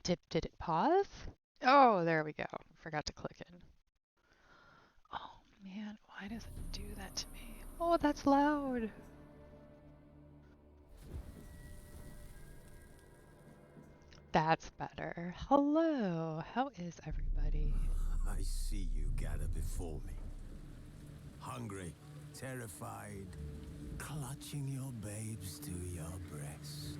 Did it pause? Oh, there we go. Forgot to click in. Oh man, why does it do that to me? Oh, that's loud. That's better. Hello, how is everybody? I see you gather before me. Hungry, terrified, clutching your babes to your breast.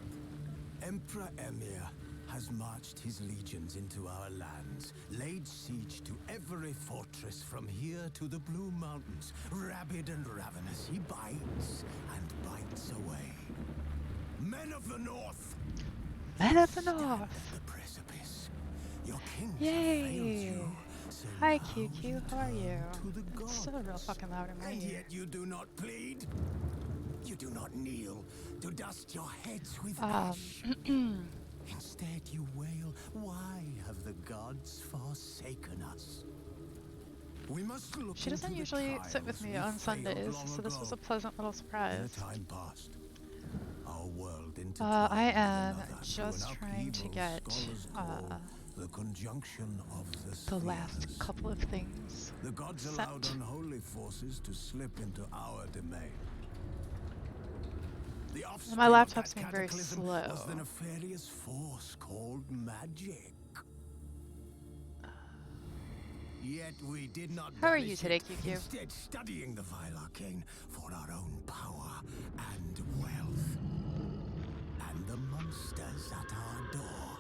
Emperor Emir has marched his legions into our lands, laid siege to every fortress from here to the Blue Mountains. Rabid and ravenous, he bites and bites away. Men of the North! Men of the Stand North! at the precipice. Your kings have failed Yay! you. So Hi now QQ, how are you? to the It's gods. still real fucking loud in my And ear. yet you do not plead. You do not kneel to dust your heads with Um, ash. Instead you wail, why have the gods forsaken us? We must look she doesn't into the usually sit with trials me we on failed Sundays, long so this was a ago. pleasant little In surprise. a time past, our world intertwined I with am another just through an trying to upheaval get scholars call the conjunction of the the last spheres. couple of things The gods set. allowed unholy forces to slip into our domain. The offspring My of laptop's that being very cataclysm slow. was the nefarious force called magic. Yet we did not How are banish you today, it, QQ? instead studying the vile arcane for our own power and wealth. And the monsters at our door,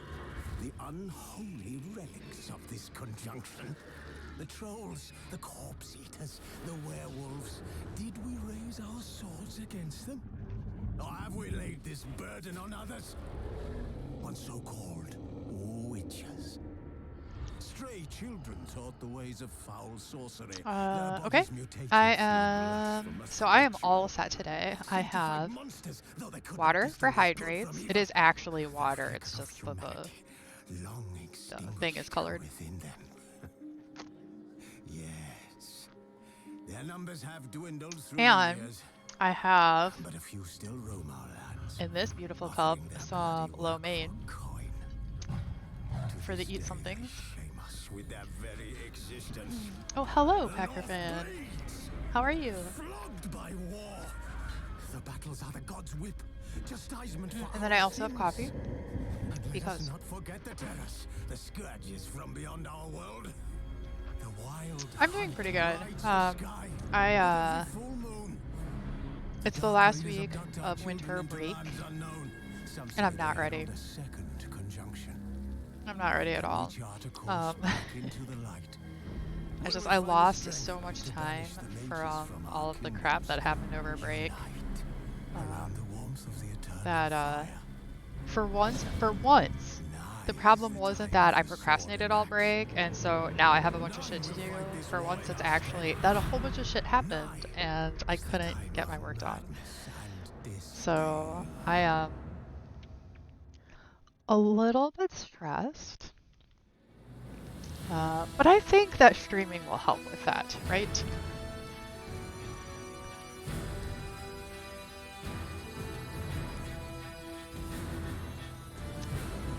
the unholy relics of this conjunction. The trolls, the corpse eaters, the werewolves. Did we raise our swords against them? Or have we laid this burden on others? On so-called witches. Stray children taught the ways of foul sorcery. Their Okay. bodies mutated I through am, blasphemous so I am all ritual. set today. I Sanctified have monsters, though they could not water for distinguish good from hydrates. It evil. is actually The water, flicker it's of just that humanity, long the thing is extinguished colored. within them. Yes. Their numbers have dwindled through the And years, I have, but a few still roam our lands, in this beautiful cup, offering their some bloody lo work mein for coin. To for the this eat day somethings. they shame us with their very existence. Oh, hello, The Packer North fan. bleeds, How are you? flogged by war. The battles are the gods' whip, chastisement for And then our I also have sins. coffee, And let us because not forget the terrors, the scourges from beyond our world. The wild I'm doing pretty good. rides the sky with every full moon. It's the Dark last breeders week abduct our of children winter into break, lands unknown. Some and I'm say not they ready. herald a second conjunction. I'm not ready at We all. chart a course back into the light. I lost so much time from all of the crap that happened over break. That for once, the problem wasn't that I procrastinated all break, and so now I have a bunch of shit to do. For once, it's actually that a whole bunch of shit happened, and I couldn't get my work done. So I am a little bit stressed. But I think that streaming will help with that, right?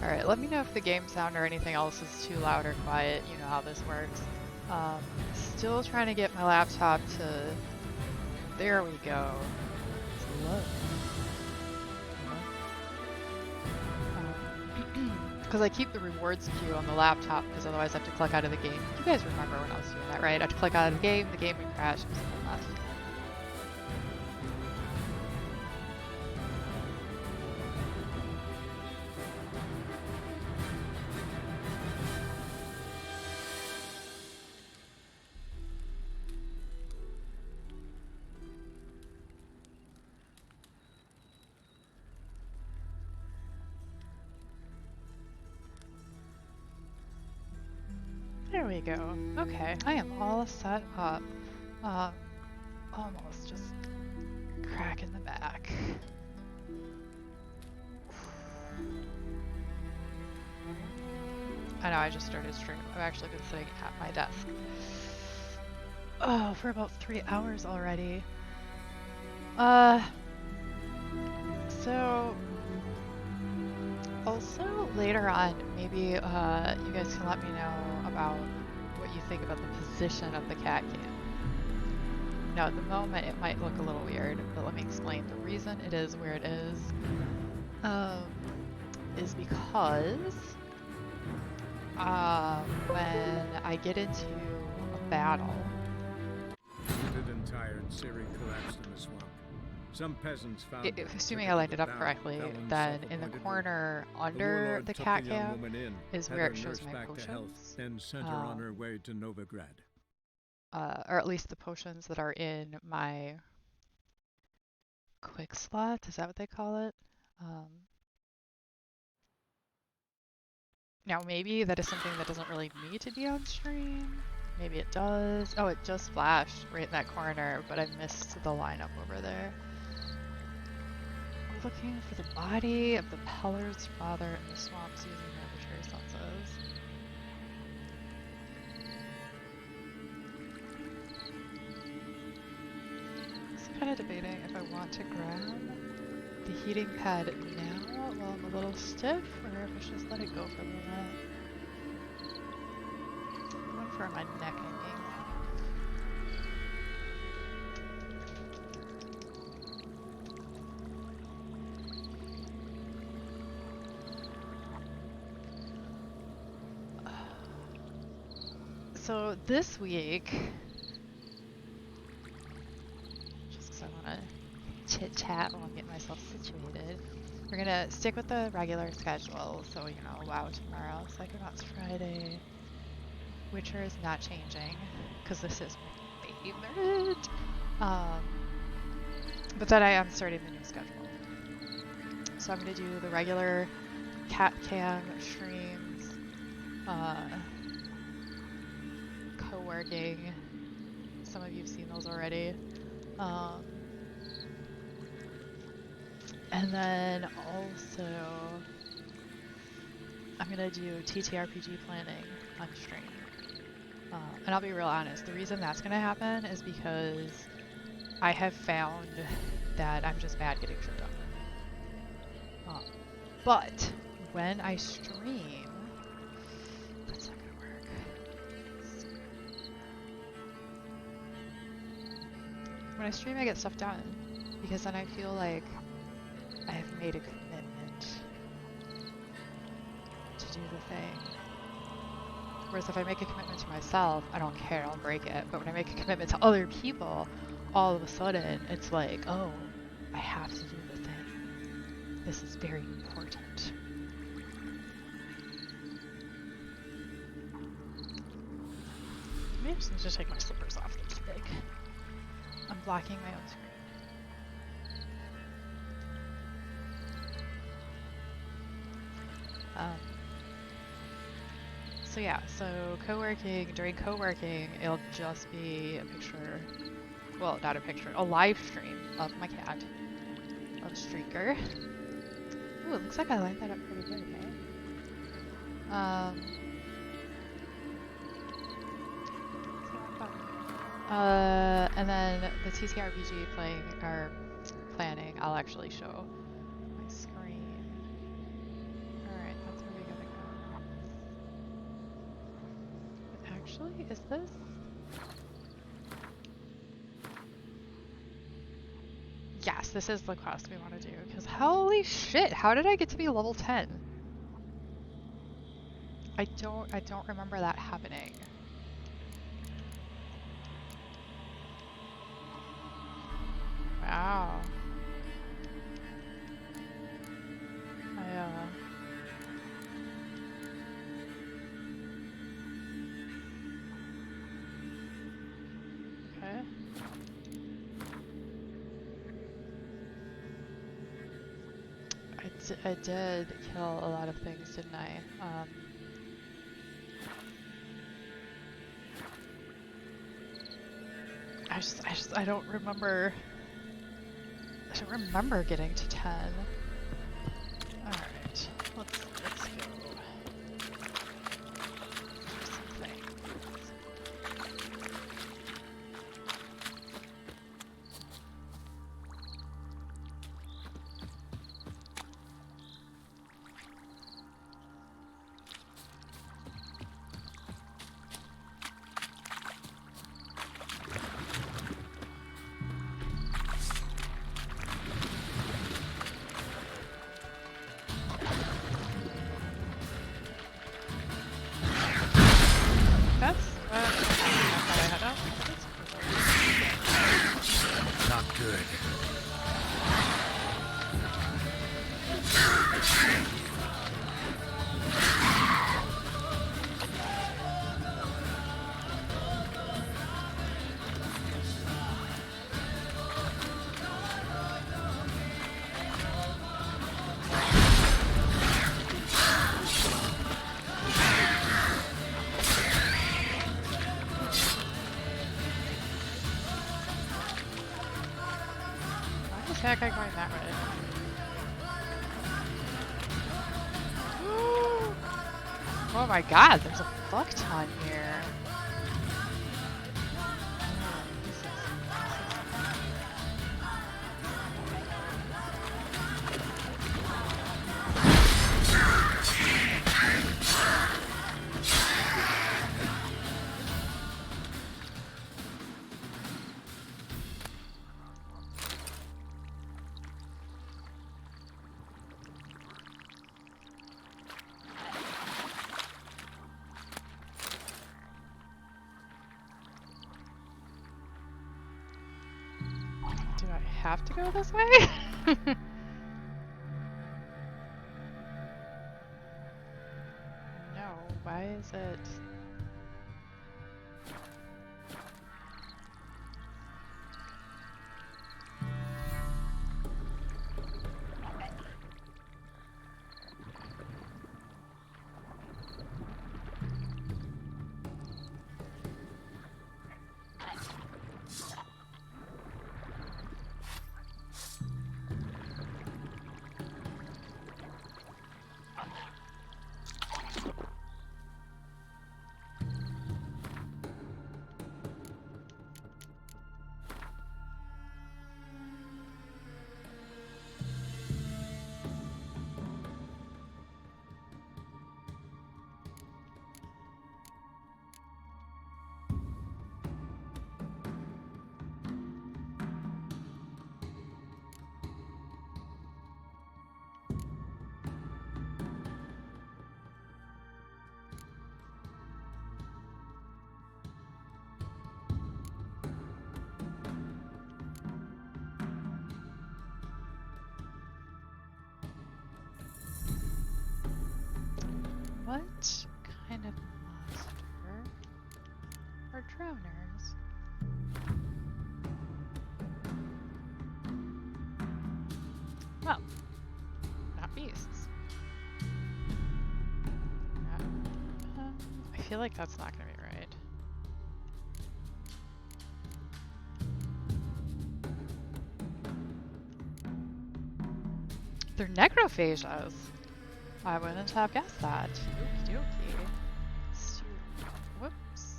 Alright, let me know if the game sound or anything else is too loud or quiet. You know how this works. Still trying to get my laptop to... There we go. Slow. Because I keep the rewards queue on the laptop, because otherwise I have to click out of the game. You guys remember when I was doing that, right? I have to click out of the game would crash, it was a mess. There we go. Okay, I am all set up. Almost just cracking the back. I know I just started streaming. I've actually been sitting at my desk. Oh, for about 3 hours already. So Also, later on, maybe you guys can let me know about what you think about the position of the cat cam. Now, at the moment, it might look a little weird, but let me explain. The reason it is where it is because when I get into a battle, The entire Siri collapsed in the swamp. Some peasants found her, assuming took I her lined to it the up town, correctly, fell in then in the self-appointed corner ruin. The under warlord the took cat the young cam woman in, is had where her it shows nursed my back to health, potions. then sent her on her way to Novigrad. Or at least the potions that are in my quick slot, is that what they call it? Now maybe that is something that doesn't really need to be on stream. Maybe it does. Oh, it just flashed right in that corner, but I missed the lineup over there. We're looking for the body of the Peller's father in the swamps using arbitrary senses. I'm kind of debating if I want to grab the heating pad now while I'm a little stiff, or if I should just let it go for a little while. Going for my neck, I mean. So this week, just because I want to chit chat while I'm getting myself situated, we're gonna stick with the regular schedule. So, you know, WoW tomorrow, Psychonauts Friday. Witcher is not changing because this is my favorite. But then I am starting the new schedule. So I'm gonna do the regular cat cam streams, co-working. Some of you have seen those already. And then also I'm gonna do TTRPG planning on stream. And I'll be real honest, the reason that's gonna happen is because I have found that I'm just bad getting shit done. But when I stream, that's not gonna work. When I stream, I get stuff done because then I feel like I have made a commitment to do the thing. Whereas if I make a commitment to myself, I don't care, I'll break it. But when I make a commitment to other people, all of a sudden it's like, oh, I have to do the thing. This is very important. Maybe I just need to take my slippers off. That's big. I'm blocking my own screen. So yeah, so during co-working, it'll just be a picture, well, not a picture, a live stream of my cat, of Streaker. Ooh, it looks like I lined that up pretty good, okay? And then the TTRPG planning, I'll actually show my screen. Alright, that's where we gotta go. But actually, is this? Yes, this is the quest we want to do, because holy shit, how did I get to be level 10? I don't remember that happening. Wow. Okay. I did kill a lot of things, didn't I? I don't remember. I don't remember getting to 10. Alright, let's go. Something. that guy going that way? Oh my god, there's a fuck ton here. Do I have to go this way? No, why is it? What kind of monster are drowners? Well, not beasts. I feel like that's not going to be right. They're necrophages. I wouldn't have guessed that. Okie dokie. So, whoops.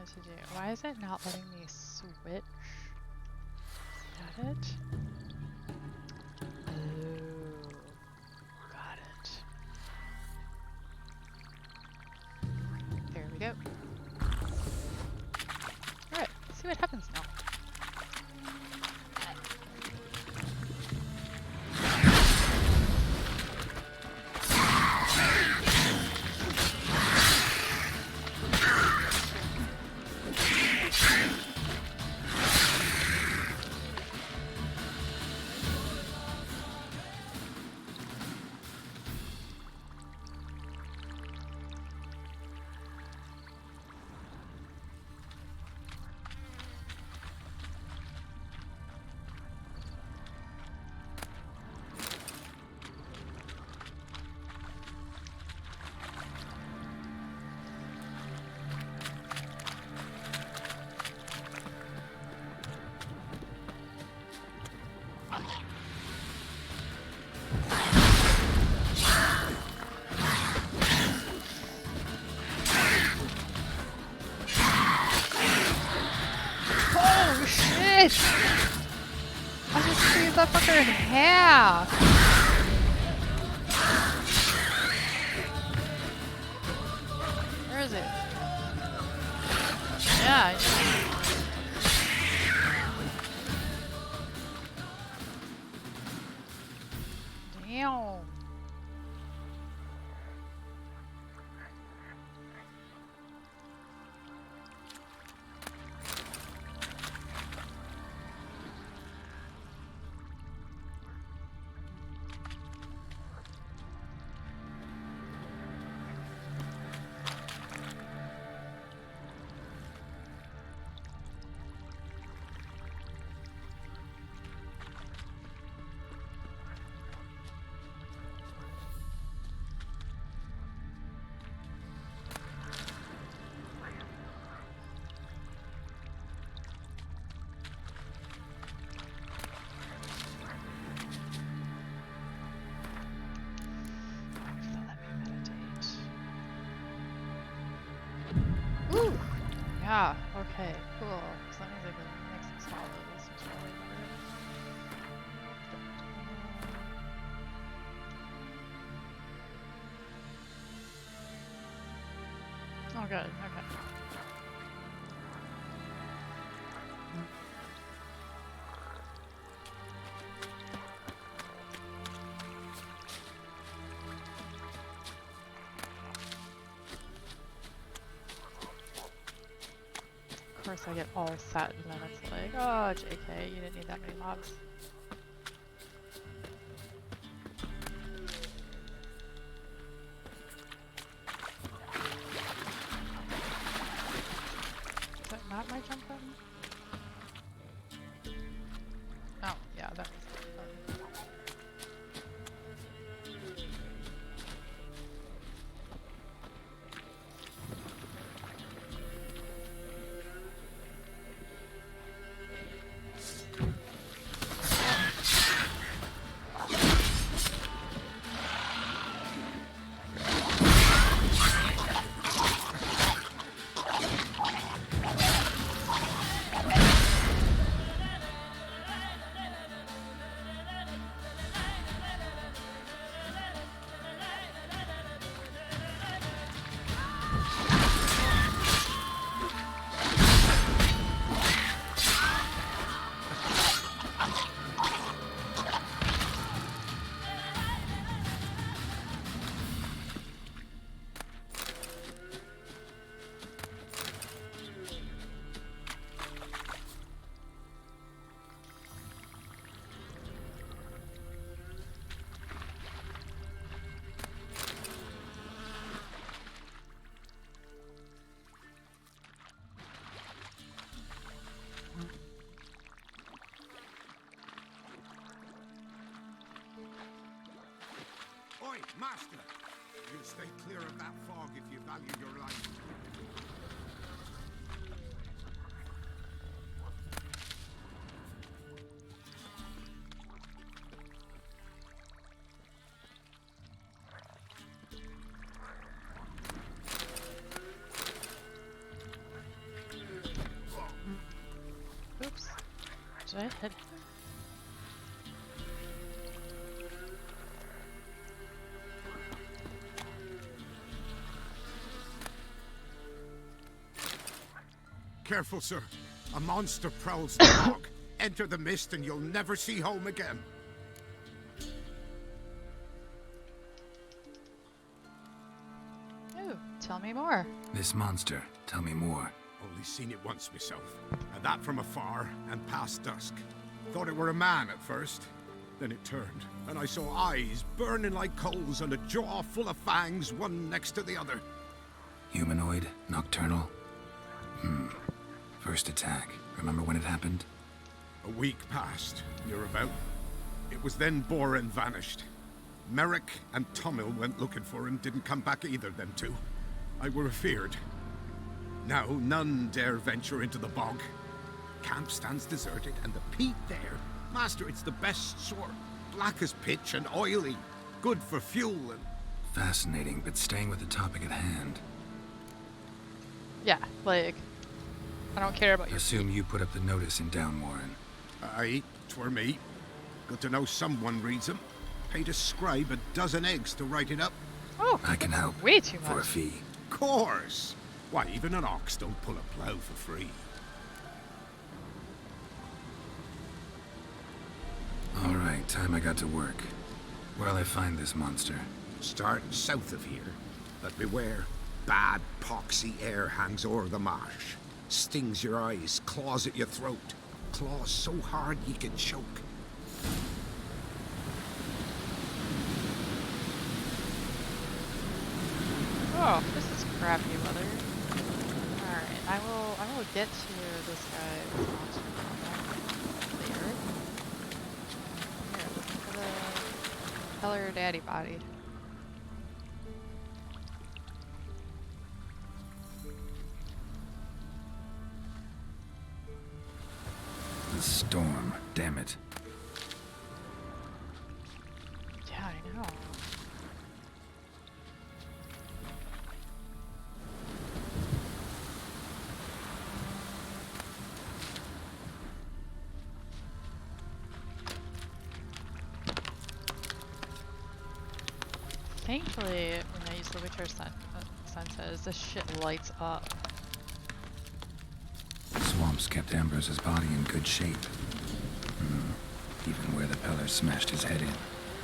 To do. Why is it not letting me switch? Is that it? Oh, got it. There we go. Alright, let's see what happens now. it! I just squeezed that fucker in half! Where is it? Yeah. Damn. Ooh! Yeah, okay, cool. So that means I can make some solids, which is really good. Oh, good, okay. Of course I get all set and then it's like, oh JK, you didn't need that many mobs. Is that not my jump button? Oh, yeah, that was the button. Oi, Master! You stay clear of that fog if you value your life. Oops. Did I hit? Careful, sir. A monster prowls the fog. Enter the mist and you'll never see home again. Ooh, tell me more. This monster, tell me more. Only seen it once myself. And that from afar and past dusk. Thought it were a man at first. Then it turned, and I saw eyes burning like coals and a jaw full of fangs, one next to the other. Humanoid? Nocturnal? First attack. Remember when it happened? A week passed, near about. It was then Boren vanished. Merrick and Tummel went looking for him, didn't come back either, them two. I were afeard. Now none dare venture into the bog. Camp stands deserted, and the peat there. Master, it's the best sort. Black as pitch and oily. Good for fuel and... Fascinating, but staying with the topic at hand. Yeah, like, I don't care about your Assume you put up the notice in Down Warren. Aye, 'twere me. Got to know someone reads them. Paid a scribe a dozen eggs to write it up. Oh, I can help. way too For a much. fee. Course! Why, even an ox don't pull a plough for free. Alright, time I got to work. Where'll I find this monster? Start south of here. But beware, bad poxy air hangs o'er the marsh. Stings your eyes, claws at your throat. Claws so hard ye can choke. Oh, this is crappy weather. Alright, I will get to this guy's monster problem later. Here, looking for the Heller Daddy body. The storm, damn it. Yeah, I know. Thankfully, when I use the Witcher senses, this shit lights up. Swamps kept Ambrose's body in good shape. Even where the Peller smashed his head in.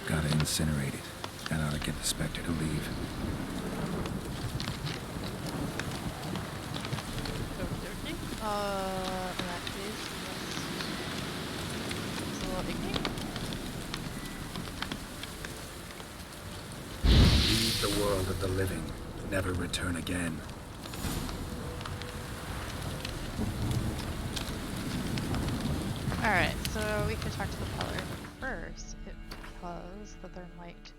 Gotta incinerate it. That ought to get the Spectre to leave. Okey-dokey. In that case, it's a little icky. Leave the world of the living. Never return again. Alright, so we could talk to the Peller, but first, it was that there might be...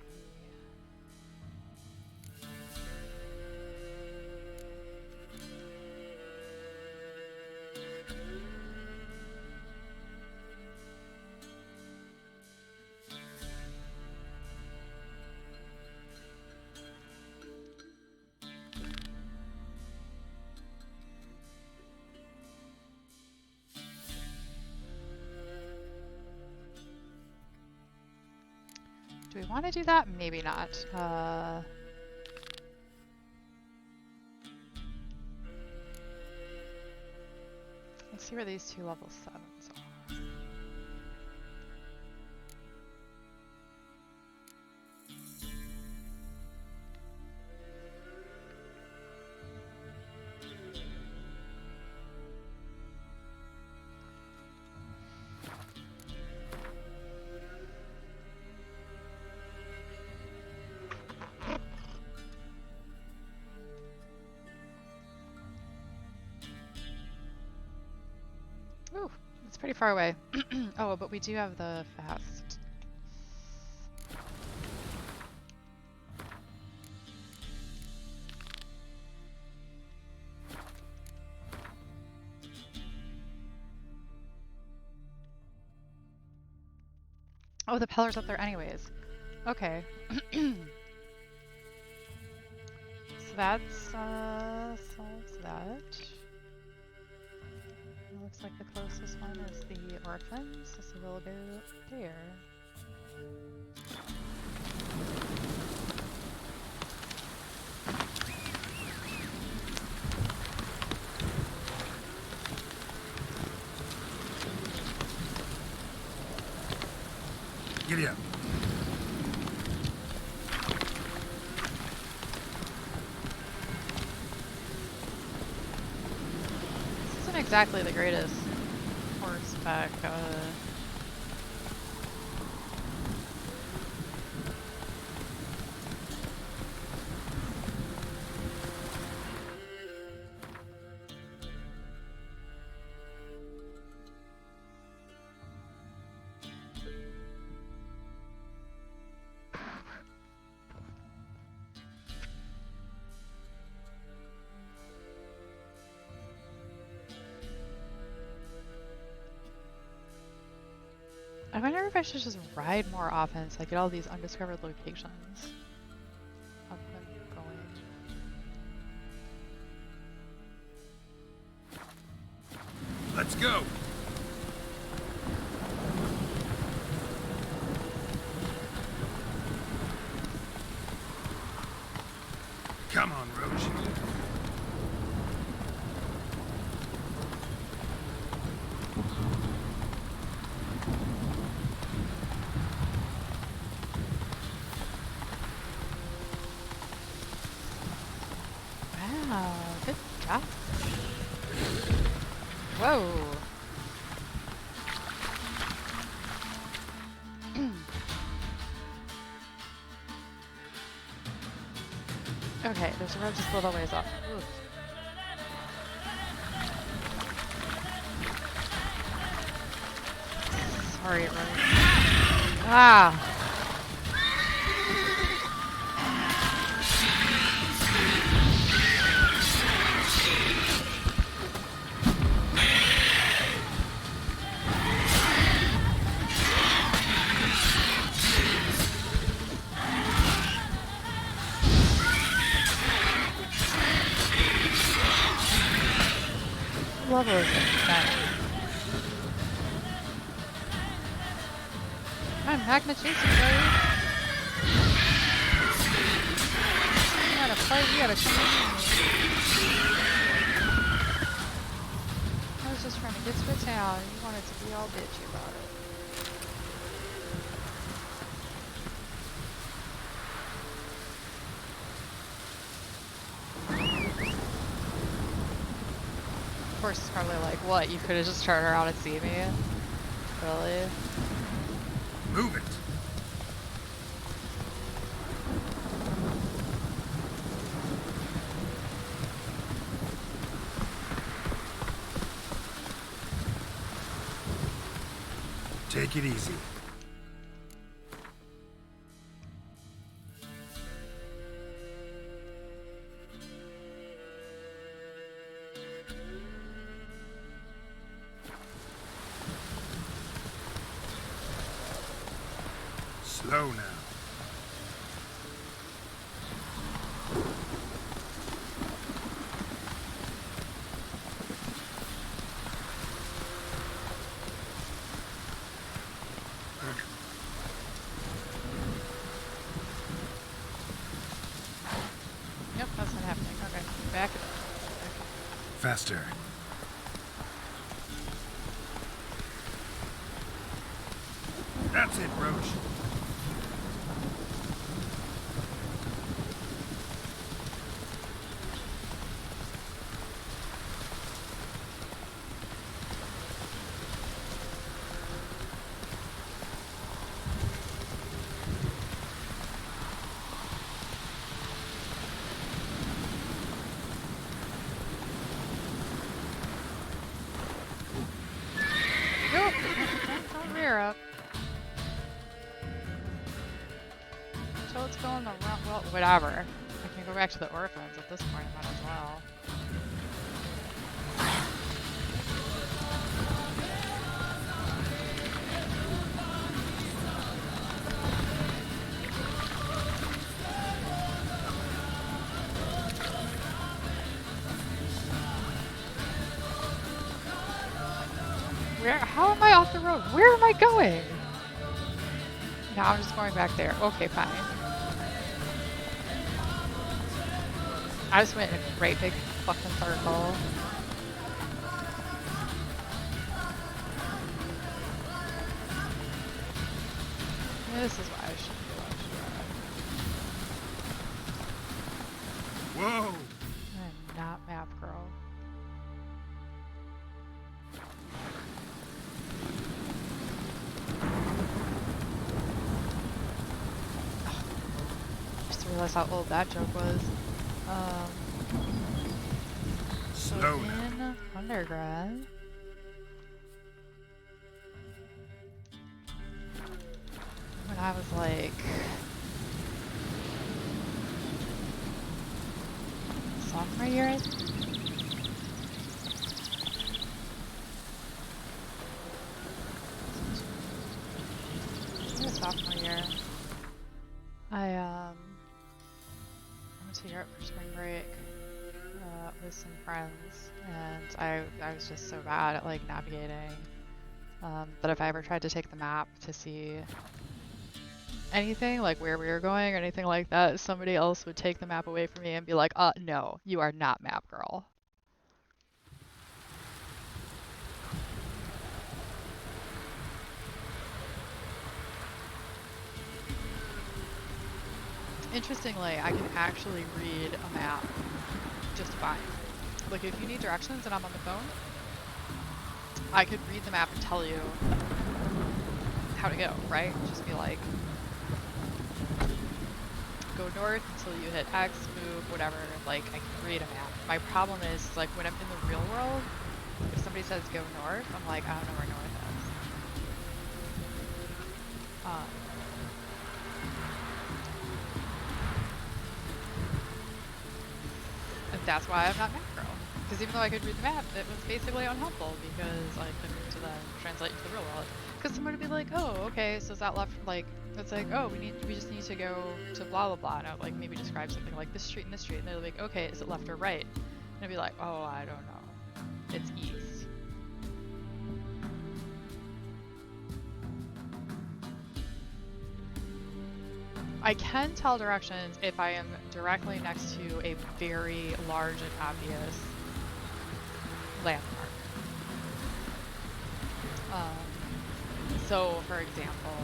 Do we want to do that? Maybe not. Let's see where these two level 7s are. Ooh, it's pretty far away. Oh, but we do have the fast. Oh, the Peller's up there anyways. Okay. So that's solves that. It looks like the closest one is the orphans, so we'll go there. Giddy up. This isn't exactly the greatest horseback. I wonder if I should just ride more often so I get all these undiscovered locations up and going. Let's go. Come on, Roach. Wow, good job. Whoa. Okay, there's a road just a little ways up. Ooh. Sorry, road. Ah! What level is it? Nice. I'm magma chasing, buddy. You gotta fight, you gotta come in. I was just trying to get to a town, and you wanted to be all bitchy about it. Of course, it's probably like, what? You could have just turned around and seen me? Really? Move it. Take it easy. Slow now. Yep, that's not happening. Okay, back it up. Faster. That's it, Roach. Nope, don't rear up. Until it's going the wrong, well, whatever. I can go back to the orphans at this point, might as well. How am I off the road? Where am I going? No, I'm just going back there. Okay, fine. I just went in a great big fucking circle. This is why I shouldn't be allowed to drive. Whoa! I'm not map girl. Just realized how old that joke was. Slow now. In undergrad. When I was like sophomore year, I think. Sophomore year, I went to Europe for spring break with some friends, and I was just so bad at like navigating that if I ever tried to take the map to see anything like where we were going or anything like that, somebody else would take the map away from me and be like, no, you are not map girl. Interestingly, I can actually read a map just fine. Like if you need directions and I'm on the phone, I could read the map and tell you how to go, right? Just be like, go north until you hit X, move, whatever. Like, I can read a map. My problem is, like, when I'm in the real world, if somebody says go north, I'm like, I don't know where north is. And that's why I'm not map girl. Because even though I could read the map, it was basically unhelpful because I couldn't then translate into the real world. Because someone would be like, oh, okay, so is that left, like, it's like, oh, we just need to go to blah, blah, blah. And I would, like, maybe describe something like this street and this street. And they're like, okay, is it left or right? And I'd be like, oh, I don't know. It's east. I can tell directions if I am directly next to a very large and obvious landmark. So, for example,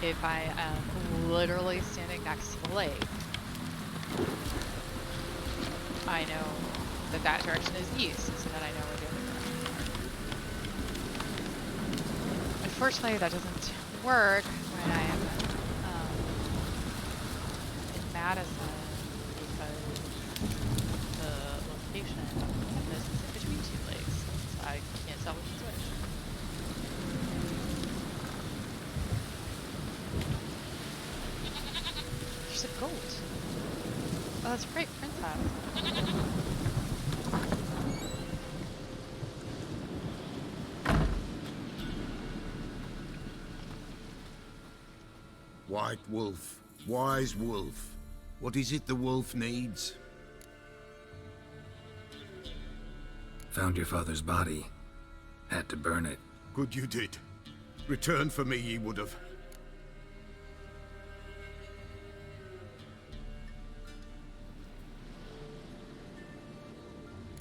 if I am literally standing next to the lake, I know that that direction is east, so then I know where the other directions are. Unfortunately, that doesn't work when I am in Madison because the location of this is in between two lakes, so I can't tell which is which. There's a goat. Oh, that's right, princess. White wolf, wise wolf. What is it the wolf needs? Found your father's body. Had to burn it. Good you did. Return for me ye would have.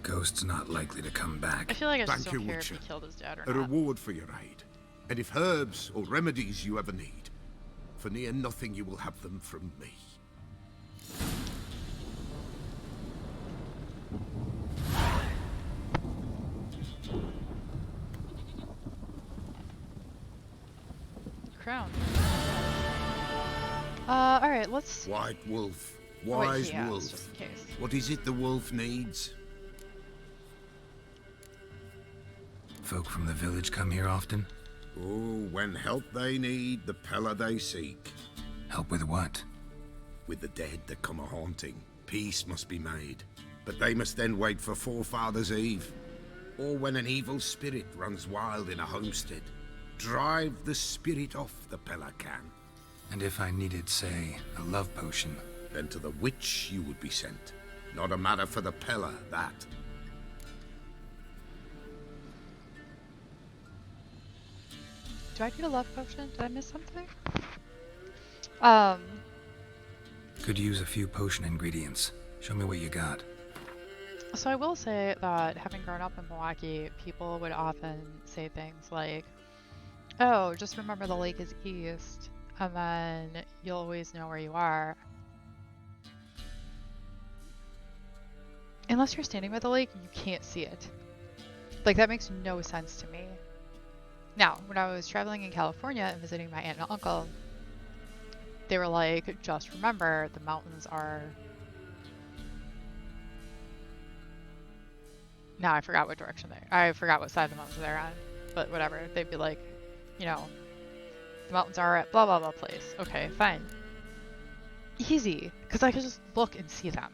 Ghost's not likely to come back. I feel like I just Thank you, don't care if Witcher. he killed his dad or A not. reward for your aid. And if herbs or remedies you ever need, for near nothing you will have them from me. Crown. Alright, let's... White wolf, Oh, wait, wise yeah, wolf. just in case. What is it the wolf needs? Folk from the village come here often? Oh, when help they need, the Pella they seek. Help with what? With the dead that come a-haunting, peace must be made. But they must then wait for Forefathers' Eve. Or when an evil spirit runs wild in a homestead. Drive the spirit off, the Pella can. And if I needed, say, a love potion? Then to the witch you would be sent. Not a matter for the Pella, that. Do I need a love potion? Did I miss something? Could use a few potion ingredients. Show me what you got. So I will say that having grown up in Milwaukee, people would often say things like, oh, just remember the lake is east, and then you'll always know where you are. Unless you're standing by the lake, you can't see it. Like, that makes no sense to me. Now, when I was traveling in California and visiting my aunt and uncle, they were like, just remember, the mountains are... Now I forgot what direction I forgot what side of the mountains they're on, but whatever. They'd be like, you know, the mountains are at blah blah blah place. Okay, fine. Easy, because I could just look and see them.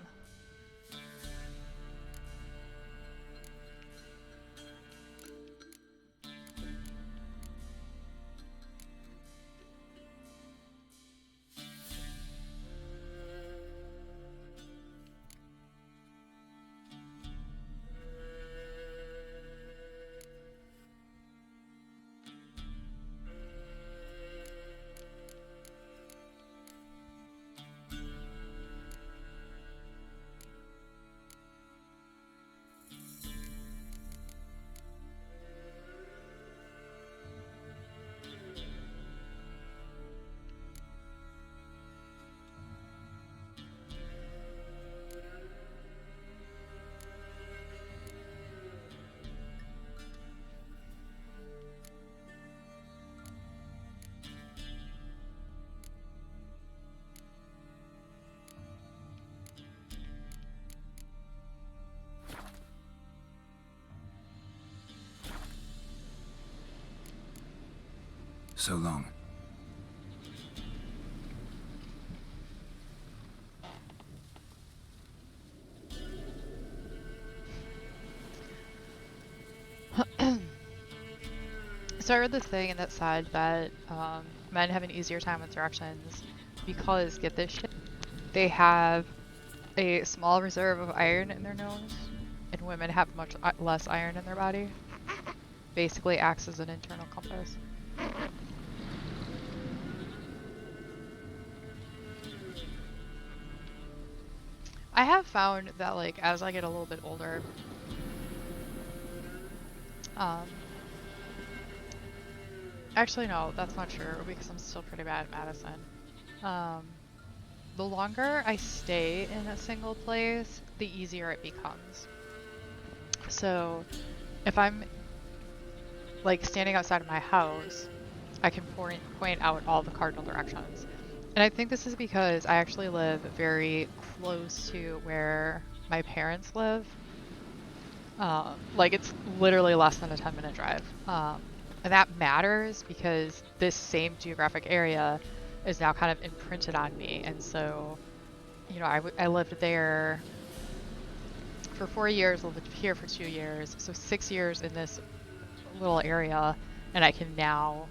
so long. So I read this thing in that said that men have an easier time with directions because, get this shit, they have a small reserve of iron in their nose, and women have much less iron in their body. Basically acts as an internal compass. I have found that, like, as I get a little bit older, actually no, that's not true because I'm still pretty bad at medicine. The longer I stay in a single place, the easier it becomes. So if I'm like standing outside of my house, I can point out all the cardinal directions. And I think this is because I actually live very close to where my parents live. Like it's literally less than a 10-minute drive. And that matters because this same geographic area is now kind of imprinted on me. And so, you know, I lived there for 4 years, lived here for 2 years, so 6 years in this little area, and I can now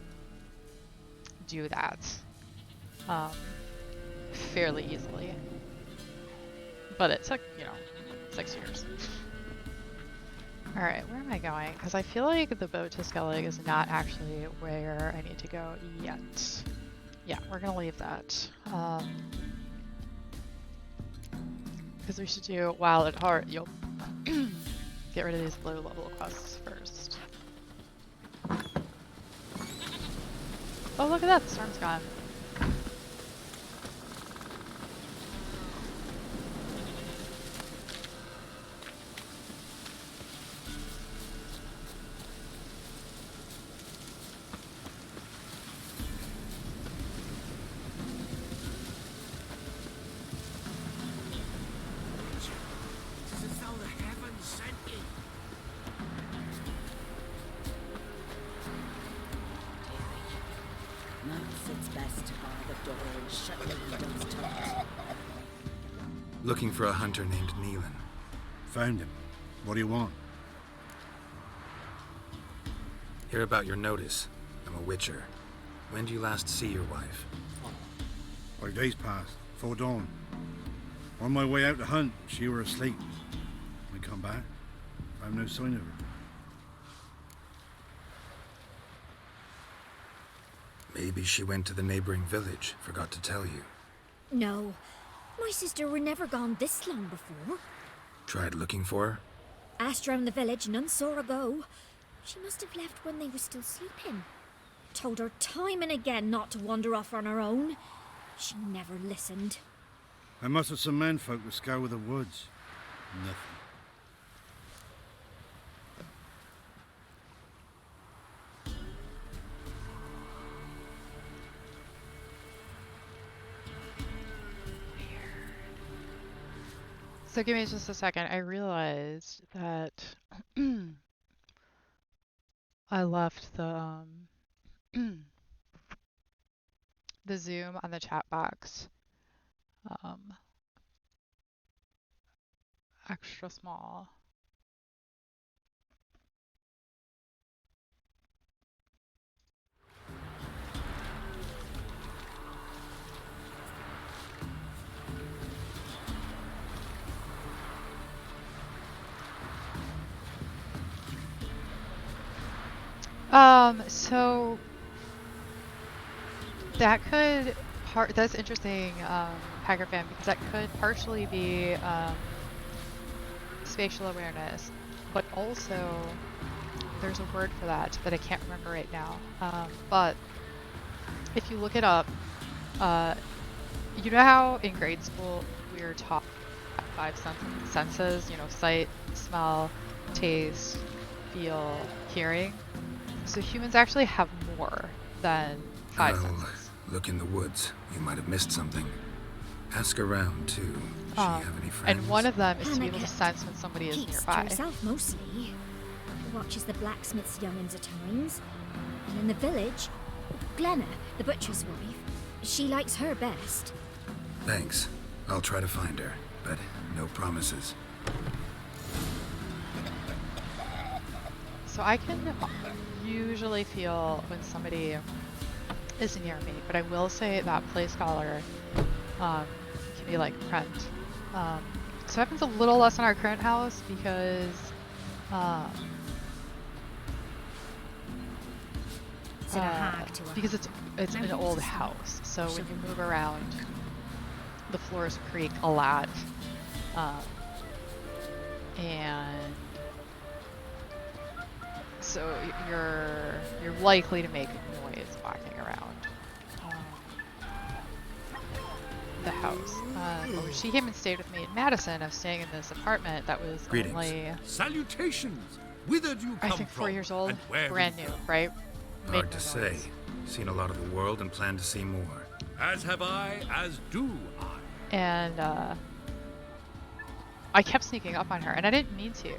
do that fairly easily. But it took, you know, 6 years. Alright, where am I going? Because I feel like the boat to Skellig is not actually where I need to go yet. Yeah, we're gonna leave that. Because we should do Wild at Heart. Yup. Get rid of these low level quests first. Oh, look at that, the storm's gone. Looking for a hunter named Neelan. Found him. What do you want? Hear about your notice. I'm a witcher. When did you last see your wife? 5 days passed, 'fore dawn. On my way out to hunt, she were asleep. We come back, found no sign of her. Maybe she went to the neighboring village, forgot to tell you. No, my sister were never gone this long before. Tried looking for her? Asked round the village, none saw her go. She must have left when they were still sleeping. Told her time and again not to wander off on her own. She never listened. I mustered some menfolk to scour the woods. Nothing. So give me just a second. I realized that I left the the zoom on the chat box extra small. So that could that's interesting, Hacker fan, because that could partially be spatial awareness, but also there's a word for that I can't remember right now. But if you look it up, you know how in grade school we were taught 5 senses, you know, sight, smell, taste, feel, hearing. So humans actually have more than 5 senses. Look in the woods. You might have missed something. Ask around, too. Does she have any friends? And one of them is to be able to sense when somebody is Keeps nearby. to herself mostly. Watches the blacksmith's young'uns at times. And in the village, Glenna, the butcher's wife, she likes her best. Thanks. I'll try to find her, but no promises. So I can usually feel when somebody is near me, but I will say that place scholar can be like friend. So it happens a little less in our current house because Said a hag to her. because it's an old house. So when you move around, the floors creak a lot, and so you're likely to make noise walking around the house. When she came and stayed with me in Madison, I was staying in this apartment that was Greetings. only, Salutations! Whither do you I come think, from? 4 years old, and where brand will new, you go? right? Made Hard no to noise. say. Seen a lot of the world and plan to see more. As have I, as do I. And I kept sneaking up on her, and I didn't mean to,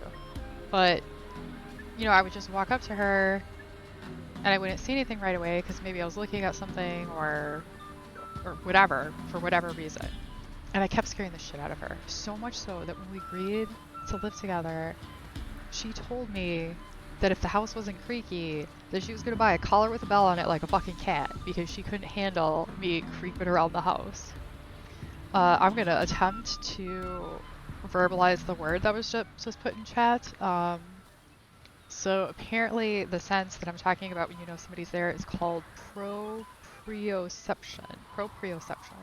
but you know, I would just walk up to her, and I wouldn't see anything right away because maybe I was looking at something or whatever, for whatever reason. And I kept scaring the shit out of her. So much so that when we agreed to live together, she told me that if the house wasn't creaky, that she was gonna buy a collar with a bell on it like a fucking cat because she couldn't handle me creeping around the house. I'm gonna attempt to verbalize the word that was just put in chat. So apparently the sense that I'm talking about when you know somebody's there is called proprioception. Proprioception.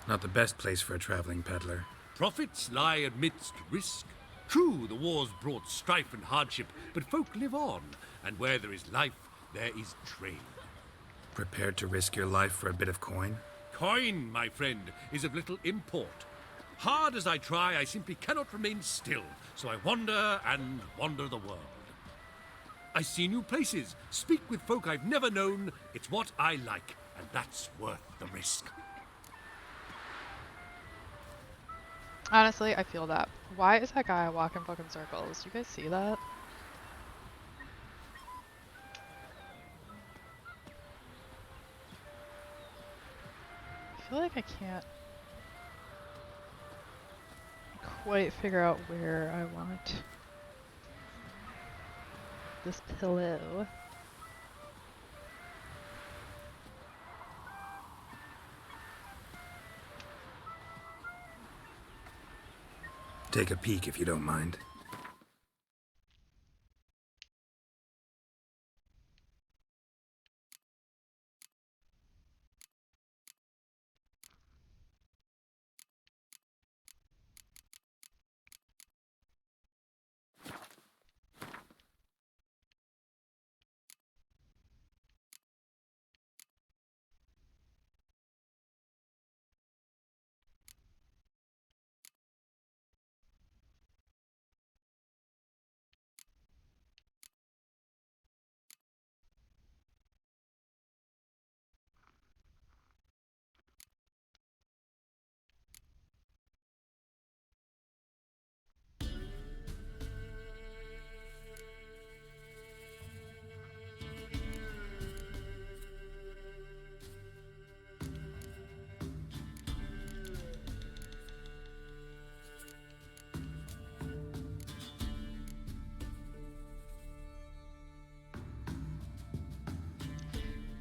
Not the best place for a traveling peddler. Profits lie amidst risk. True, the wars brought strife and hardship, but folk live on, and where there is life, there is trade. Prepared to risk your life for a bit of coin? Coin, my friend, is of little import. Hard as I try, I simply cannot remain still, so I wander and wander the world. I see new places, speak with folk I've never known. It's what I like, and that's worth the risk. Honestly, I feel that. Why is that guy walking fucking circles? You guys see that? I feel like I can't quite figure out where I want this pillow. Take a peek if you don't mind.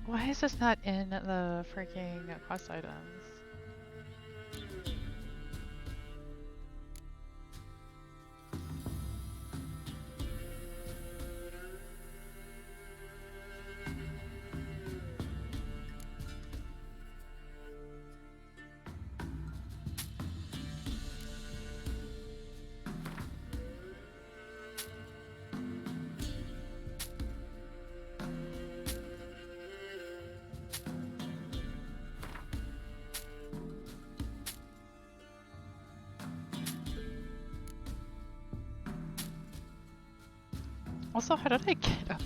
Why is this not in the freaking quest items? Also, how did I get a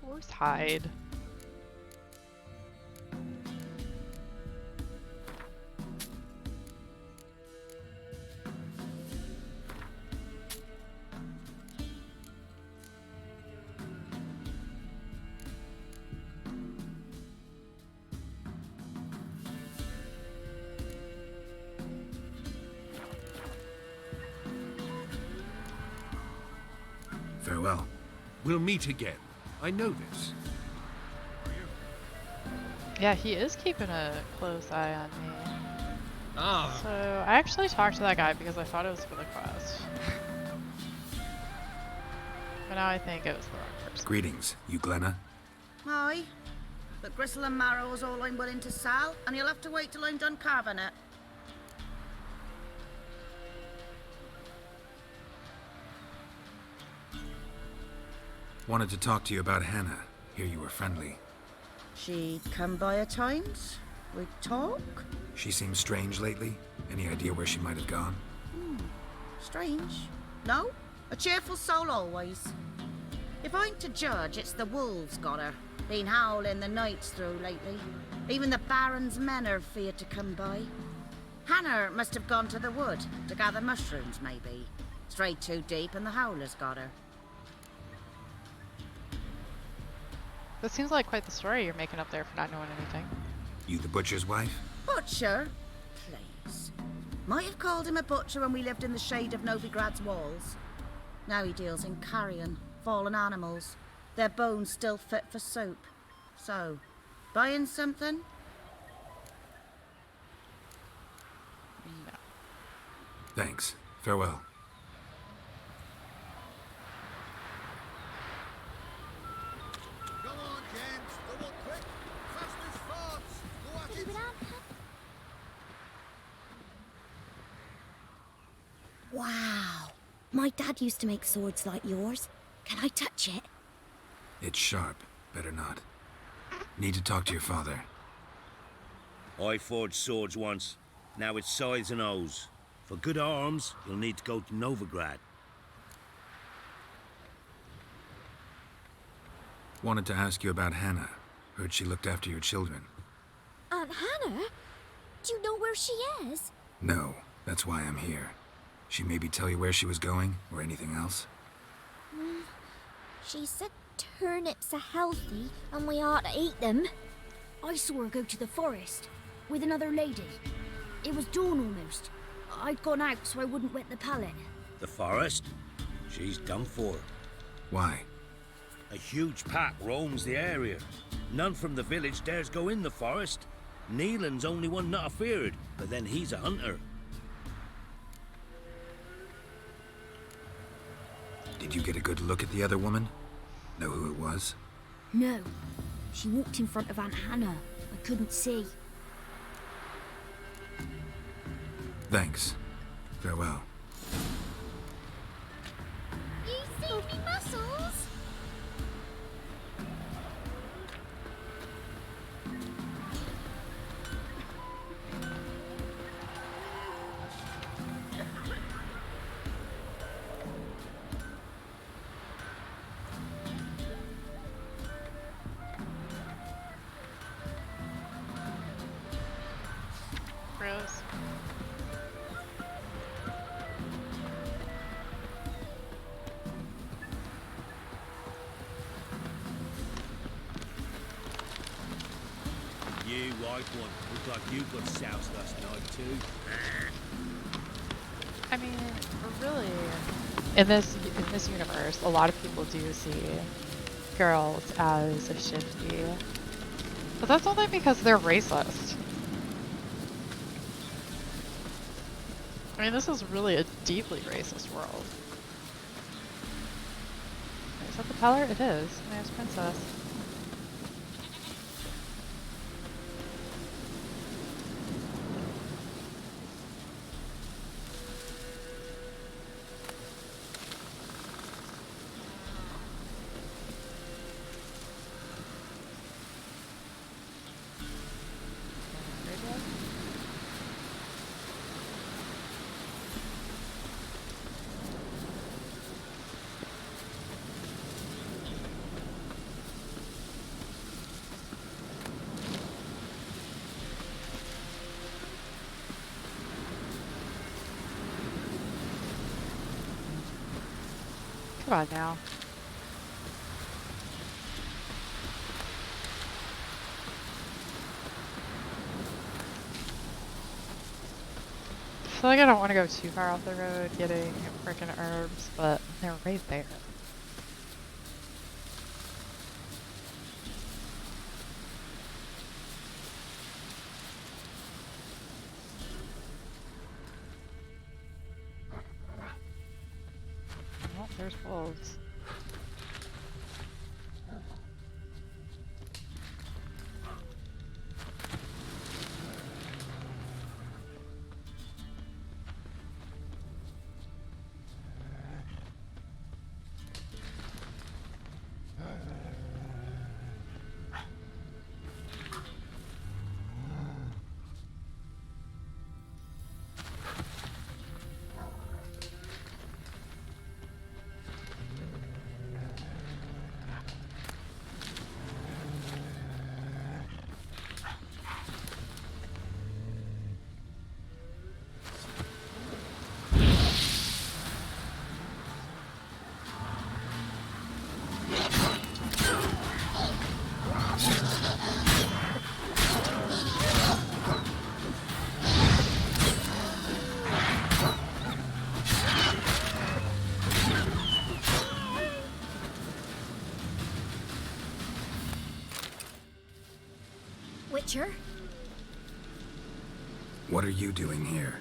horse hide? Farewell. We'll meet again. I know this. Yeah, he is keeping a close eye on me. Ah. So I actually talked to that guy because I thought it was for the quest. But now I think it was the wrong person. Greetings, you Glenna. Aye. But gristle and marrow is all I'm willing to sell, and you'll have to wait till I'm done carving it. Wanted to talk to you about Hannah. Hear you were friendly. She'd come by at times. We'd talk. She seems strange lately. Any idea where she might have gone? Strange. No? A cheerful soul always. If I'm to judge, it's the wolves got her. Been howling the nights through lately. Even the Baron's men are feared to come by. Hannah must have gone to the wood to gather mushrooms, maybe. Strayed too deep and the howlers got her. That seems like quite the story you're making up there for not knowing anything. You the butcher's wife? Butcher? Please. Might have called him a butcher when we lived in the shade of Novigrad's walls. Now he deals in carrion, fallen animals. Their bones still fit for soup. So, buying something? No. Thanks. Farewell. Go on, gents. Go on quick. Fast as farts. Go at it. Wow. My dad used to make swords like yours. Can I touch it? It's sharp. Better not. Need to talk to your father. I forged swords once. Now it's scythes and hoes. For good arms, you'll need to go to Novigrad. Wanted to ask you about Hannah. Heard she looked after your children. Aunt Hannah? Do you know where she is? No, that's why I'm here. She maybe tell you where she was going, or anything else? She said turnips are healthy and we ought to eat them. I saw her go to the forest with another lady. It was dawn almost. I'd gone out so I wouldn't wet the pallet. The forest? She's done for. Why? A huge pack roams the area. None from the village dares go in the forest. Neelan's only one not afeared, but then he's a hunter. Did you get a good look at the other woman? Know who it was? No. She walked in front of Aunt Hannah. I couldn't see. Thanks. Farewell. You see me muscles? Rose. You white one, look like you got soused last night too. I mean, really, in this universe, a lot of people do see girls as shifty, but that's only because they're racist. I mean, this is really a deeply racist world. Is that the color? It is. There's Princess. Come on now. I feel like I don't want to go too far off the road getting frickin' herbs, but they're right there. There's wolves. Witcher? What are you doing here?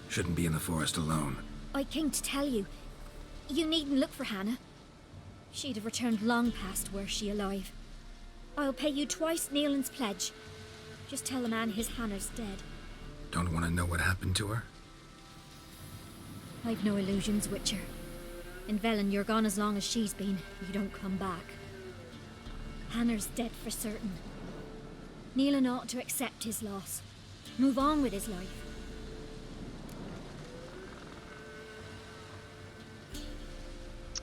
Shouldn't be in the forest alone. I came to tell you. You needn't look for Hannah. She'd have returned long past were she alive. I'll pay you twice Neelan's pledge. Just tell the man his Hannah's dead. Don't want to know what happened to her? I've no illusions, Witcher. In Velen, you're gone as long as she's been. You don't come back. Hannah's dead for certain. Neelan ought to accept his loss. Move on with his life.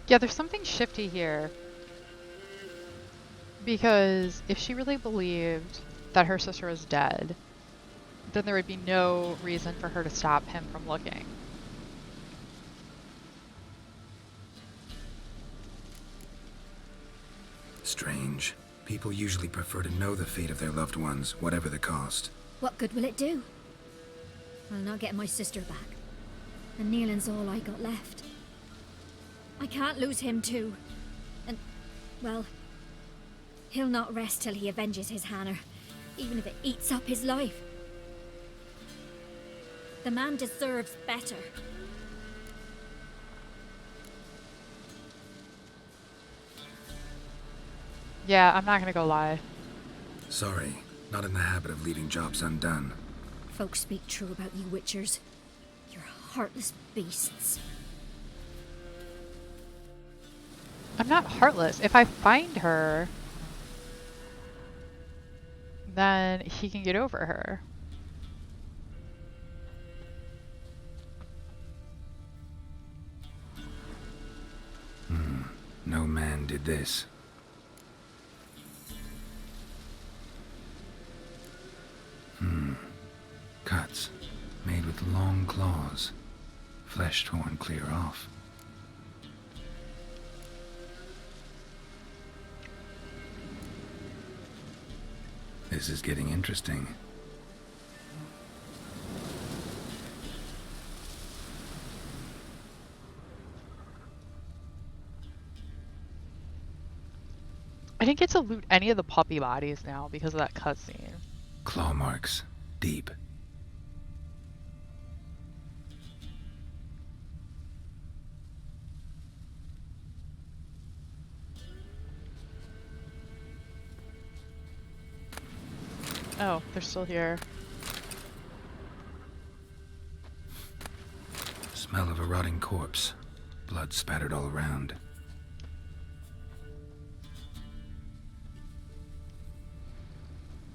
Yeah, there's something shifty here. Because if she really believed that her sister was dead, then there would be no reason for her to stop him from looking. Strange. People usually prefer to know the fate of their loved ones, whatever the cost. What good will it do? I'll not get my sister back. And Neelan's all I got left. I can't lose him too. And, well, he'll not rest till he avenges his Hannah, even if it eats up his life. The man deserves better. Yeah, I'm not gonna go lie. Sorry, not in the habit of leaving jobs undone. Folks speak true about you Witchers. You're heartless beasts. I'm not heartless. If I find her, then he can get over her. No man did this. Cuts, made with long claws, flesh torn clear off. This is getting interesting. I didn't get to loot any of the puppy bodies now because of that cutscene. Claw marks, deep. Oh, they're still here. Smell of a rotting corpse. Blood spattered all around.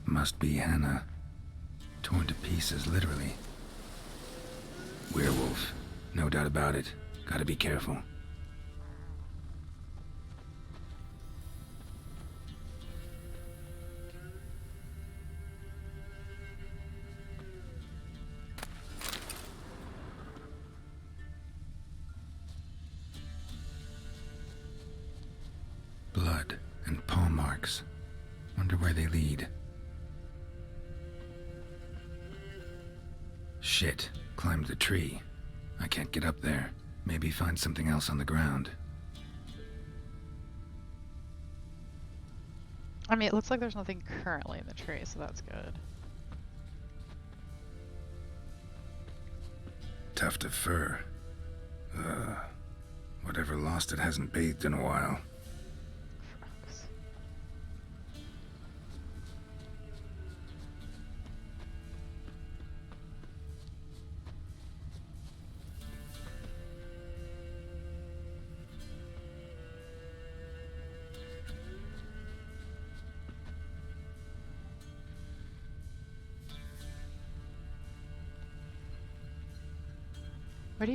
Must be Hannah. Torn to pieces, literally. Werewolf. No doubt about it. Gotta be careful. Blood and paw marks. Wonder where they lead. Shit. Climbed the tree. I can't get up there. Maybe find something else on the ground. I mean, it looks like there's nothing currently in the tree, so that's good. Tuft of fur. What Whatever lost it hasn't bathed in a while. What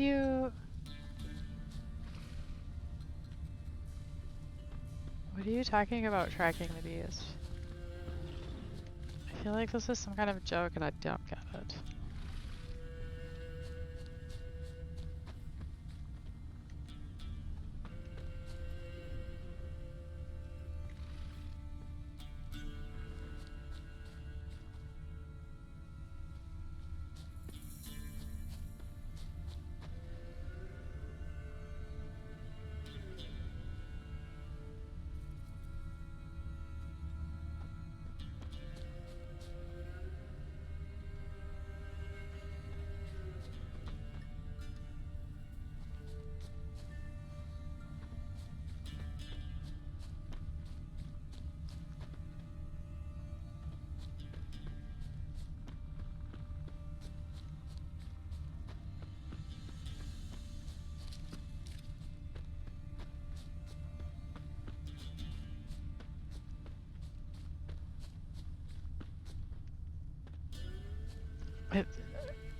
are you talking about tracking the beast? I feel like this is some kind of joke and I don't get it.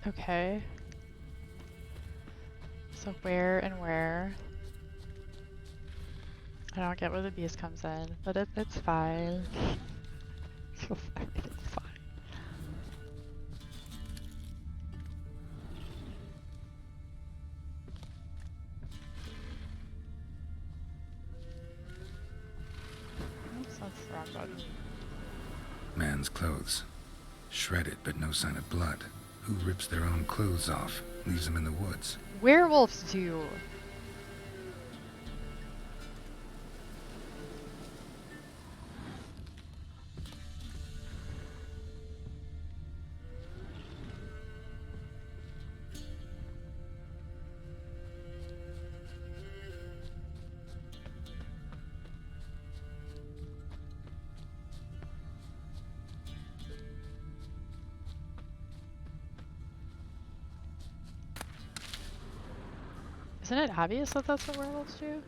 Okay. So where and where? I don't get where the beast comes in, but it's fine. It's fine. Oops, that's the wrong button. Man's clothes. Shredded, but no sign of blood. Who rips their own clothes off, leaves them in the woods? Werewolves do. Isn't it obvious that that's what werewolves do?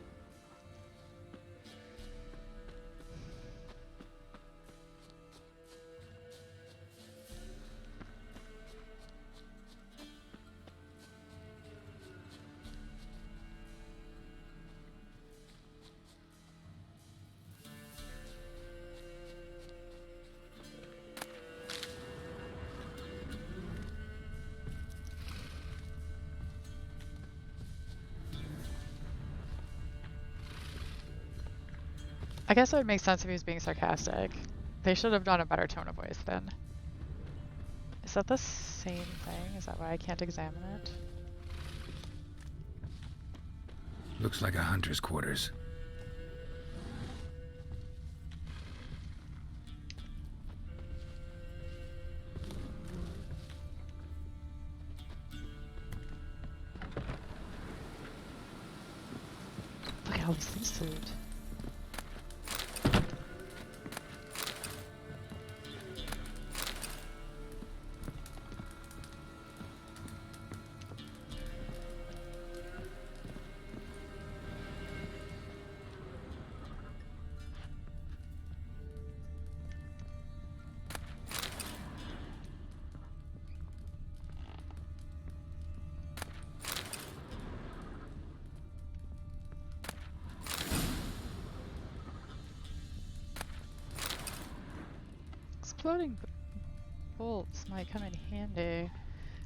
I guess it would make sense if he was being sarcastic. They should have done a better tone of voice then. Is that the same thing? Is that why I can't examine it? Looks like a hunter's quarters. Look at all these things to loot. Exploding bolts might come in handy.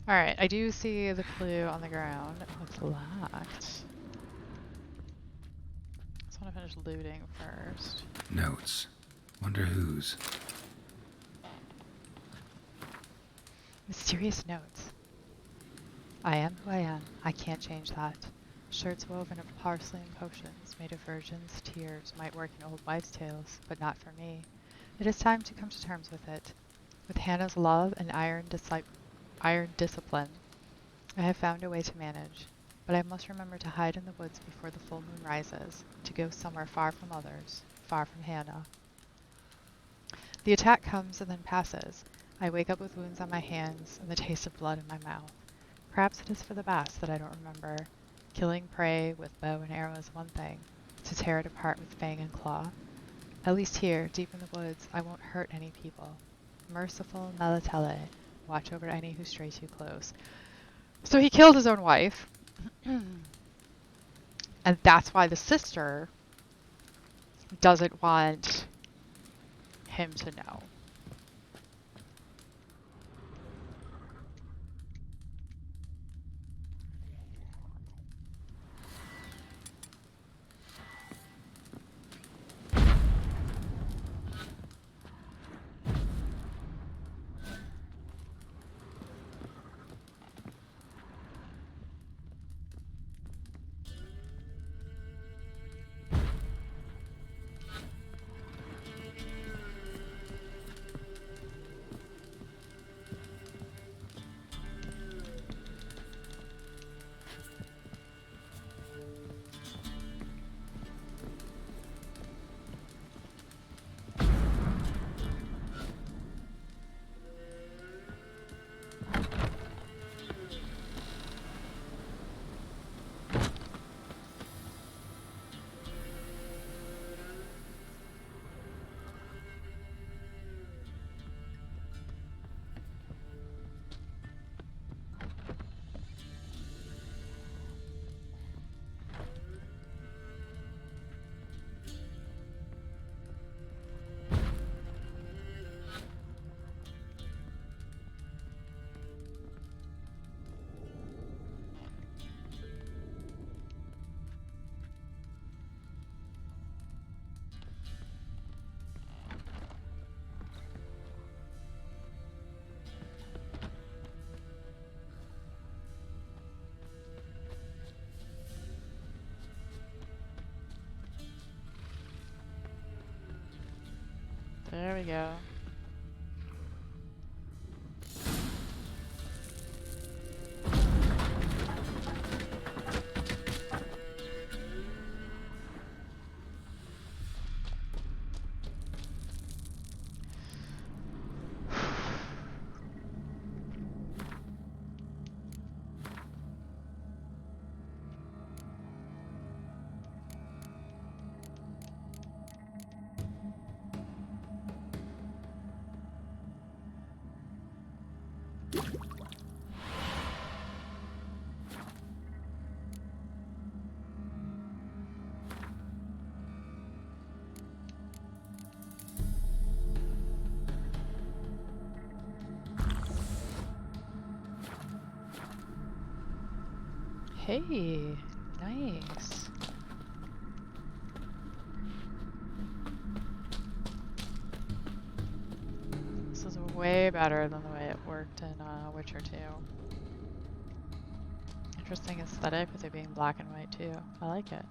Alright, I do see the clue on the ground. It's locked. Just want to finish looting first. Notes. Wonder whose. Mysterious notes. I am who I am. I can't change that. Shirts woven of parsley and potions, made of virgins' tears, might work in old wives' tales, but not for me. It is time to come to terms with it. With Hannah's love and iron discipline, I have found a way to manage, but I must remember to hide in the woods before the full moon rises, to go somewhere far from others, far from Hannah. The attack comes and then passes. I wake up with wounds on my hands and the taste of blood in my mouth. Perhaps it is for the best that I don't remember. Killing prey with bow and arrow is one thing. To tear it apart with fang and claw. At least here, deep in the woods, I won't hurt any people. Merciful Melatele, watch over any who stray too close. So he killed his own wife. And that's why the sister doesn't want him to know. There we go. Hey, nice. This is way better than the way it worked in Witcher 2. Interesting aesthetic with it being black and white too. I like it.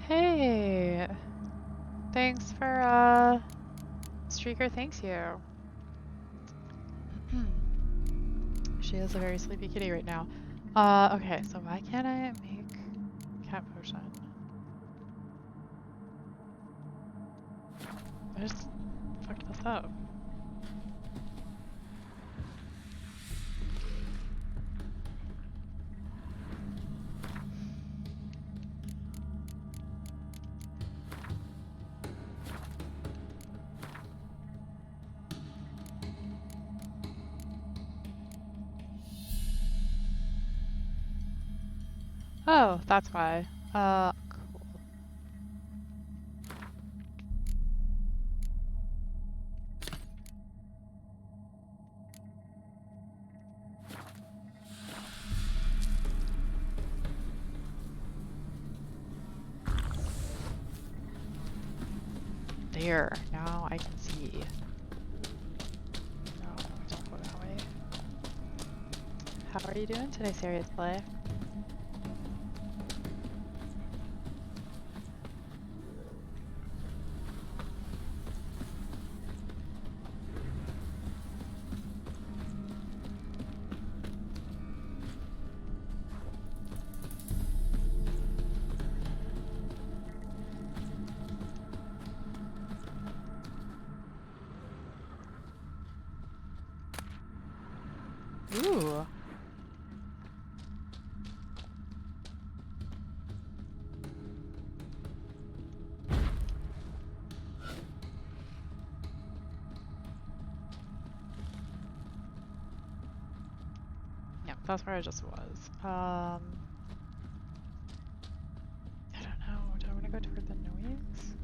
Hey, thanks for Streaker, thanks you. She is a very sleepy kitty right now. Okay, so why can't I make cat potion? I just fucked this up. Oh, that's why. Cool. There, now I can see. No, don't go that way. How are you doing today, Serious Play? Ooh. Yeah, that's where I just was. I don't know. Do I want to go toward the noise?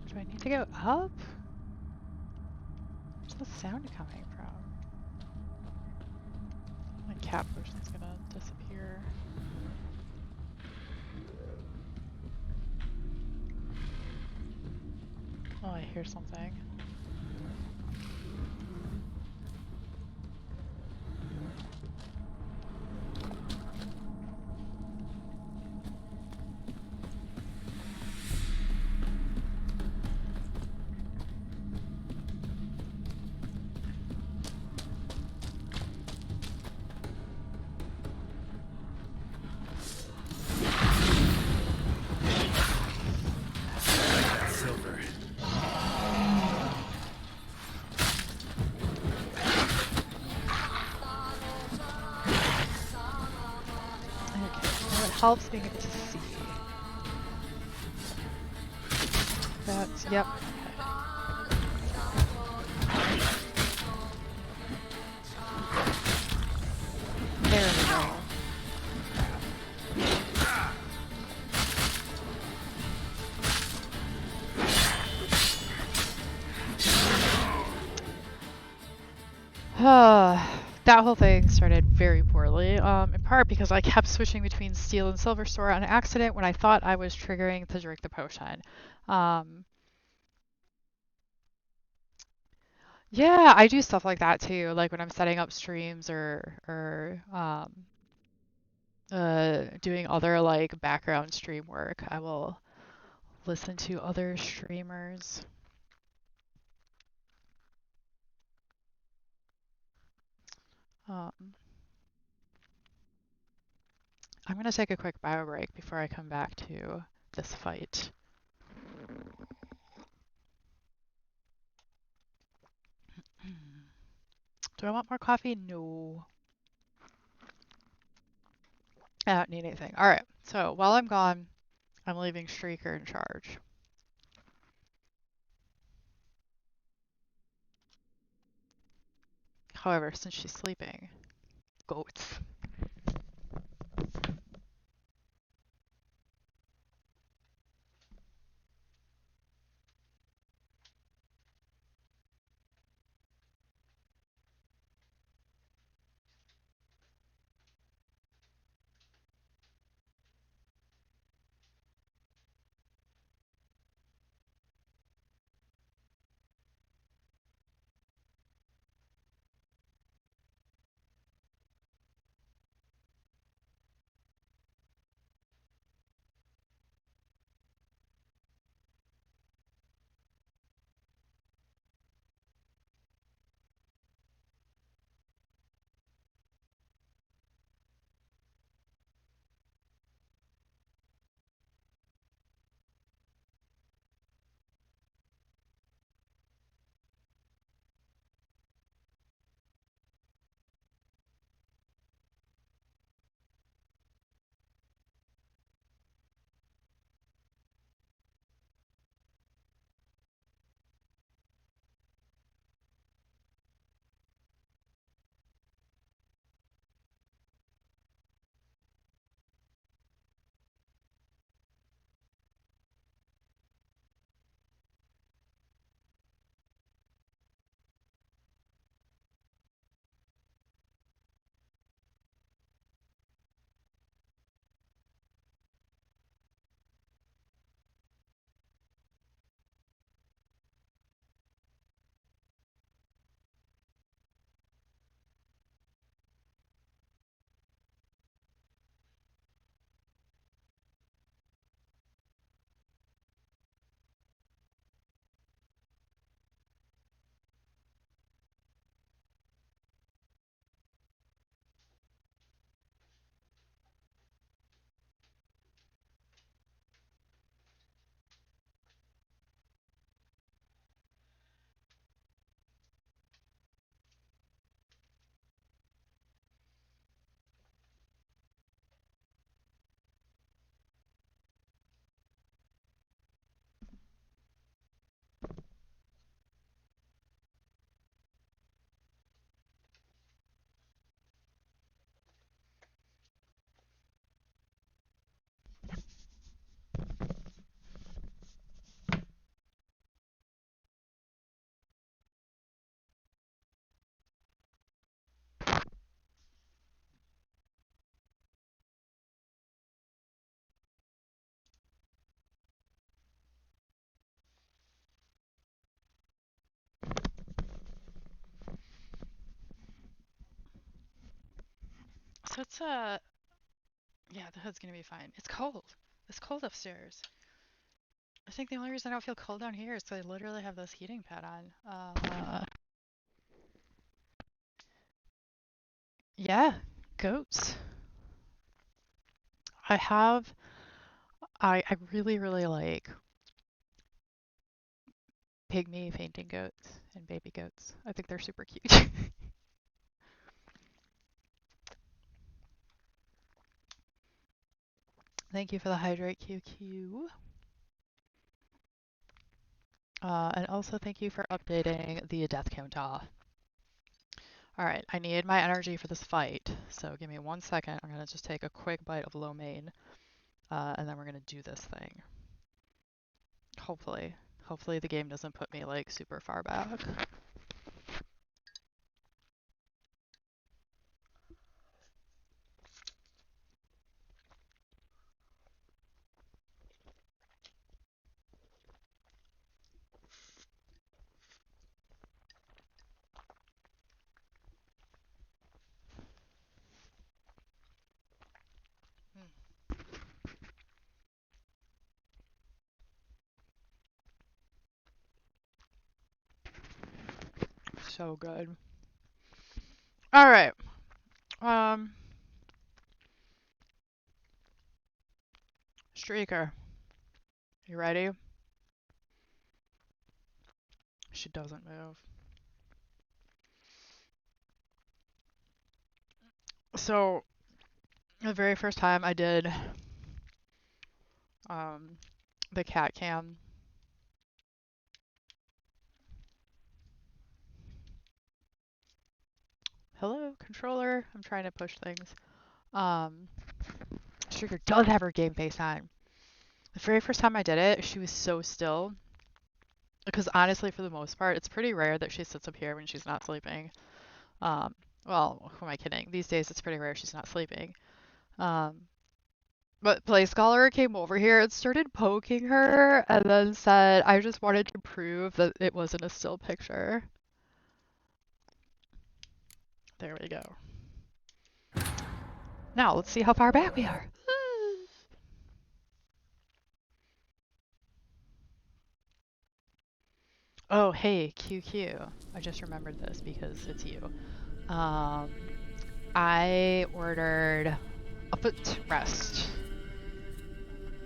Do I need to go up? Where's the sound coming from? My cat potion's gonna disappear. Oh, I hear something. Silver. Okay, so it helps being able to see. That's, yep. There we go. That whole thing started very poorly, in part because I kept switching between steel and silver sword on accident when I thought I was triggering to drink the potion. Yeah, I do stuff like that too, like when I'm setting up streams or doing other like background stream work. I will listen to other streamers. Um, I'm gonna take a quick bio break before I come back to this fight. Do I want more coffee? No. I don't need anything. All right, so while I'm gone, I'm leaving Streaker in charge. However, since she's sleeping, goats. Let's yeah, the hood's gonna be fine. It's cold. It's cold upstairs. I think the only reason I don't feel cold down here is because I literally have this heating pad on. Yeah, goats. I really, really like pygmy fainting goats and baby goats. I think they're super cute. Thank you for the hydrate, QQ. And also thank you for updating the death counter. Alright, I need my energy for this fight, so give me 1 second. I'm gonna just take a quick bite of lo mein, and then we're gonna do this thing. Hopefully. Hopefully the game doesn't put me, like, super far back. So good. Alright. Streaker. You ready? She doesn't move. So, the very first time I did the cat cam, hello, controller. I'm trying to push things. Streaker does have her game face on. The very first time I did it, she was so still. Because honestly, for the most part, it's pretty rare that she sits up here when she's not sleeping. Well, who am I kidding? These days, it's pretty rare she's not sleeping. But Play Scholar came over here and started poking her, and then said, I just wanted to prove that it wasn't a still picture. There we go. Now, let's see how far back we are. Oh, hey, QQ. I just remembered this because it's you. I ordered a footrest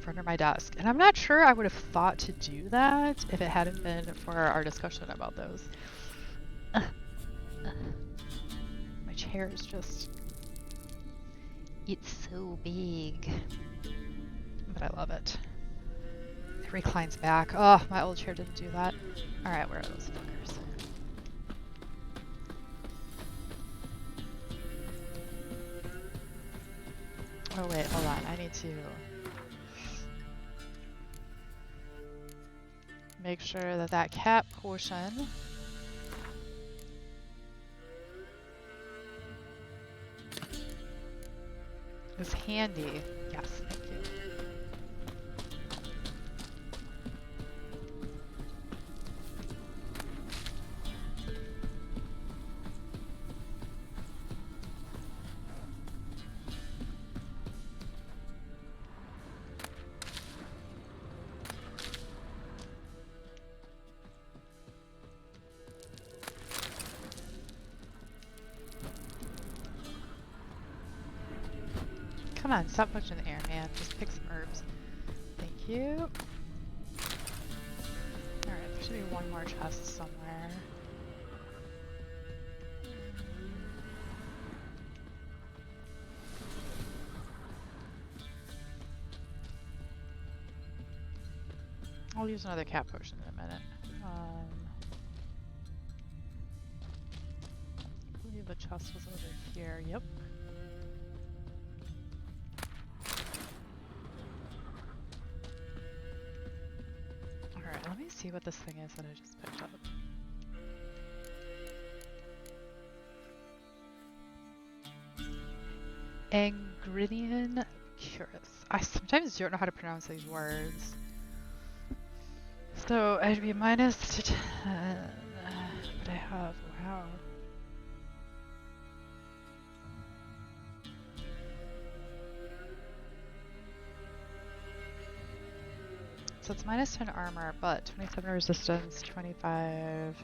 for under my desk, and I'm not sure I would have thought to do that if it hadn't been for our discussion about those. My chair is just... It's so big. But I love it. It reclines back. Oh, my old chair didn't do that. Alright, where are those fuckers? Oh wait, hold on. I need to make sure that that cat potion is handy. Yes, thank you. Come on, stop punching the air, man. Just pick some herbs. Thank you. Alright, there should be one more chest somewhere. I'll use another cat potion in a minute. I believe the chest was over here. Yep. Alright, let me see what this thing is that I just picked up. Angrinian Curus. I sometimes don't know how to pronounce these words. So I'd be minus 10, but I have, wow. So it's minus 10 armor, but 27 resistance, 25,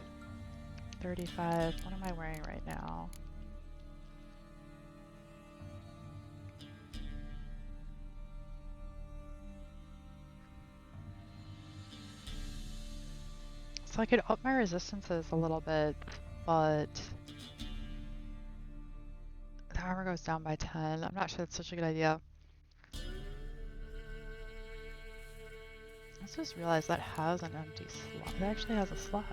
35. What am I wearing right now? So I could up my resistances a little bit, but the armor goes down by 10. I'm not sure that's such a good idea. I just realized that has an empty slot. It actually has a slot.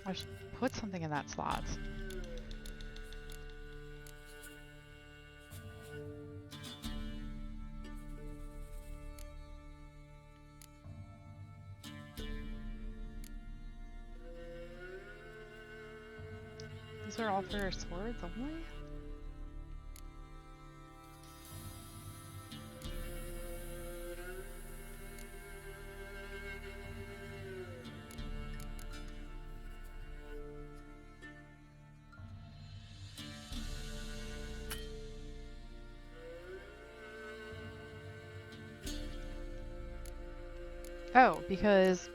I should put something in that slot. These are all for swords only? Oh, because...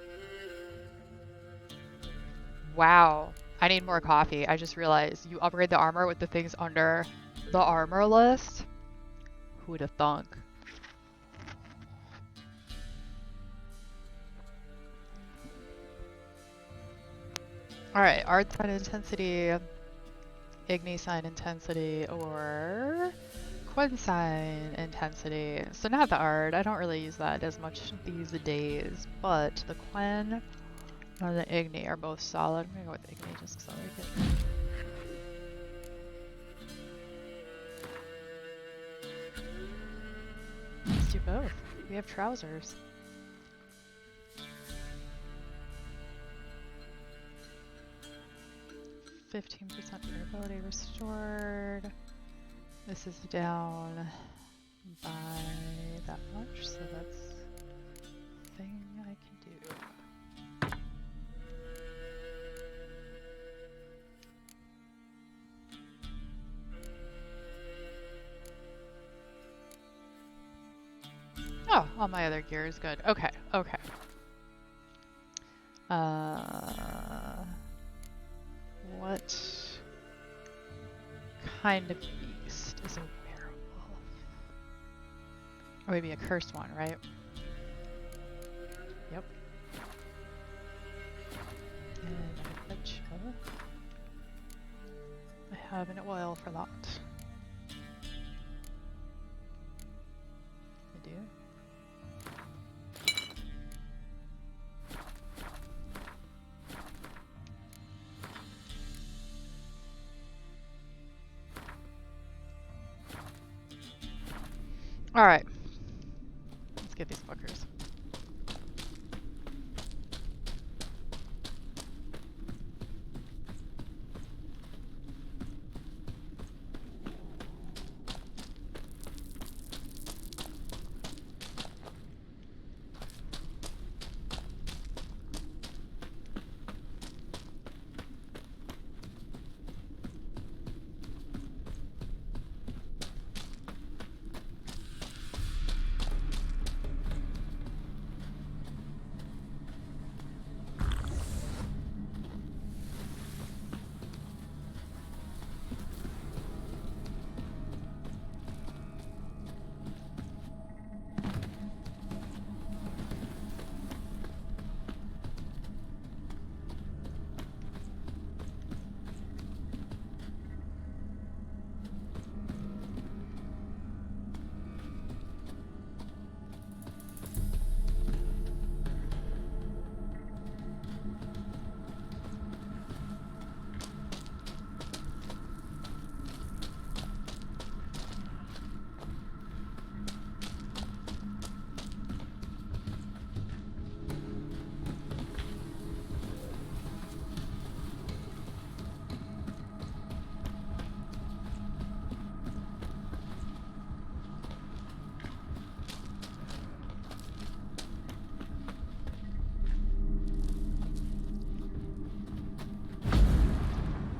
Wow. I need more coffee. I just realized you upgrade the armor with the things under the armor list. Who would have thunk? Alright, art sign intensity, igni sign intensity, or Quen sign intensity. So not the art, I don't really use that as much these days, but the Quen or the igni are both solid. I'm gonna go with igni just because I like it. Let's do both. We have trousers. %15% durability restored. This is down by that much, so that's a thing I can do. Oh, all my other gear is good. Okay, okay. What kind of beast is a werewolf? Or maybe a cursed one, right? Yep. And I bet you I have an oil for that. I do. Alright. Let's get these fuckers.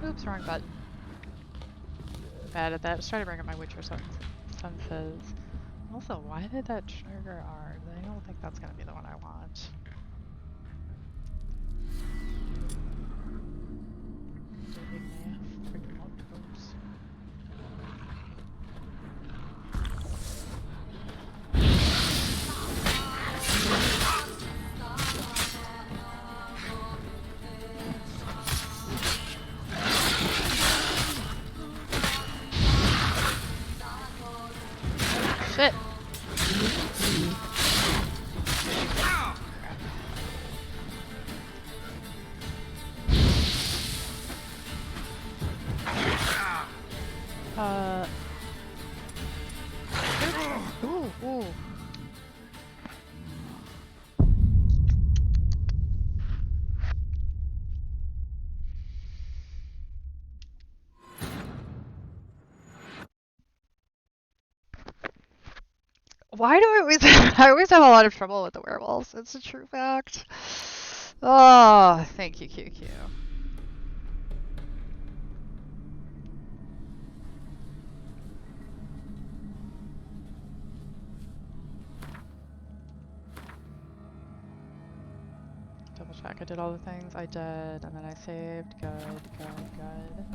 Oops, wrong button. Bad at that. Just try to bring up my Witcher senses. Also, why did that trigger R? I don't think that's gonna be the one I want. Digging me. Freaking outposts. Shit! Ooh, ooh. Why do I always I always have a lot of trouble with the werewolves? It's a true fact. Oh, thank you, QQ. Double check I did all the things. I did, and then I saved. Good, good, good.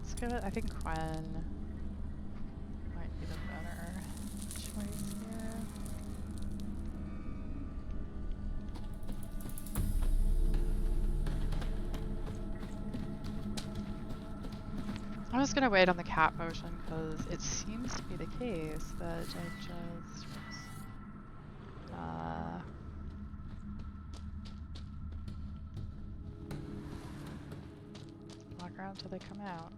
Let's give it, I think Quen might be the better choice here. I'm just gonna wait on the cat motion because it seems to be the case that I just walk around till they come out.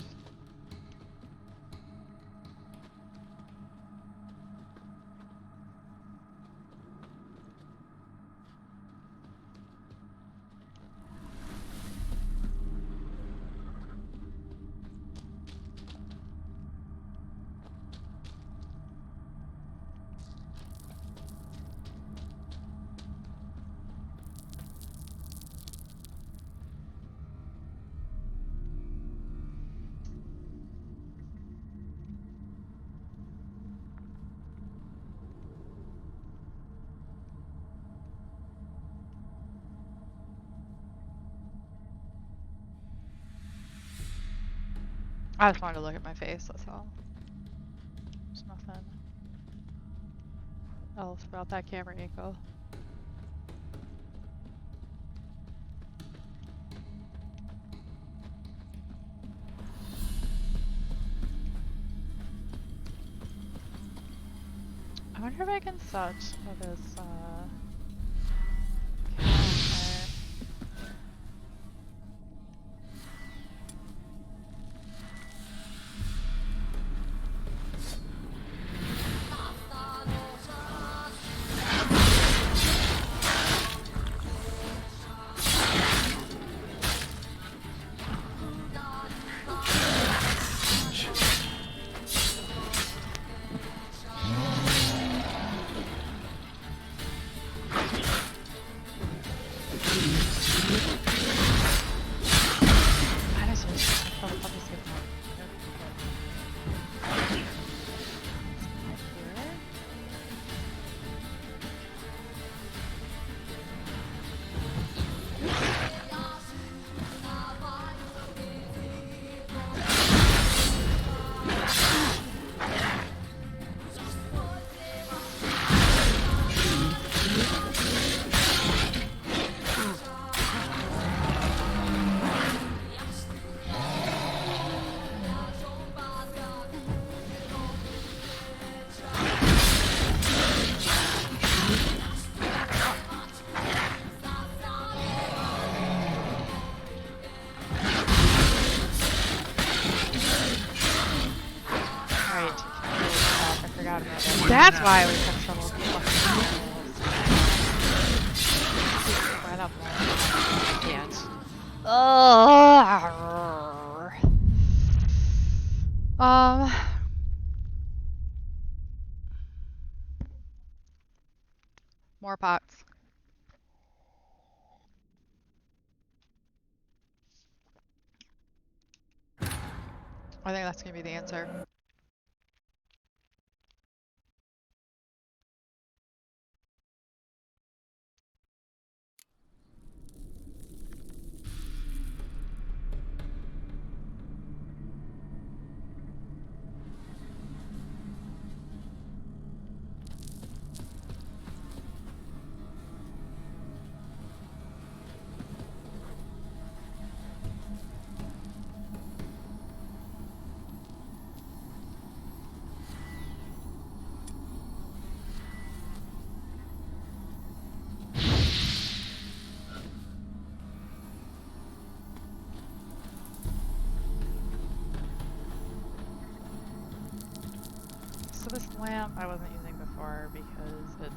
I just wanted to look at my face, that's all. There's nothing else about that camera angle. I wonder if I can set this counter. That's why I always have trouble with fucking walls. Right up there. I can't. More pots. I think that's that's gonna be the answer. So this lamp I wasn't using before because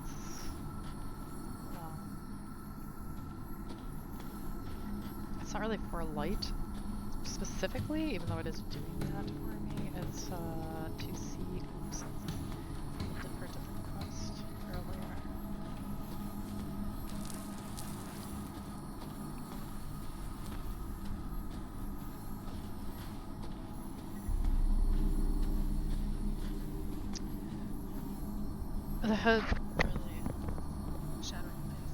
it's not really for light specifically, even though it is doing that for me. It's to see for a different quest earlier. The hood really shadowing things.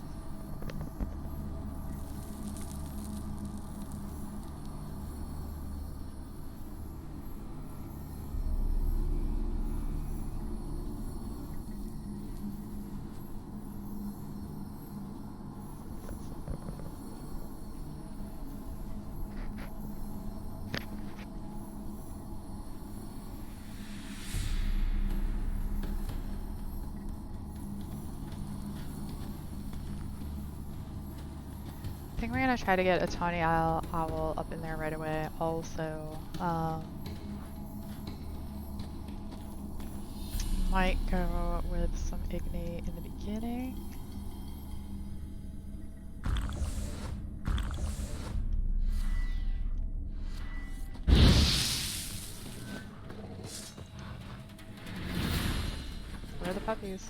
I think we're gonna try to get a tawny owl up in there right away. Also, might go with some Igni in the beginning. Where are the puppies?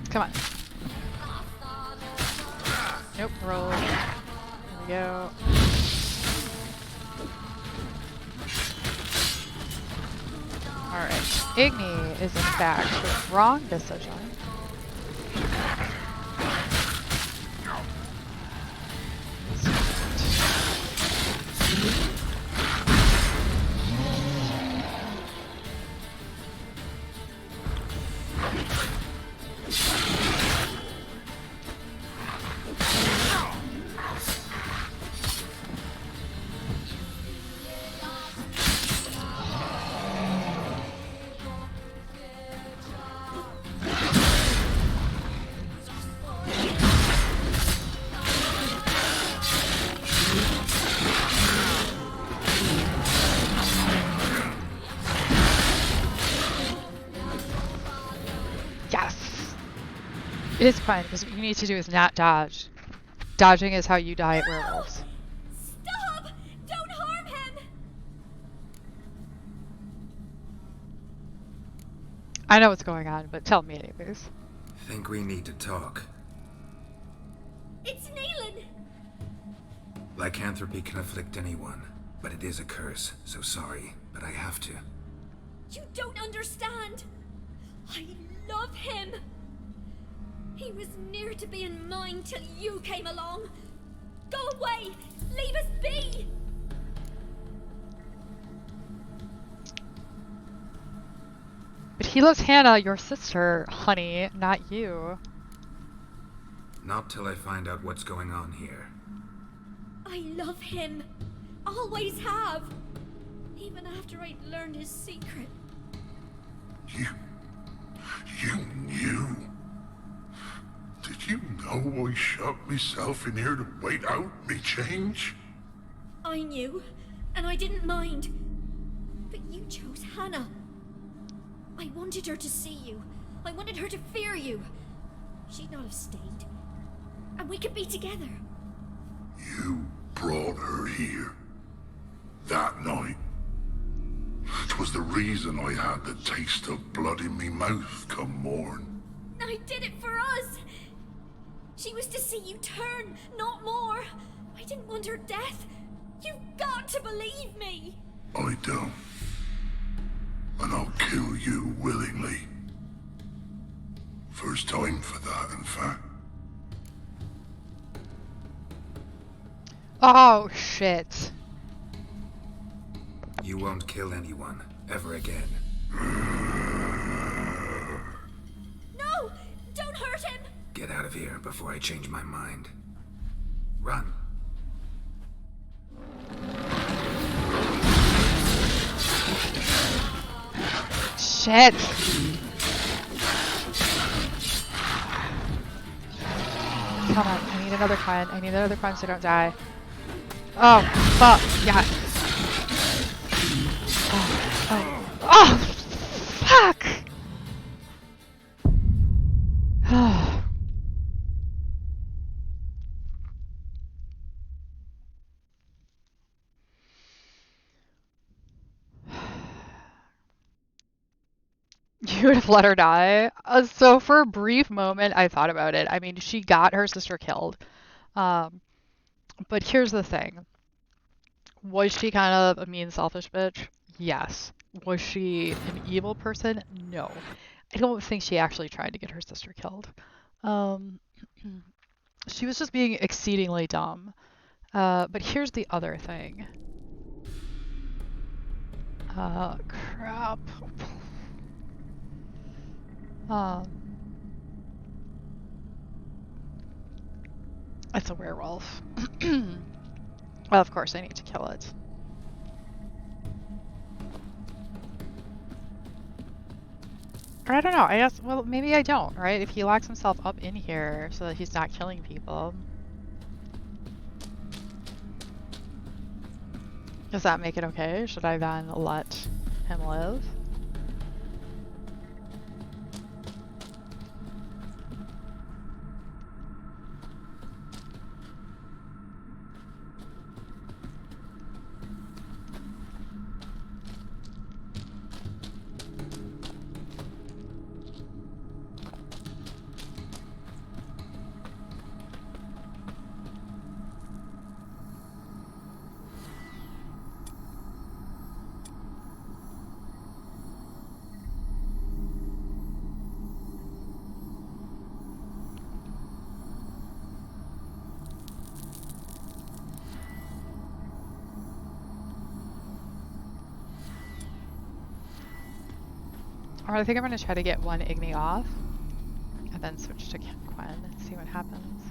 Come on. Nope, roll. There we go. Alright. Igni is in fact the wrong decision. It is fine, because what you need to do is not dodge. Dodging is how you die at werewolves. Stop! Don't harm him! I know what's going on, but tell me anyways. Think we need to talk. It's Neelan! Lycanthropy can afflict anyone, but it is a curse, so sorry, but I have to. You don't understand! I love him! He was near to being mine till you came along! Go away! Leave us be! But he loves Hannah, your sister, honey, not you. Not till I find out what's going on here. I love him. Always have. Even after I'd learned his secret. You knew? Did you know I shut myself in here to wait out me change? I knew, and I didn't mind. But you chose Hannah. I wanted her to see you. I wanted her to fear you. She'd not have stayed. And we could be together. You brought her here. That night. 'Twas the reason I had the taste of blood in me mouth come morn. I did it for us. She was to see you turn, not more. I didn't want her death. You've got to believe me. I don't. And I'll kill you willingly. First time for that, in fact. Oh, shit. You won't kill anyone, ever again. No! Don't hurt him! Get out of here before I change my mind. Run. Shit. Come on, I need another coin. I need another coin so I don't die. Oh, fuck. Yeah. Oh, fuck! You would have let her die? So for a brief moment, I thought about it. I mean, she got her sister killed. Um, but here's the thing. Was she kind of a mean, selfish bitch? Yes. Was she an evil person? No. I don't think she actually tried to get her sister killed. Um, she was just being exceedingly dumb. But here's the other thing. Crap. It's a werewolf. Well, of course I need to kill it. Or I don't know, I guess, well, maybe I don't, right? If he locks himself up in here so that he's not killing people. Does that make it okay? Should I then let him live? Or I think I'm going to try to get one Igni off, and then switch to Quen and see what happens.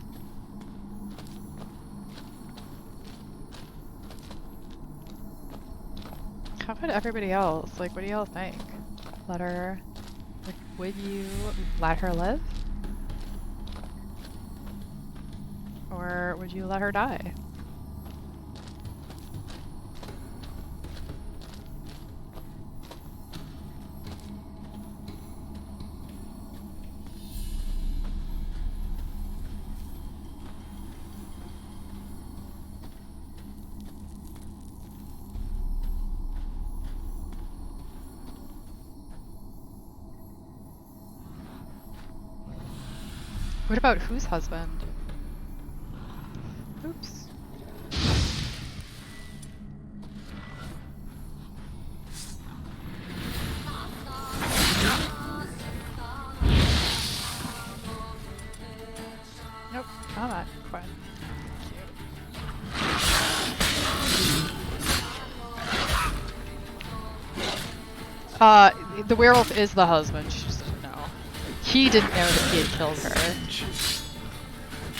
How about everybody else? Like, what do y'all think? Let her... Like, would you let her live? Or would you let her die? What about whose husband? Oops. Nope, come on, Quen. The werewolf is the husband, she just doesn't know. He didn't know that he had killed her.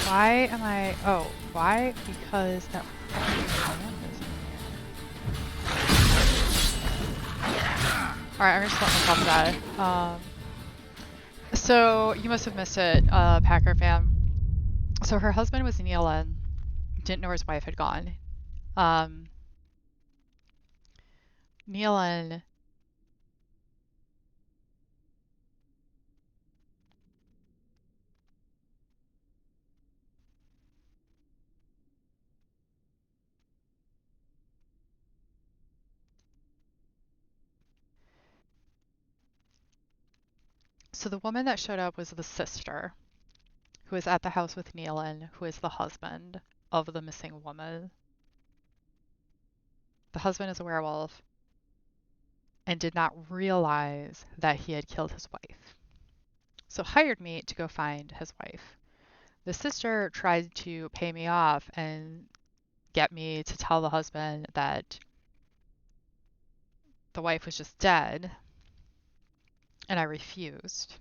Why am I... Oh, why? Because that... Alright, I'm just letting myself die. So, you must have missed it, Packer fan. So her husband was Nealon. Didn't know his wife had gone. Nealon... So the woman that showed up was the sister. who is at the house with Nealon, who is the husband of the missing woman. The husband is a werewolf and did not realize that he had killed his wife. So hired me to go find his wife. The sister tried to pay me off and get me to tell the husband that the wife was just dead, and I refused.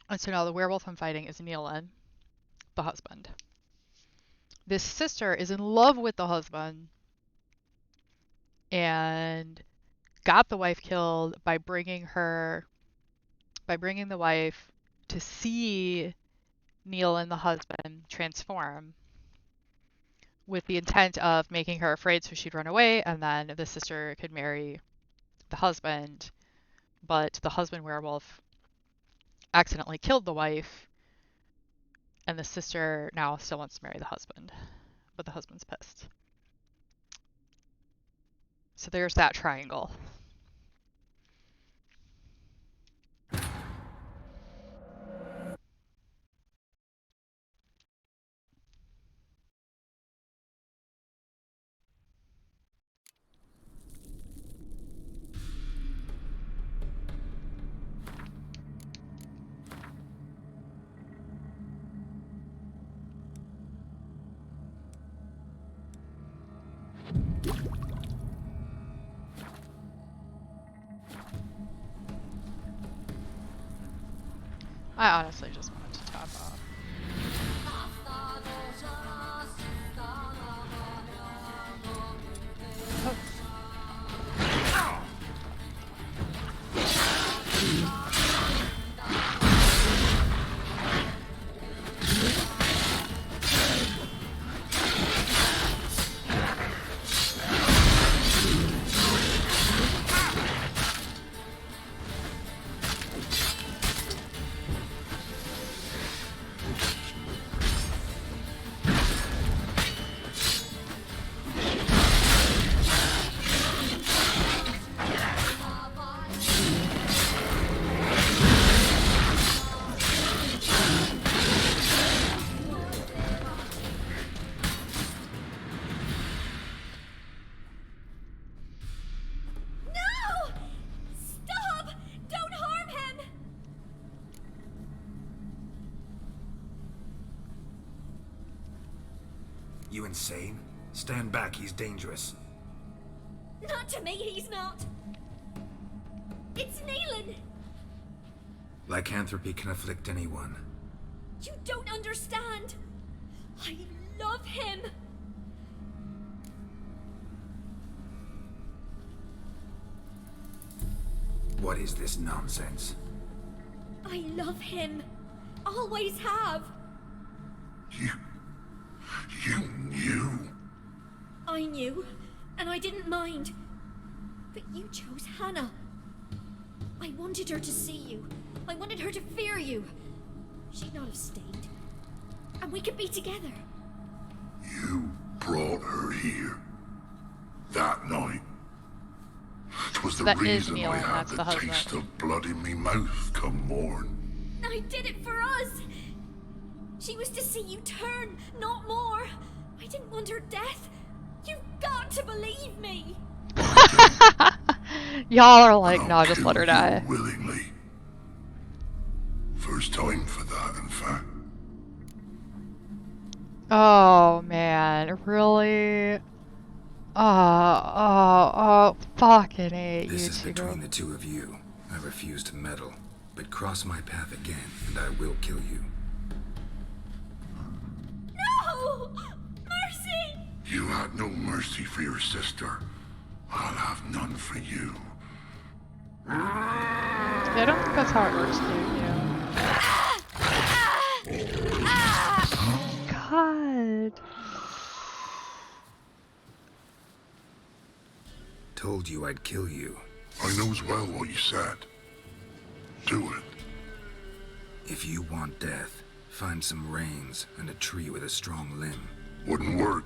And so now the werewolf I'm fighting is Nealon, the husband. This sister is in love with the husband and got the wife killed by bringing the wife to see Nealon, the husband, transform with the intent of making her afraid so she'd run away, and then the sister could marry the husband. But the husband werewolf accidentally killed the wife, and the sister now still wants to marry the husband, but the husband's pissed. So there's that triangle. I honestly just wanted to top off. Oh. You insane? Stand back, he's dangerous. Not to me, he's not. It's Nealon. Lycanthropy can afflict anyone. You don't understand. I love him. What is this nonsense? I love him. Always have. You knew? I knew, and I didn't mind. But you chose Hannah. I wanted her to see you. I wanted her to fear you. She'd not have stayed. And we could be together. You brought her here. That night. 'Twas the That is reason Nealon, I had that's the the husband. taste of blood in me mouth come morn. I did it for us. She was to see you turn, not more. I didn't want her death. You've got to believe me. Y'all are like, I'll no, just kill let her you die. willingly. First time for that, in fact. Oh man, really? Fucking hate This you is two. between the two of you. I refuse to meddle, but cross my path again, and I will kill you. No! Mercy! You had no mercy for your sister. I'll have none for you. Yeah, I don't think that's how it works, dude. God. Told you I'd kill you. I knows well what you said. Do it. If you want death, find some reins and a tree with a strong limb. Wouldn't work.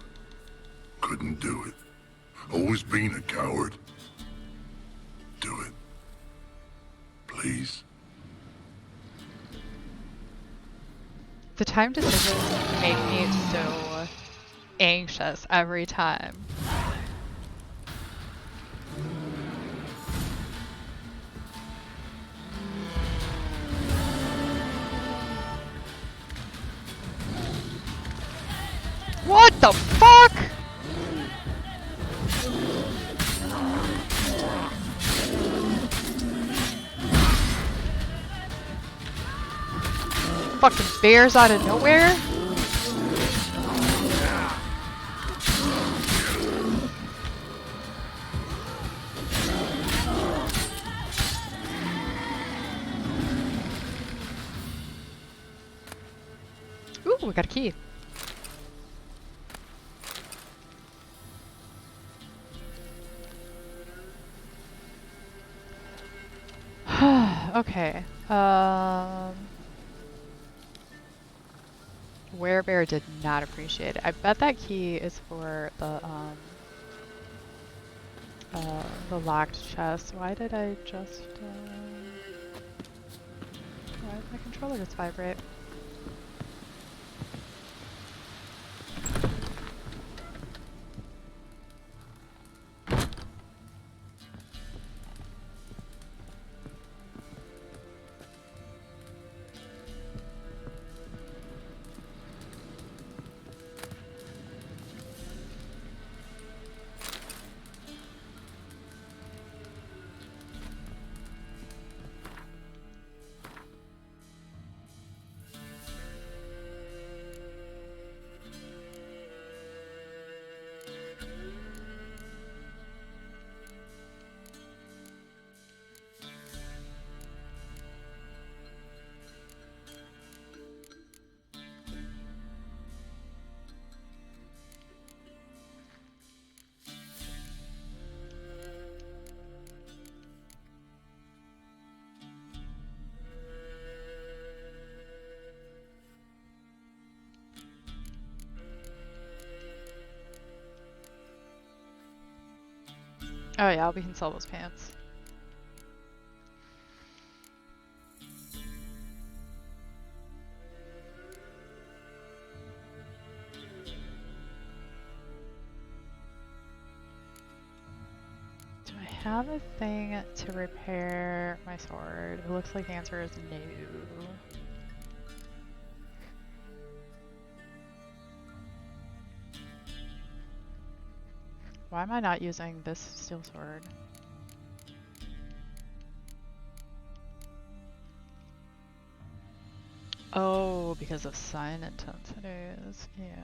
Couldn't do it. Always been a coward. Do it. Please. The time decisions make me so anxious every time. What the fuck? Fucking bears out of nowhere? Ooh, we got a key. Okay. Werebear did not appreciate it. I bet that key is for the locked chest. Why did I just, why did my controller just vibrate? Oh yeah, we can sell those pants. Do I have a thing to repair my sword? It looks like the answer is no. Why am I not using this steel sword? Oh, because of sign intensities. Yeah,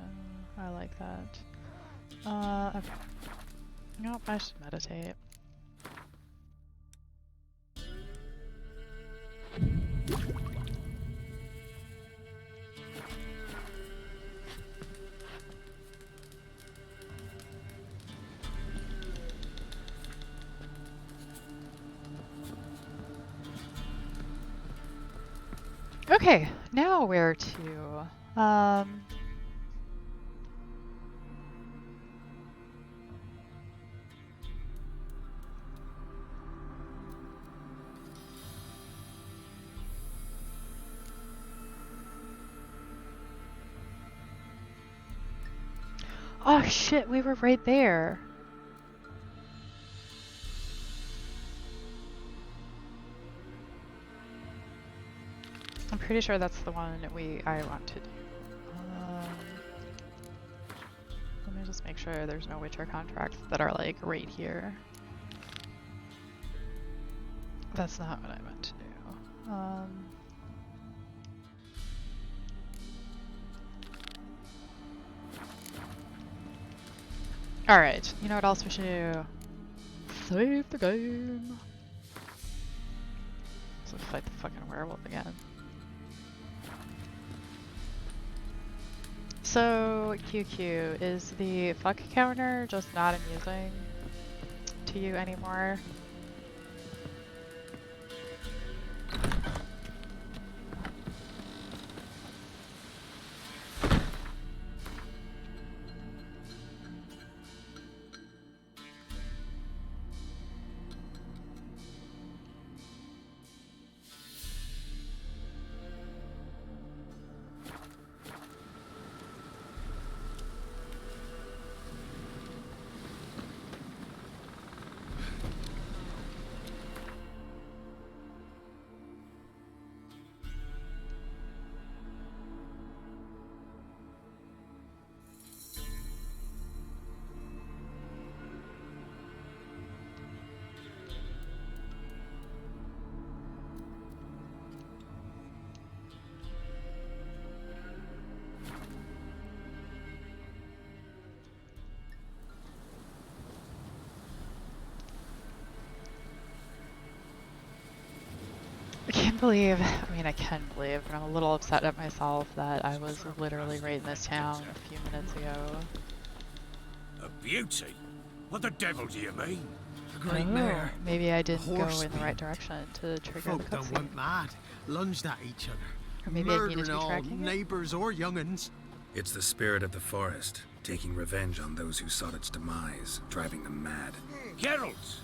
I like that. Okay. Nope, I should meditate. Okay, now where to? Oh shit, we were right there. I'm pretty sure that's the one I want to do. Let me just make sure there's no Witcher contracts that are like right here. That's not what I meant to do. Alright, you know what else we should do? Save the game. So fight the fucking werewolf again. So, QQ, is the fuck counter just not amusing to you anymore? believe, I mean I can believe, but I'm a little upset at myself that I was literally right in this town a few minutes ago. A beauty? What the devil do you mean? A great mare. Maybe I didn't go horse in the thief. right direction to trigger Folk the done cutscene. went mad, lunged at each other. Or maybe I needed murdering to be all tracking it? neighbours or young'uns. It's the spirit of the forest, taking revenge on those who sought its demise, driving them mad. Geralt!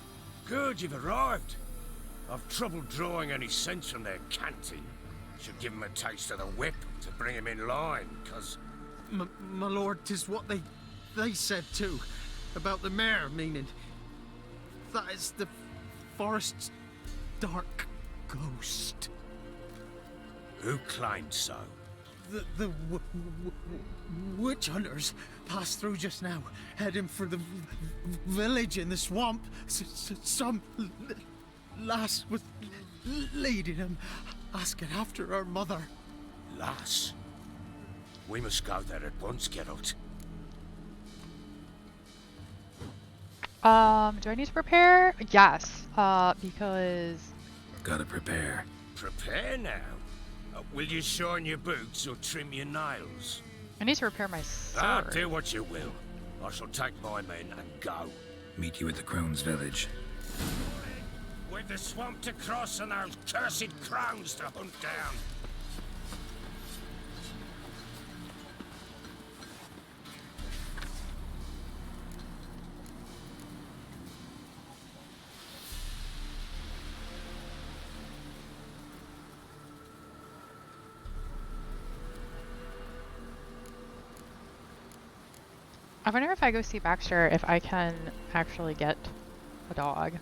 Good you've arrived. I've trouble drawing any sense from their canting. Should give him a taste of the whip to bring him in line, cause... My lord, 'tis what they said too. About the mare, meaning... that is the forest's dark ghost. Who claimed so? The witch hunters passed through just now, heading for the village in the swamp. Some lass was leading them, asking after her mother. Lass? We must go there at once, Geralt. Do I need to prepare? Yes, because... Gotta prepare. Prepare now? Will you shine your boots or trim your nails? I need to repair my sword. Ah, do what you will. I shall take my men and go. Meet you at the Crone's village. With the swamp to cross and those cursed crones to hunt down. I wonder if I go see Baxter if I can actually get a dog.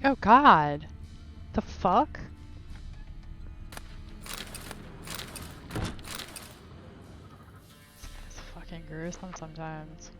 Oh god. The fuck? It's fucking gruesome sometimes.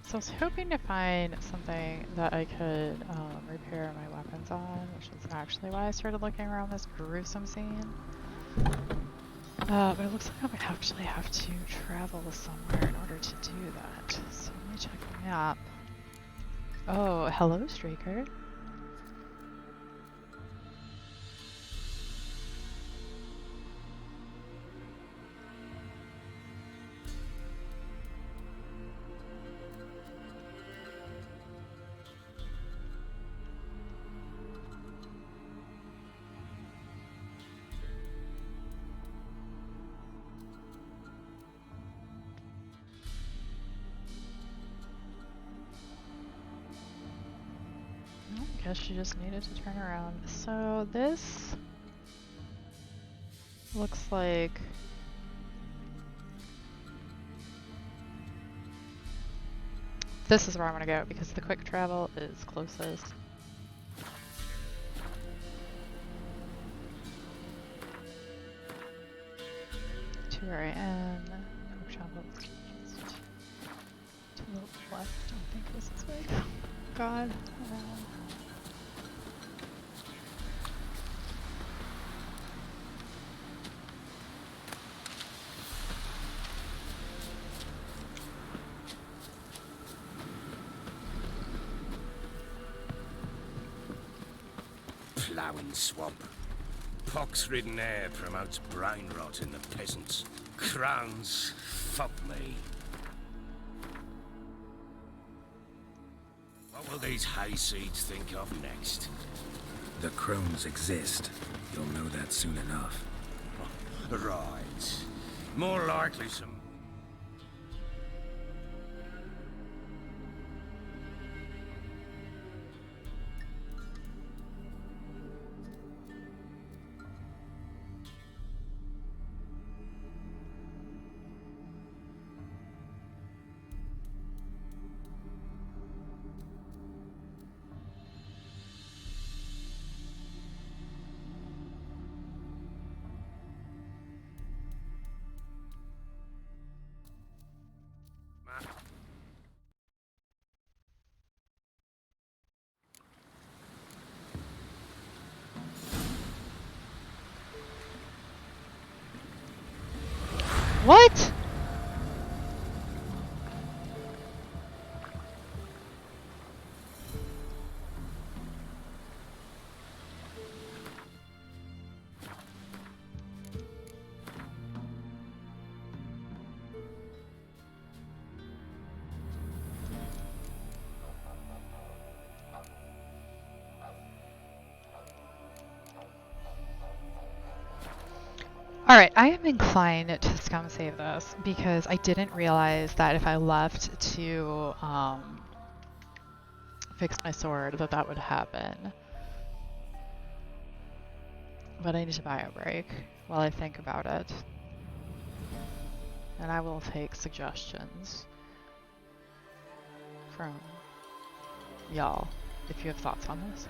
So I was hoping to find something that I could repair my weapons on, which is actually why I started looking around this gruesome scene. But it looks like I might actually have to travel somewhere in order to do that. So let me check the map. Oh, hello, Streaker. Guess she just needed to turn around. So this looks like this is where I'm gonna go because the quick travel is closest. To where I am. Quick travel is just to the left. I think this is way. God. Ploughing swamp. Pox-ridden air promotes brain rot in the peasants. Crowns, fuck me. What will these hayseeds think of next? The crones exist. You'll know that soon enough. Right. More likely some... What? Alright, I am inclined to scum save this because I didn't realize that if I left to fix my sword that would happen. But I need to buy a break while I think about it. And I will take suggestions from y'all if you have thoughts on this.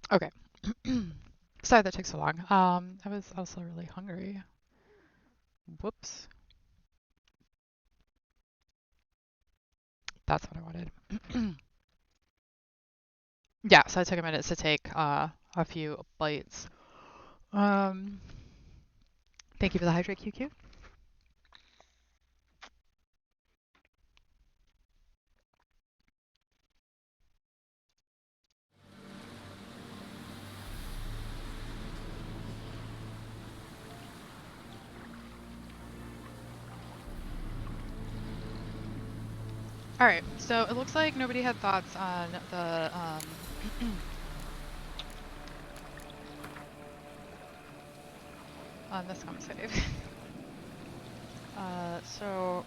Okay. Sorry that took so long. I was also really hungry. Whoops. That's what I wanted. Yeah, so I took a minute to take a few bites. Um, Thank you for the hydrate, QQ. All right, so it looks like nobody had thoughts on the on this one save. So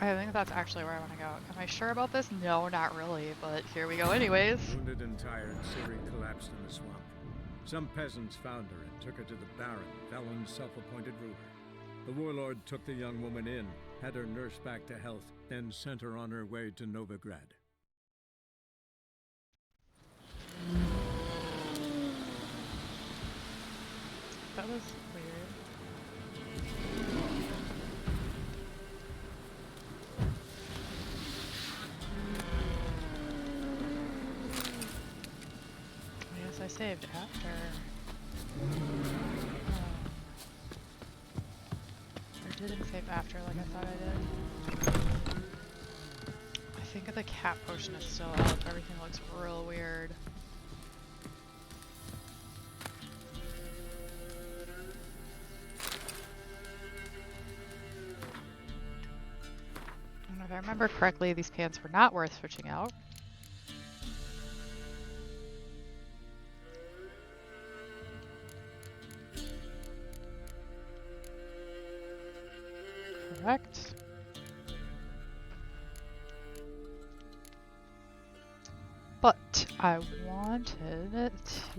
I think that's actually where I want to go. Am I sure about this? No, not really, but here we go anyways. Wounded and tired, Ciri collapsed in the swamp. Some peasants found her and took her to the Baron, Valen's self-appointed ruler. The warlord took the young woman in, had her nursed back to health, then sent her on her way to Novigrad. That was weird. Yes, I saved after. I didn't save after like I thought I did. I think the cat potion is still up. Everything looks real weird. And if I remember correctly, these pants were not worth switching out. Correct. But I wanted to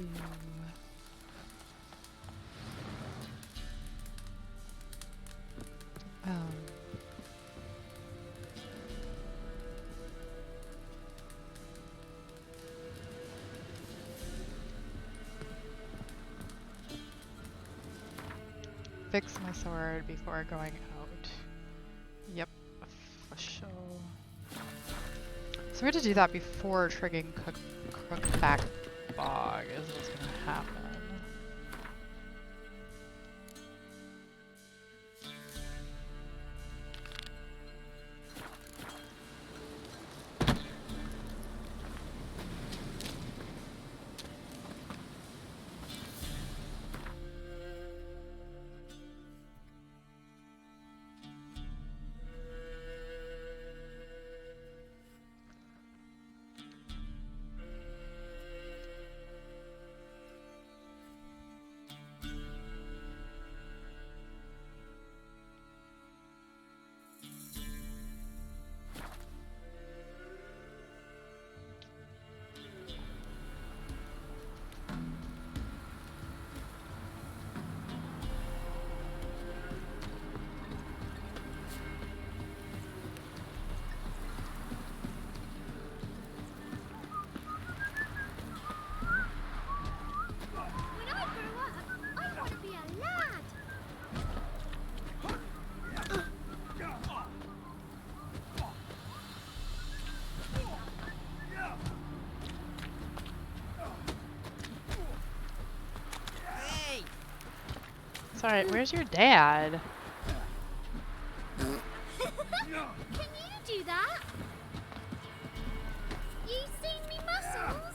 fix my sword before going out. Yep, for sure. So we're going to do that before triggering Crookback Bog is what's going to happen. Sorry, where's your dad? Can you do that? You seen me muscles?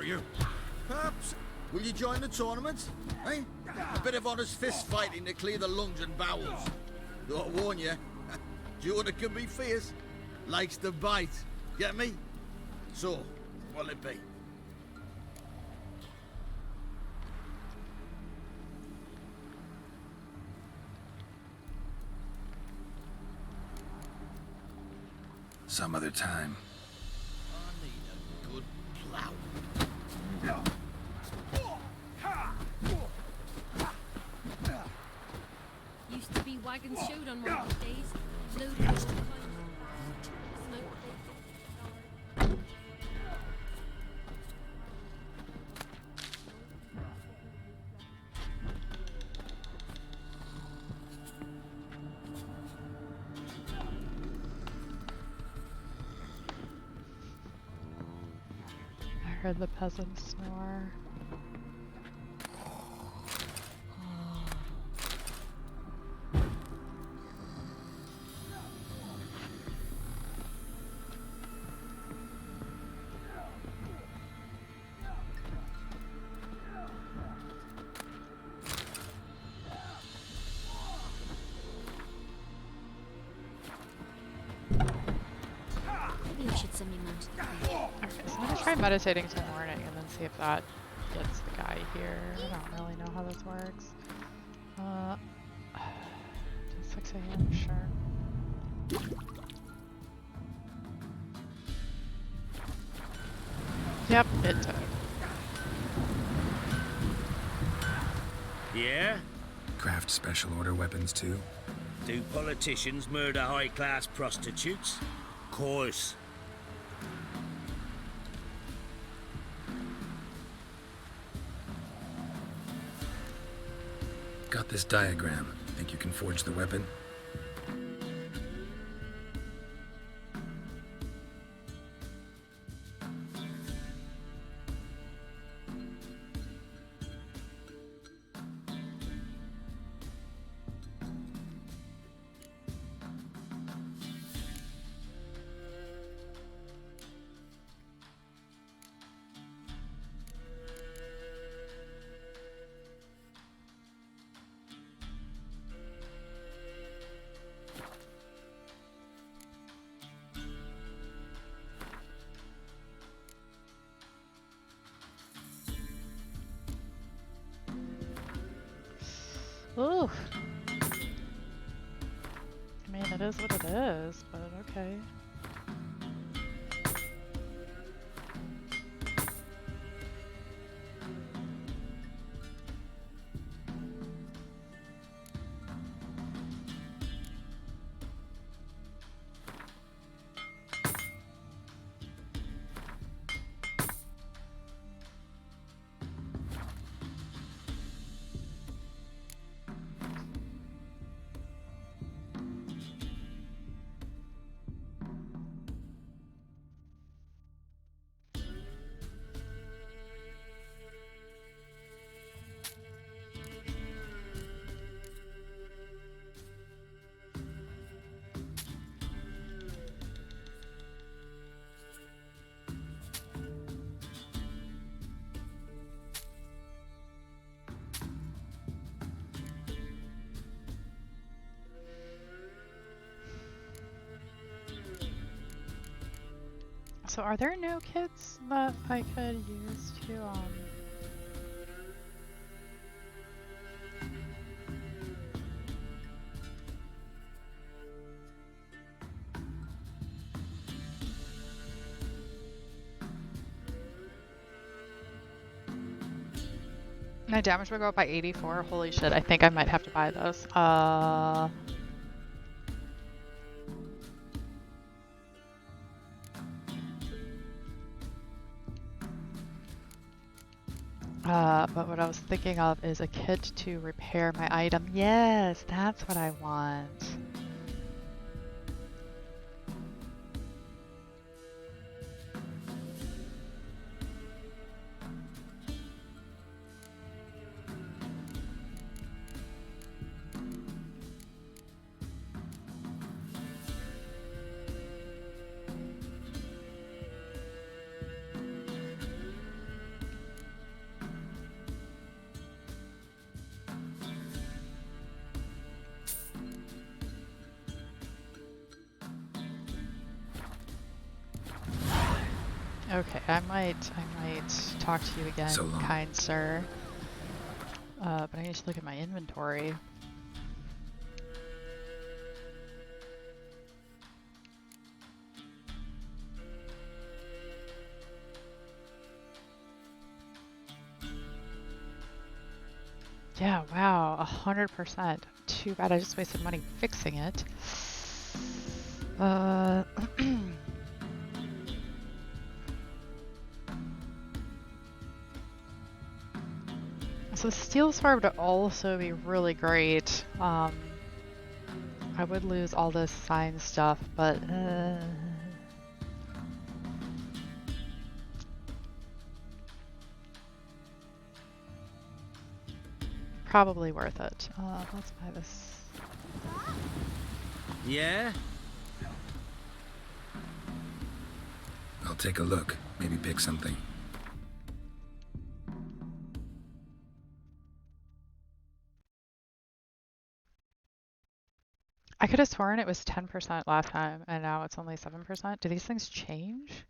are you? Perhaps. Will you join the tournament? Eh? A bit of honest fist fighting to clear the lungs and bowels. Though I warn you, Jordan can be fierce. Likes to bite. Get me? So, what'll it be? Some other time. I need a good plow. Used to be wagons showed on one of these days. Loaded with all kinds of smoke. I heard the peasants snore. Maybe I should send me mount. Okay, so I'm gonna try meditating till morning and then see if that gets the guy here. I don't really know how this works. 6 a.m. Sure. Yep, it took. Yeah? Craft special order weapons too? Do politicians murder high-class prostitutes? Course. Got this diagram. Think you can forge the weapon? Ooh. I mean, it is what it is, but okay. So are there no kits that I could use to, My damage will go up by 84. Holy shit, I think I might have to buy those. But what I was thinking of is a kit to repair my item. Yes, that's what I want. Okay, I might talk to you again, So long. kind sir. But I need to look at my inventory. Yeah, wow, 100%. Too bad I just wasted money fixing it. So steel sword would also be really great. I would lose all this sign stuff, but probably worth it. Let's buy this. Yeah? I'll take a look. Maybe pick something. I could have sworn it was 10% last time, and now it's only 7%. Do these things change?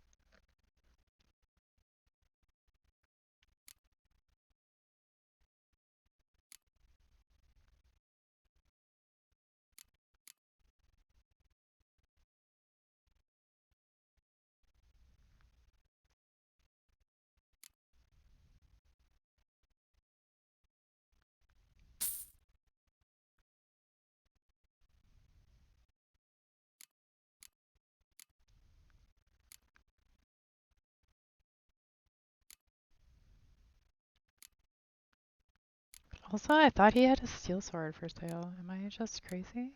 Also, I thought he had a steel sword for sale. Am I just crazy?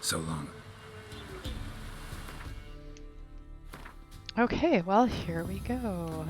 So long. Okay, well, here we go.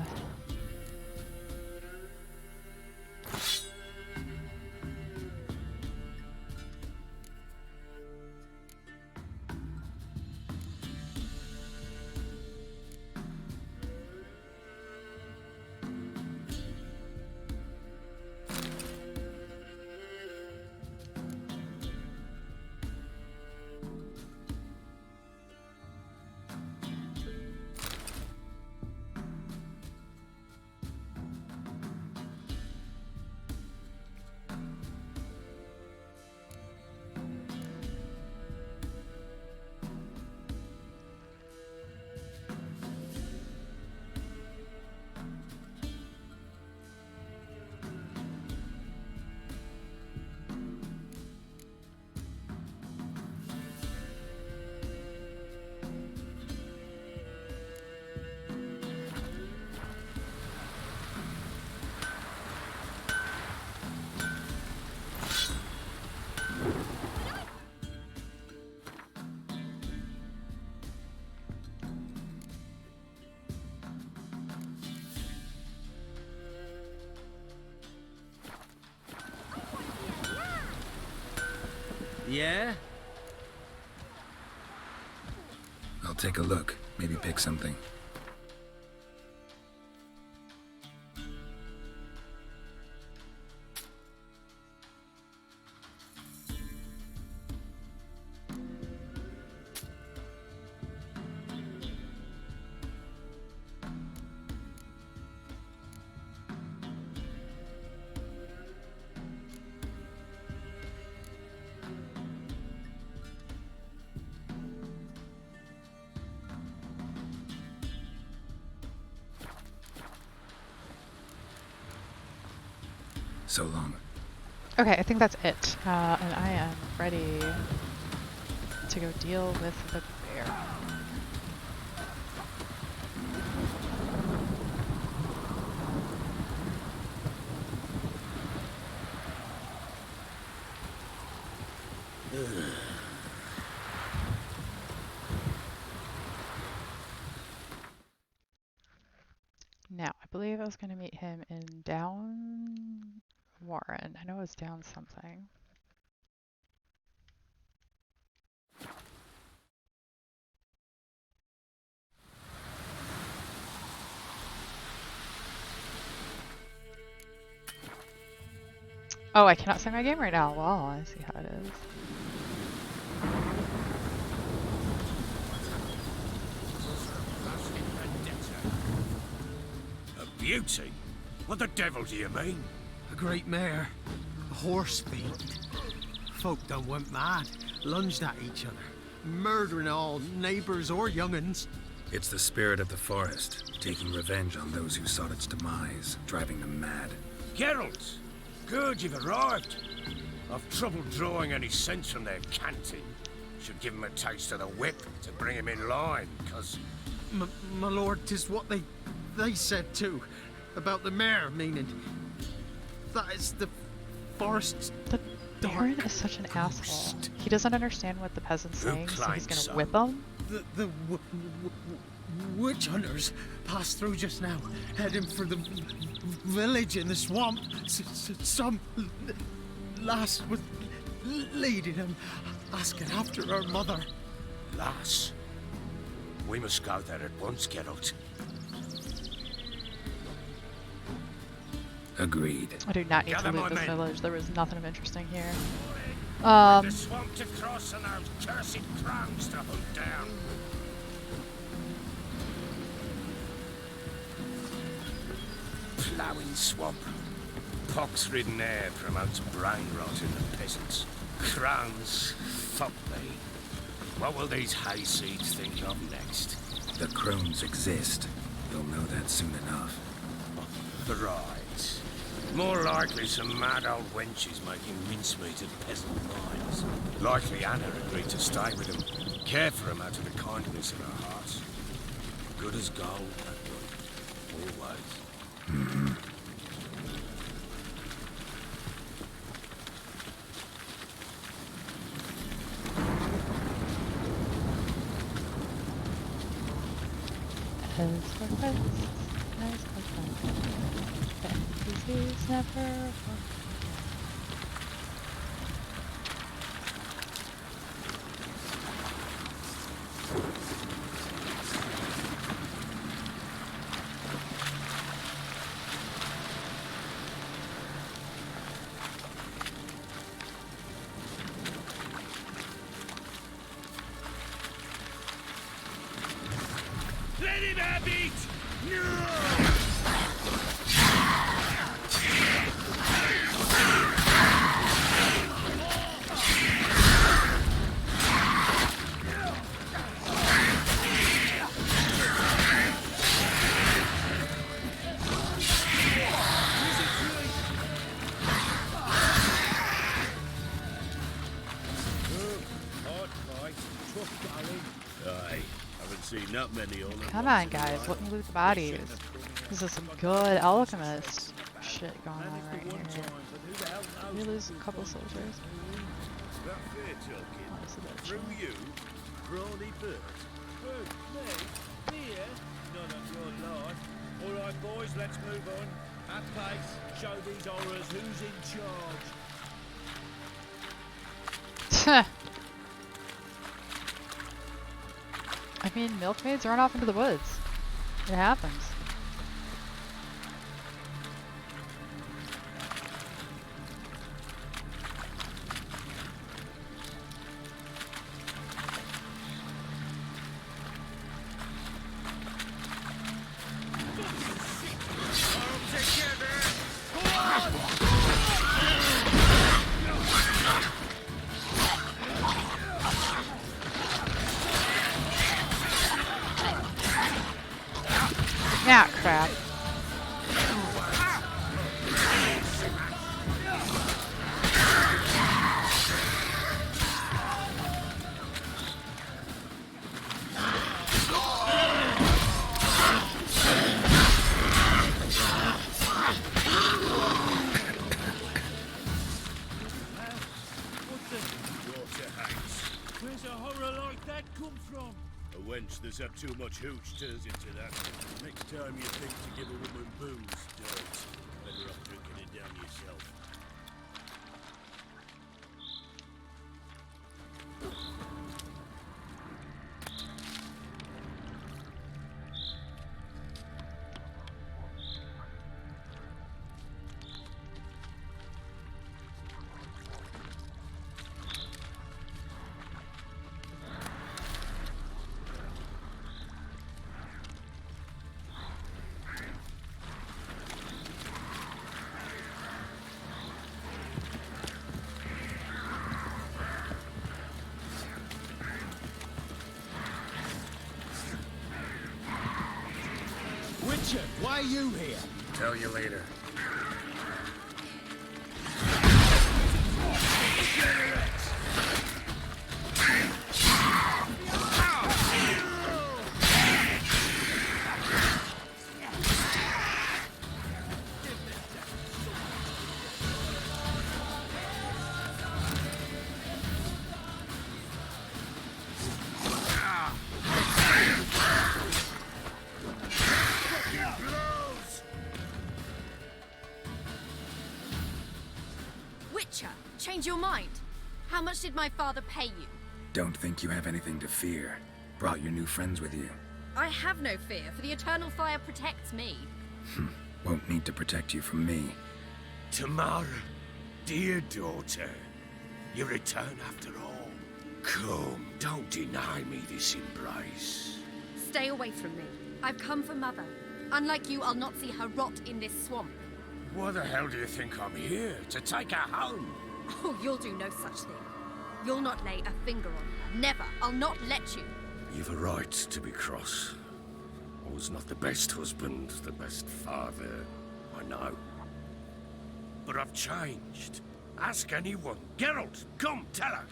Yeah? I'll take a look. Maybe pick something. So long. Okay, I think that's it. And I am ready to go deal with the bear. I was gonna meet him in Down Warren. I know it was down something. Oh, I cannot save my game right now. Well, I see how it is. A beauty? What the devil do you mean? A great mare. A horse fiend. Folk done went mad. Lunged at each other. Murdering all neighbors or young'uns. It's the spirit of the forest, taking revenge on those who sought its demise, driving them mad. Geralt! Good, you've arrived. I've trouble drawing any sense from their canting. Should give 'em a taste of the whip to bring 'em in line, 'cause... My lord, 'tis what they said too. About the mare, meaning... That is the forest's... The Baron is such an asshole. He doesn't understand what the peasant's saying, so he's gonna whip them. The witch hunters passed through just now, heading for the village in the swamp. Some lass was leading them, asking after her mother. Lass? We must go there at once, Geralt. Agreed. I do not need Gather to my leave this men. village. There was nothing of interesting here. The swamp to cross and those cursed crows to hunt down. Ploughing swamp. Pox-ridden air promotes brain rot in the peasants. Crowns, fuck me. What will these hayseeds think of next? The crones exist. You'll know that soon enough. Right. More likely some mad old wenches making mincemeat of peasant minds. Likely Anna agreed to stay with them, care for them out of the kindness of her heart. Good as gold, that good. Always. As for friends, nice NPCs never work. Let him have it! Not many on Come on, guys, let me loot the bodies. This is some good alchemist shit going on right here. We lose a couple soldiers. Through you, Brawny Bird. Me? Here? None of your life. All right, boys, let's move on. At pace, show these horrors who's in charge. I mean, milkmaids run off into the woods. It happens. mouse that's had too much hooch turns into that. Next time you think to give a woman booze, don't. Better off drinking it down yourself. Witcher, why are you here? Tell you later. Change your mind. How much did my father pay you? Don't think you have anything to fear. Brought your new friends with you. I have no fear, for the eternal fire protects me. Won't need to protect you from me. Tamara, dear daughter, you return after all. Come, don't deny me this embrace. Stay away from me. I've come for Mother. Unlike you, I'll not see her rot in this swamp. Why the hell do you think I'm here? To take her home? Oh, you'll do no such thing. You'll not lay a finger on her. Never. I'll not let you. You've a right to be cross. I was not the best husband, the best father, I know. But I've changed. Ask anyone. Geralt, come, tell her.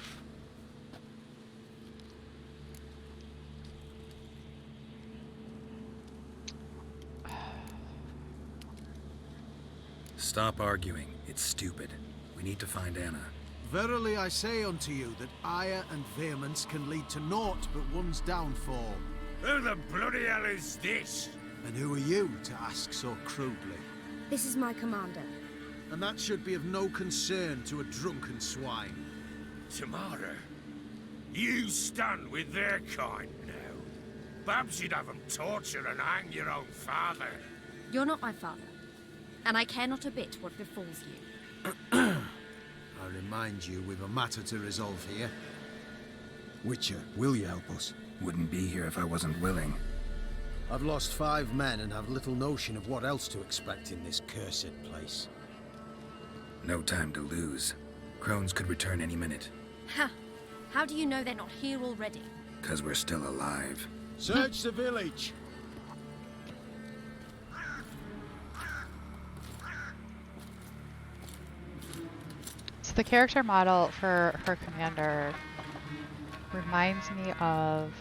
Stop arguing. It's stupid. We need to find Anna. Verily I say unto you that ire and vehemence can lead to naught but one's downfall. Who the bloody hell is this? And who are you to ask so crudely? This is my commander. And that should be of no concern to a drunken swine. Tamara, you stand with their kind now. Perhaps you'd have them torture and hang your own father. You're not my father, and I care not a bit what befalls you. I remind you we've a matter to resolve here. Witcher, will you help us? Wouldn't be here if I wasn't willing. I've lost 5 men and have little notion of what else to expect in this cursed place. No time to lose. Crones could return any minute. Ha! How do you know they're not here already? 'Cause we're still alive. Search the village! So the character model for her commander reminds me of,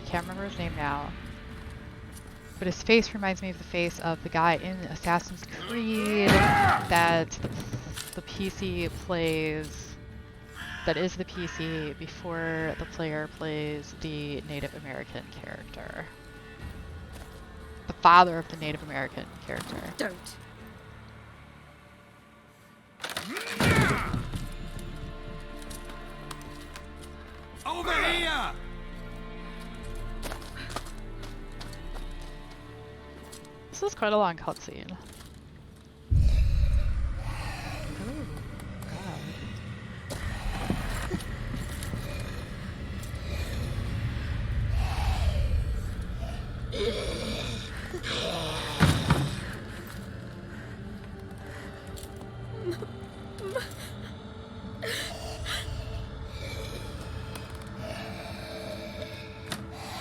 can't remember his name now, but his face reminds me of the face of the guy in Assassin's Creed that the PC plays, that is the PC before the player plays the Native American character. The father of the Native American character. Don't. Over here! This is quite a long cutscene.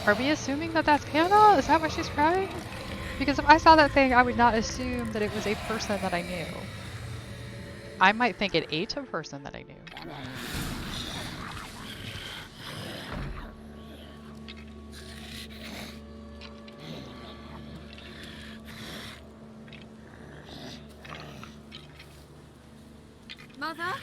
Are we assuming that that's Anna? Is that why she's crying? Because if I saw that thing, I would not assume that it was a person that I knew. I might think it ate a person that I knew. Mother?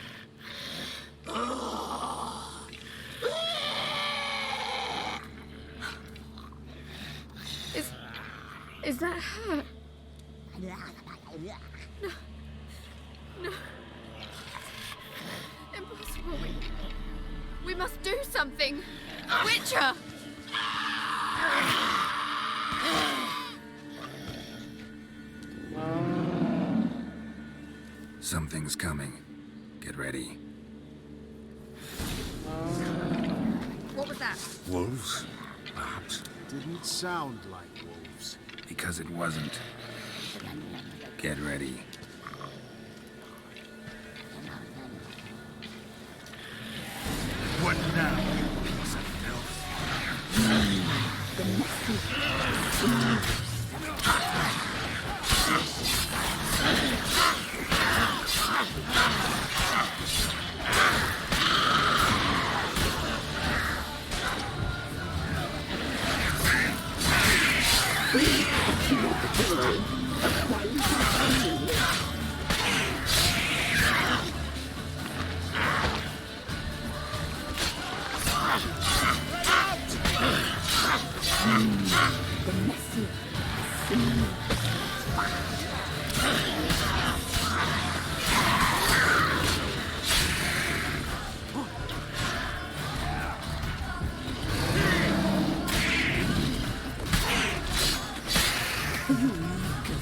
Is that her? No. No. Impossible. We must do something. Witcher! Something's coming. Get ready. What was that? Wolves? Perhaps. Didn't sound like wolves. Because it wasn't. Get ready. What now?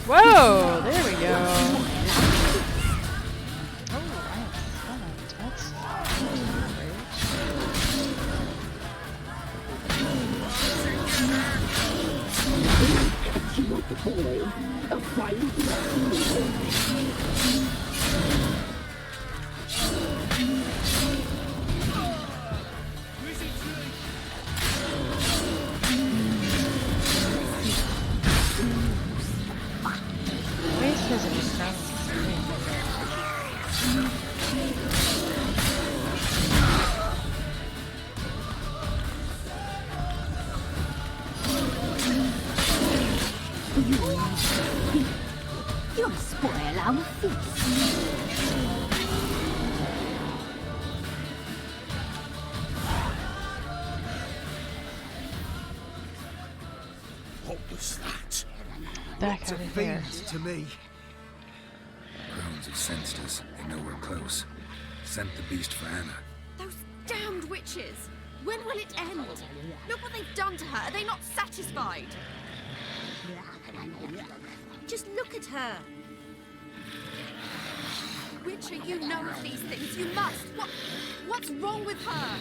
Whoa, there we go. Oh, I am stunned. That's You'll spoil our feast. What was that? back over here. To me. Crones have sensed us. They know we're close. Sent the beast for Anna. Those damned witches! When will it end? Look what they've done to her. Are they not satisfied? Just look at her. Witcher, you know of these things. You must. What's wrong with her?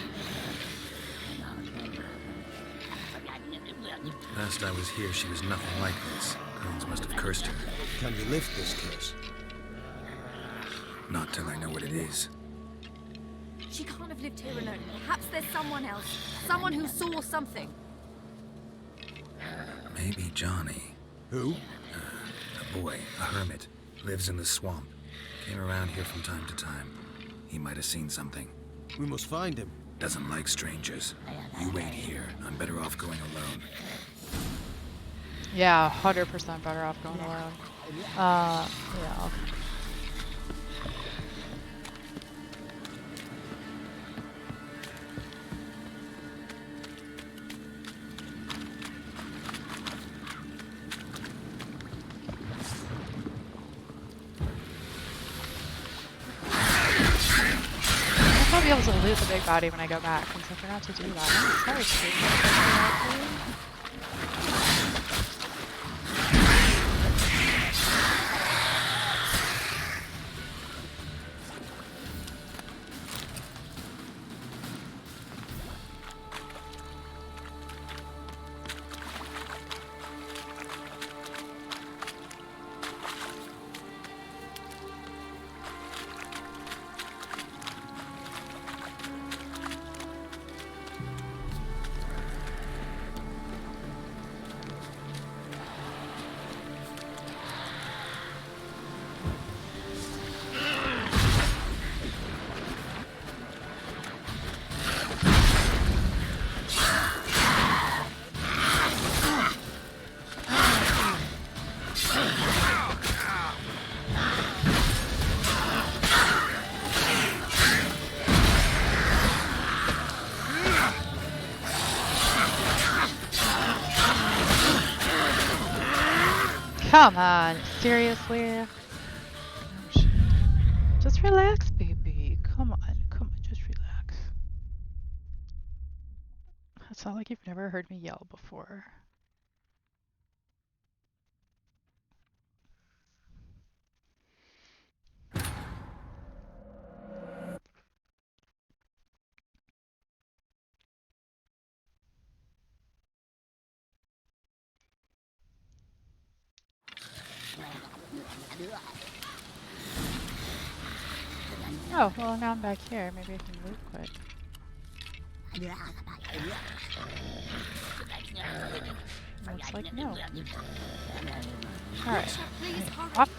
Last I was here, she was nothing like this. Crones must have cursed her. Can we lift this curse? Not till I know what it is. She can't have lived here alone. Perhaps there's someone else. Someone who saw something. Maybe Johnny. Who? A boy, a hermit. Lives in the swamp. Came around here from time to time. He might have seen something. We must find him. Doesn't like strangers. You wait here. I'm better off going alone. Yeah, 100% better off going alone. Yeah. I'll be able to loot the big body when I go back, since I forgot to do that. Sorry, Steve. Come on, seriously? Just relax, baby. Come on, just relax. It's not like you've never heard me yell before. Oh, well now I'm back here. Maybe I can loot quick. Looks like no. Alright. Up.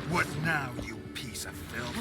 What now, you piece of filth?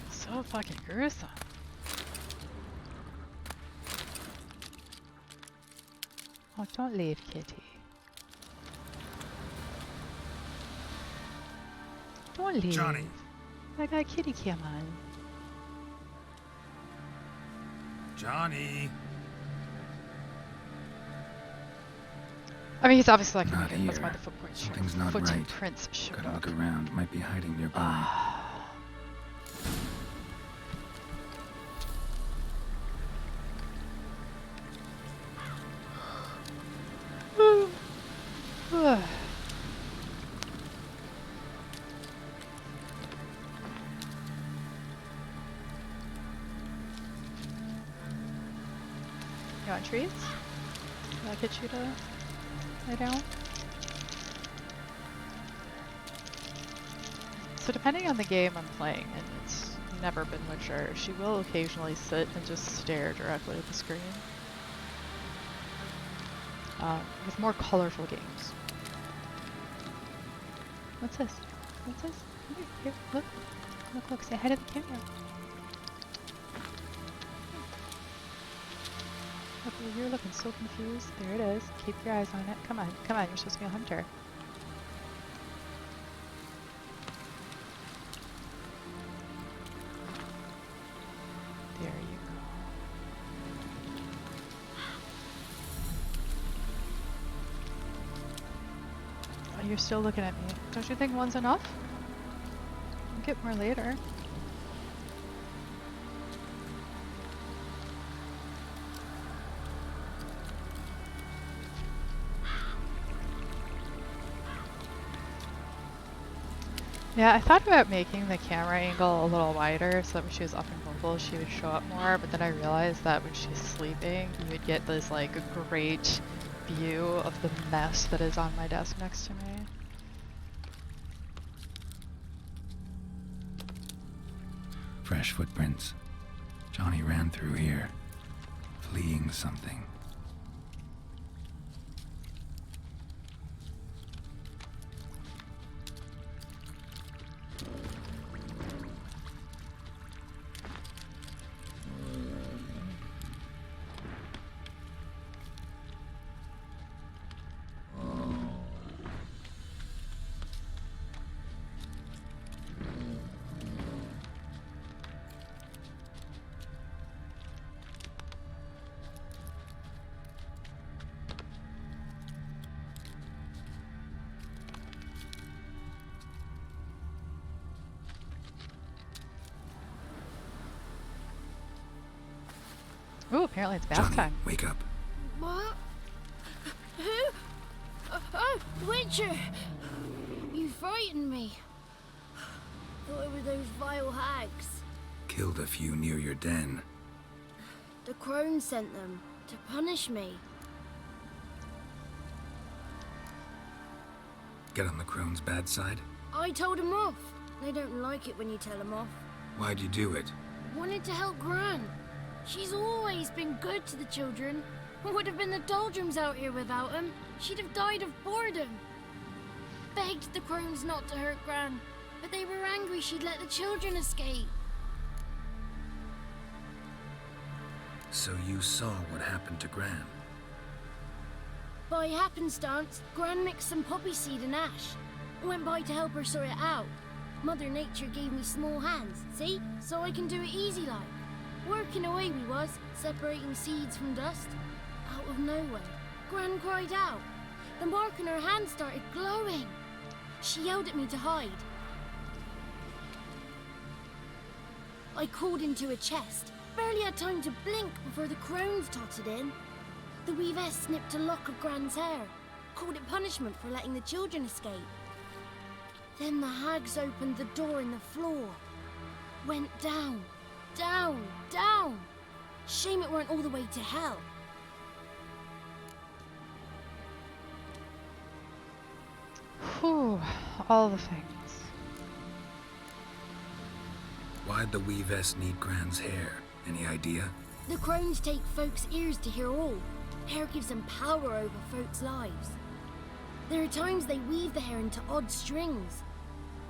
So fucking gruesome. Oh, don't leave, kitty. Don't leave. Johnny. I got kitty cam on. Johnny. I mean, he's obviously like Not that's why here. the footprints Something's not right. footprints showed Gotta up. look around. Might be hiding nearby. You want trees? Will I get you to lay down? So depending on the game I'm playing, and it's never been Witcher, she will occasionally sit and just stare directly at the screen. With more colorful games. What's this? What's this? Come here, look. Look, say hi to the camera. Look, you're looking so confused. There it is. Keep your eyes on it. Come on, you're supposed to be a hunter. There you go. Oh, you're still looking at me. Don't you think one's enough? I'll get more later. Yeah, I thought about making the camera angle a little wider so that when she was up and mobile she would show up more, but then I realized that when she's sleeping you would get this like great view of the mess that is on my desk next to me. Fresh footprints. Johnny ran through here, fleeing something. Ooh, apparently it's bath Johnny, time. wake up. What? Who? Oh, Witcher! You frightened me. Thought it were those vile hags. Killed a few near your den. The crone sent them to punish me. Get on the crone's bad side? I told them off. They don't like it when you tell them off. Why'd you do it? Wanted to help Gran. She's always been good to the children. Would have been the doldrums out here without him. She'd have died of boredom. Begged the crones not to hurt Gran, but they were angry she'd let the children escape. So you saw what happened to Gran? By happenstance, Gran mixed some poppy seed and ash. Went by to help her sort it out. Mother Nature gave me small hands, see? So I can do it easy like. Working away we was, separating seeds from dust. Out of nowhere, Gran cried out. The mark on her hand started glowing. She yelled at me to hide. I crawled into a chest. Barely had time to blink before the crones tottered in. The weavess snipped a lock of Gran's hair. Called it punishment for letting the children escape. Then the hags opened the door in the floor. Went down, down, down. Shame it weren't all the way to hell. Whew, all the things. Why'd the weavess need Gran's hair? Any idea? The crones take folks' ears to hear all. Hair gives them power over folks' lives. There are times they weave the hair into odd strings.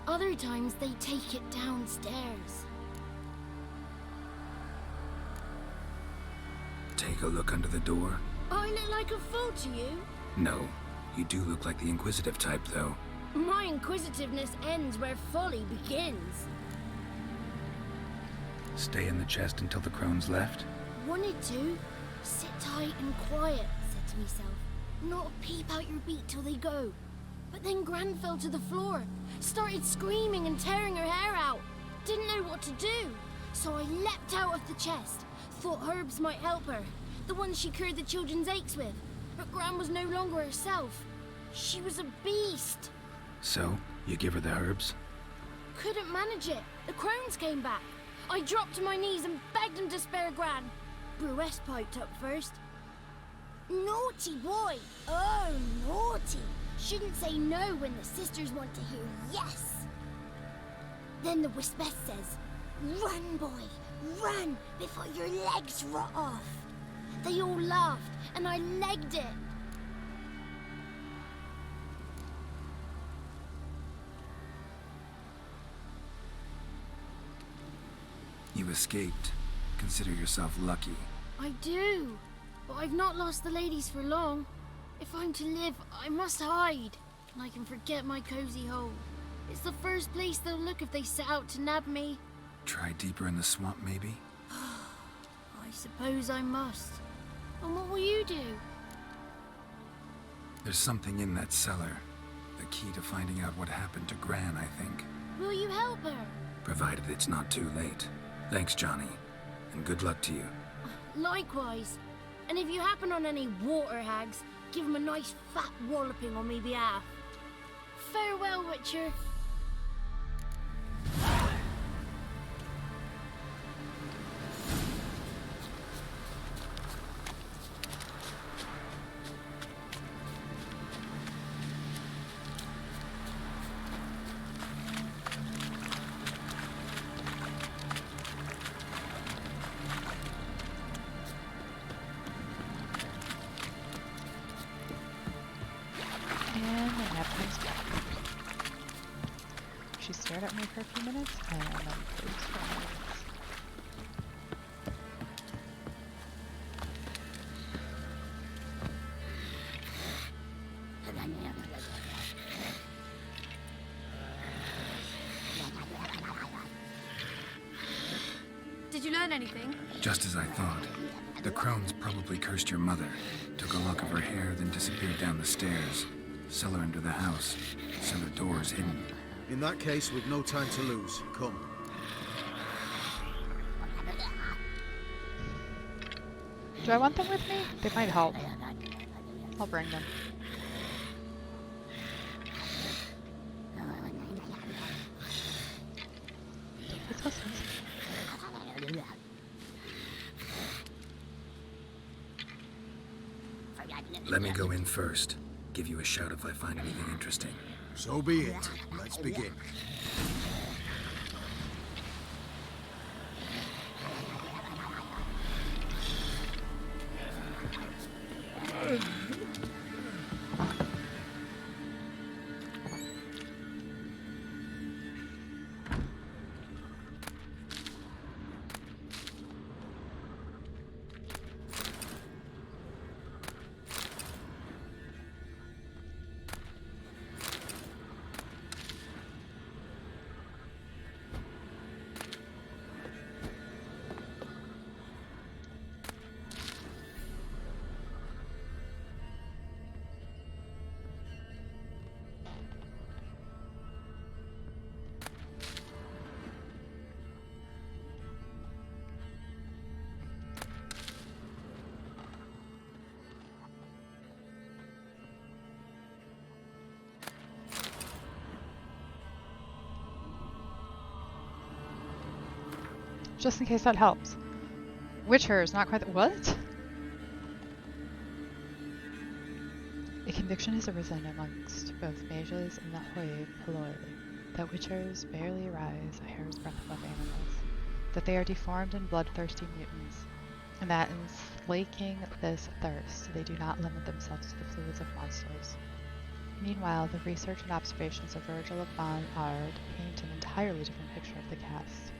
Other times they take it downstairs. Take a look under the door? I look like a fool to you? No. You do look like the inquisitive type, though. My inquisitiveness ends where folly begins. Stay in the chest until the crones left? Wanted to. Sit tight and quiet, said to myself. Not peep out your beat till they go. But then Gran fell to the floor. Started screaming and tearing her hair out. Didn't know what to do. So I leapt out of the chest. Thought herbs might help her. The ones she cured the children's aches with. But Gran was no longer herself. She was a beast. So, you give her the herbs? Couldn't manage it. The crones came back. I dropped to my knees and begged them to spare Gran. Bruess piped up first. Naughty boy! Oh, naughty! Shouldn't say no when the sisters want to hear yes. Then the Wispess says, run, boy, run before your legs rot off. They all laughed and I legged it. You escaped. Consider yourself lucky. I do, but I've not lost the ladies for long. If I'm to live, I must hide, and I can forget my cozy hole. It's the first place they'll look if they set out to nab me. Try deeper in the swamp, maybe? I suppose I must. And what will you do? There's something in that cellar. The key to finding out what happened to Gran, I think. Will you help her? Provided it's not too late. Thanks, Johnny. And good luck to you. Likewise. And if you happen on any water hags, give them a nice fat walloping on me behalf. Farewell, Witcher. And the nap comes back. She stared at me for a few minutes and then closed her eyes. Did you learn anything? Just as I thought. The crones probably cursed your mother. Took a lock of her hair, then disappeared down the stairs. Cellar under the house. Cellar doors hidden. In that case, we've no time to lose. Come. Do I want them with me? They might help. I'll bring them. It's us. Let me go in first. Give you a shout if I find anything interesting. So be it. Let's begin. Just in case that helps. Witchers, not quite what? A conviction has arisen amongst both mages and the hoi polloi that witchers barely rise a hair's breadth above animals, that they are deformed and bloodthirsty mutants, and that in slaking this thirst they do not limit themselves to the fluids of monsters. Meanwhile, the research and observations of Virgil of Bonard paint an entirely different picture of the cast.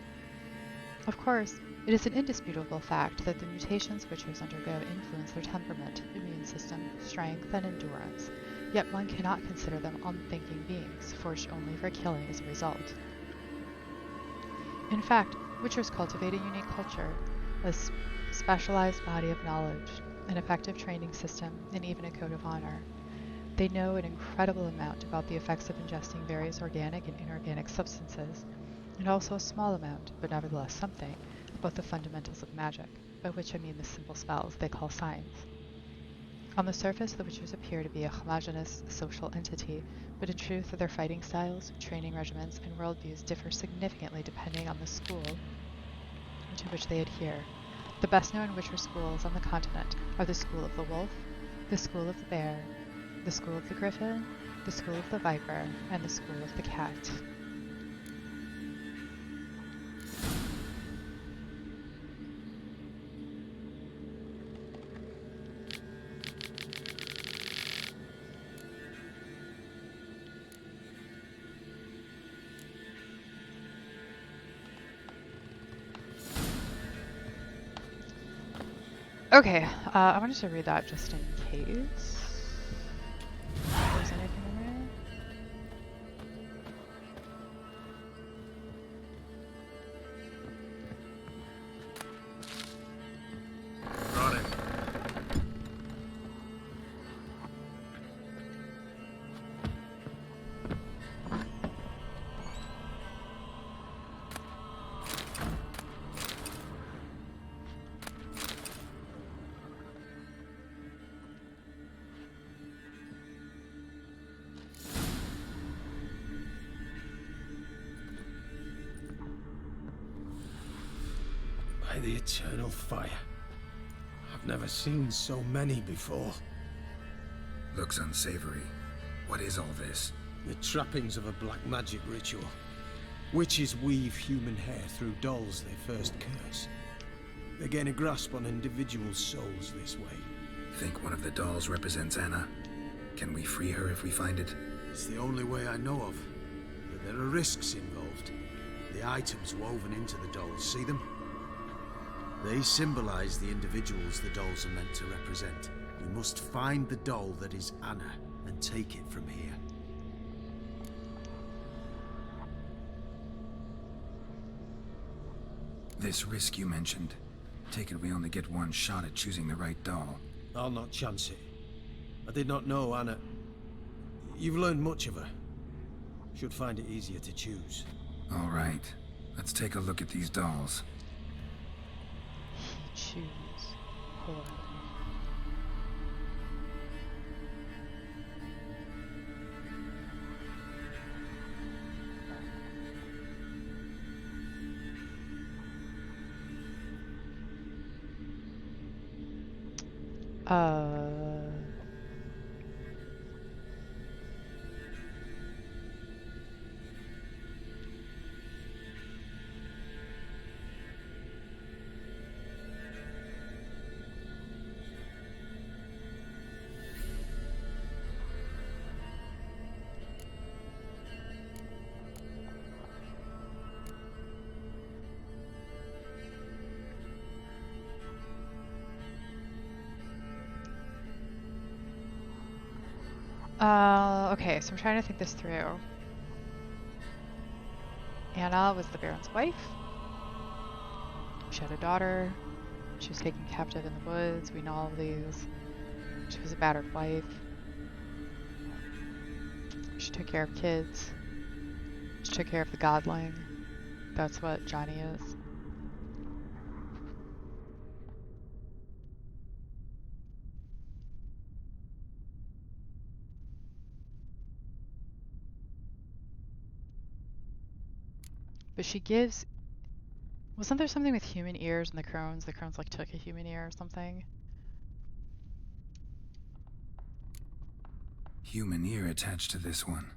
Of course, it is an indisputable fact that the mutations witchers undergo influence their temperament, immune system, strength, and endurance, yet one cannot consider them unthinking beings, forged only for killing as a result. In fact, witchers cultivate a unique culture, a specialized body of knowledge, an effective training system, and even a code of honor. They know an incredible amount about the effects of ingesting various organic and inorganic substances, and also a small amount, but nevertheless something, about the fundamentals of magic, by which I mean the simple spells they call signs. On the surface, the witchers appear to be a homogeneous social entity, but in truth their fighting styles, training regimens, and worldviews differ significantly depending on the school to which they adhere. The best-known witcher schools on the continent are the School of the Wolf, the School of the Bear, the School of the Griffin, the School of the Viper, and the School of the Cat. Okay, I wanted to read that just in case there's anything in there. Got it. By the eternal fire. I've never seen so many before. Looks unsavory. What is all this? The trappings of a black magic ritual. Witches weave human hair through dolls they first curse. They gain a grasp on individual souls this way. Think one of the dolls represents Anna? Can we free her if we find it? It's the only way I know of. But there are risks involved. The items woven into the dolls, see them? They symbolize the individuals the dolls are meant to represent. We must find the doll that is Anna and take it from here. This risk you mentioned. Take it we only get one shot at choosing the right doll. I'll not chance it. I did not know Anna. You've learned much of her. Should find it easier to choose. All right. Let's take a look at these dolls. Choose. poorly. Okay, so I'm trying to think this through. Anna was the Baron's wife. She had a daughter. She was taken captive in the woods. We know all of these. She was a battered wife. She took care of kids. She took care of the godling. That's what Johnny is. But she gives... Wasn't there something with human ears and the crones? The crones like took a human ear or something? Human ear attached to this one.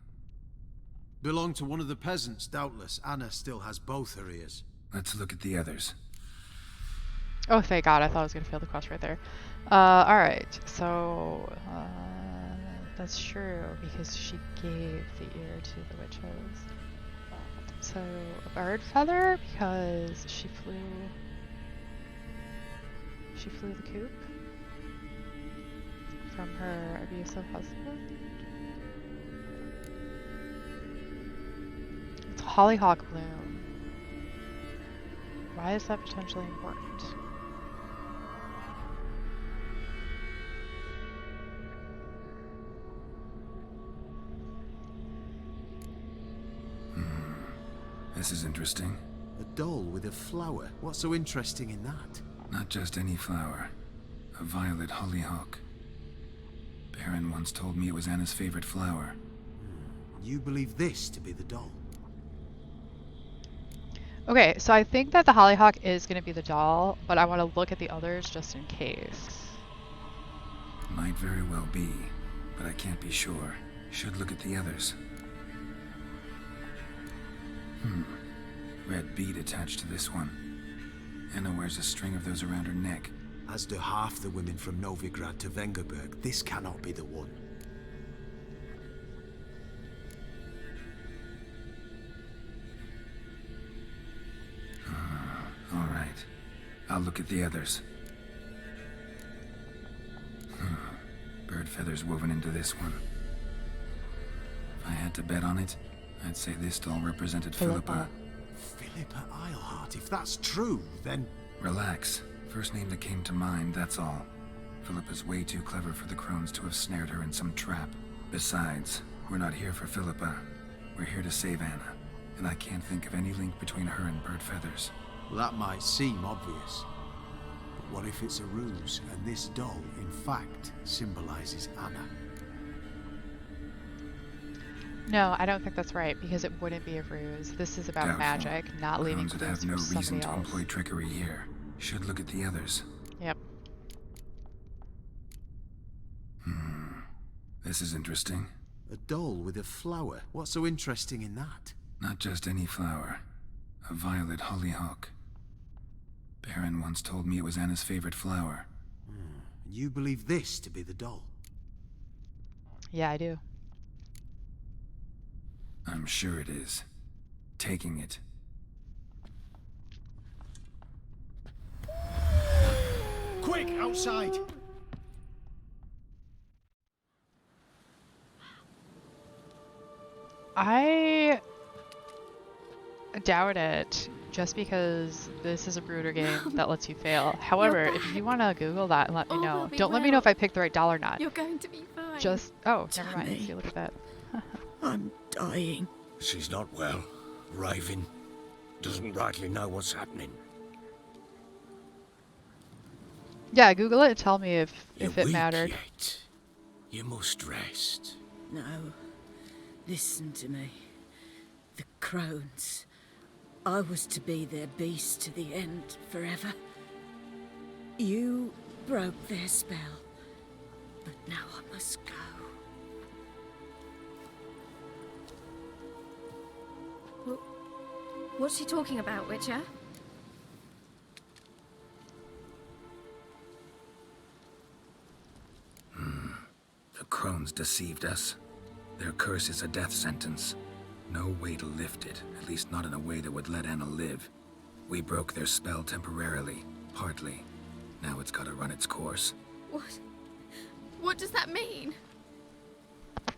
Belonged to one of the peasants, doubtless. Anna still has both her ears. Let's look at the others. Oh, thank God. I thought I was going to fail the quest right there. Alright. So, that's true because she gave the ear to the witches. So, a bird feather because she flew the coop from her abusive husband. It's a hollyhock bloom. Why is that potentially important? This is interesting. A doll with a flower. What's so interesting in that? Not just any flower. A violet hollyhock. Baron once told me it was Anna's favorite flower. You believe this to be the doll? Okay, so I think that the hollyhock is going to be the doll, but I want to look at the others just in case. Might very well be, but I can't be sure. Should look at the others. Red bead attached to this one. Anna wears a string of those around her neck. As do half the women from Novigrad to Vengerberg. This cannot be the one. All right. I'll look at the others. Bird feathers woven into this one. If I had to bet on it, I'd say this doll represented Philippa. Philippa Eilhart. If that's true, then... Relax. First name that came to mind, that's all. Philippa's way too clever for the crones to have snared her in some trap. Besides, we're not here for Philippa. We're here to save Anna. And I can't think of any link between her and bird feathers. Well, that might seem obvious. But what if it's a ruse, and this doll, in fact, symbolizes Anna? No, I don't think that's right, because it wouldn't be a ruse. This is about magic, not leaving Crones would clues have no for reason somebody to else. employ trickery here. Should look at the others. Yep. This is interesting. A doll with a flower. What's so interesting in that? Not just any flower. A violet hollyhock. Baron once told me it was Anna's favorite flower. And you believe this to be the doll? Yeah, I do. I'm sure it is. Taking it. Quick, outside! I doubt it, just because this is a brooder game that lets you fail. However, if you want to Google that and let me know. Don't let me know if I picked the right doll or not. You're going to be fine. Just, oh, never mind. See, look at that. I'm dying. She's not well. Raving. Doesn't rightly know what's happening. Yeah, Google it and tell me if You're it weak mattered. yet. You must rest. No. Listen to me. The crones. I was to be their beast to the end, forever. You broke their spell. But now I must go. What's she talking about, Witcher? The crones deceived us. Their curse is a death sentence. No way to lift it, at least not in a way that would let Anna live. We broke their spell temporarily, partly. Now it's gotta run its course. What? What does that mean?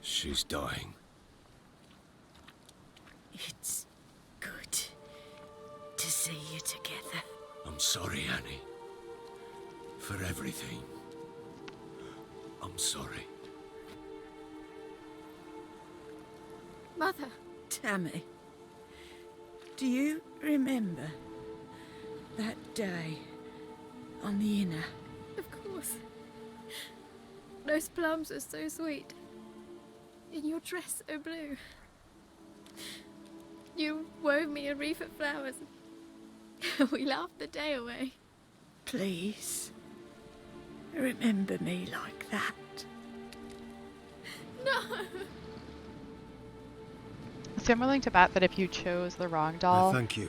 She's dying. It's good to see you together. I'm sorry, Annie. For everything. I'm sorry. Mother. Tammy, do you remember that day on the Inner? Of course. Those plums are so sweet. In your dress so blue. You wove me a wreath of flowers. We laughed the day away. Please, remember me like that. No! See, I'm willing to bet that if you chose the wrong doll, thank you.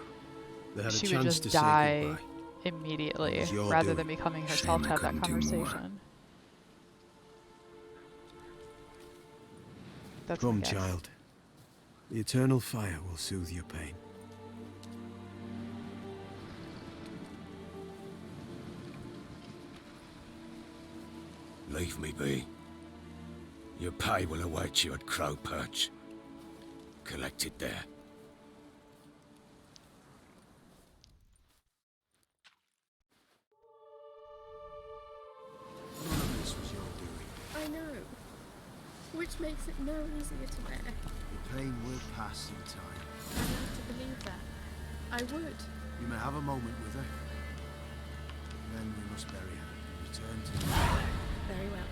They had a she would chance just to say die goodbye. immediately, was your rather doing. than becoming Shame herself to I have that couldn't do more. conversation. That's my Come, guess. child. The eternal fire will soothe your pain. Leave me be. Your pay will await you at Crow Perch. Collect it there. None of this was your doing. I know. Which makes it no easier to bear. The pain will pass in time. I have to believe that. I would. You may have a moment with her. Then we must bury her and return to Very well.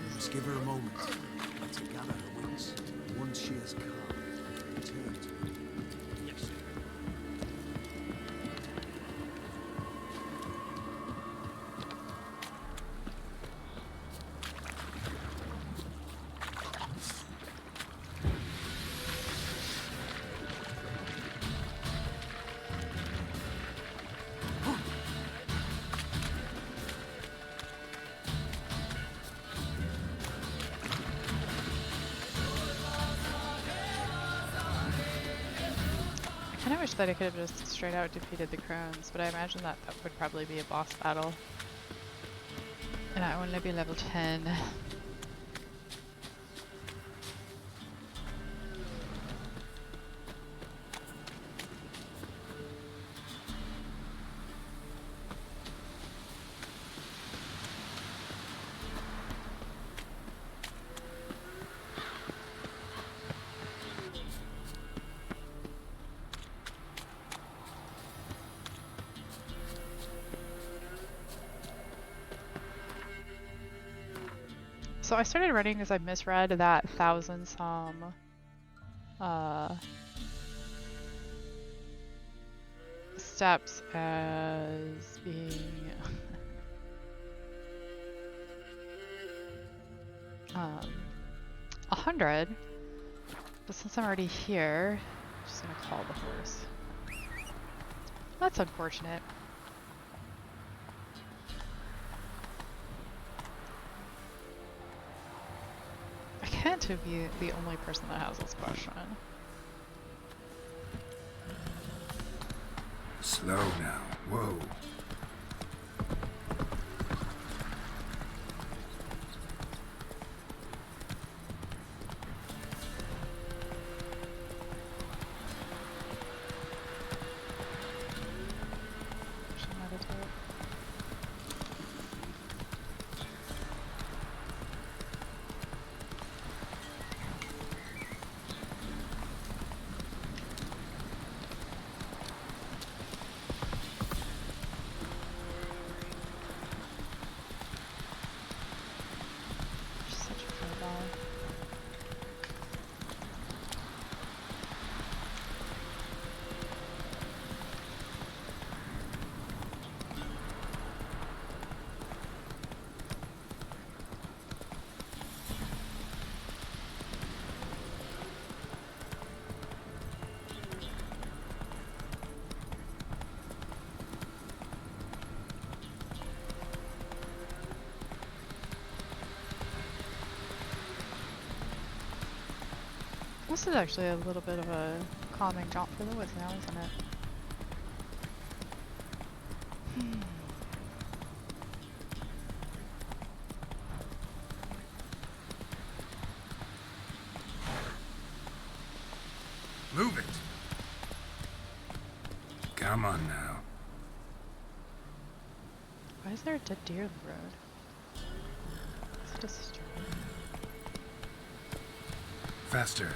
We must give her a moment to gather her wits. Once she is calm, return to her. Yes, sir. I kind of wish that I could have just straight out defeated the crones, but I imagine that that would probably be a boss battle. And I only be level 10. So I started running because I misread that 1,000 some steps as being 100. But since I'm already here, I'm just gonna call the horse. That's unfortunate. I can't be the only person that has this question. Slow now. Whoa. Should meditate. This is actually a little bit of a calming jaunt for the woods now, isn't it? Move it! Come on now. Why is there a dead deer in the road? It's disturbing. Faster.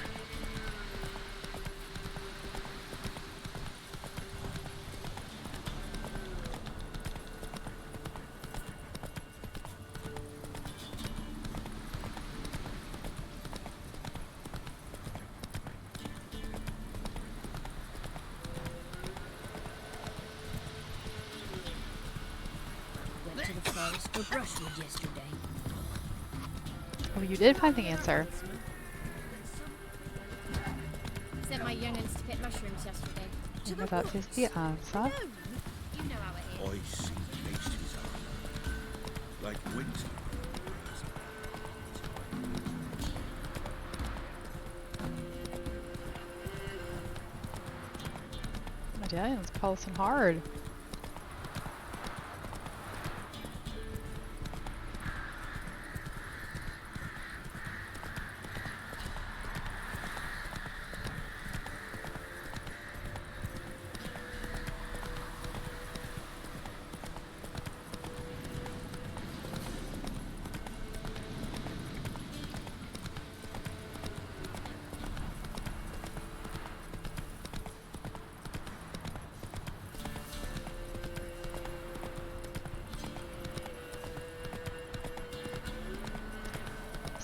Went to the forest for brushwood yesterday. Oh, you did find the answer. Sent my young'uns to pick mushrooms yesterday. And that is the answer. You know how it is. I see beasties are like winter. Medallion's pulsing hard.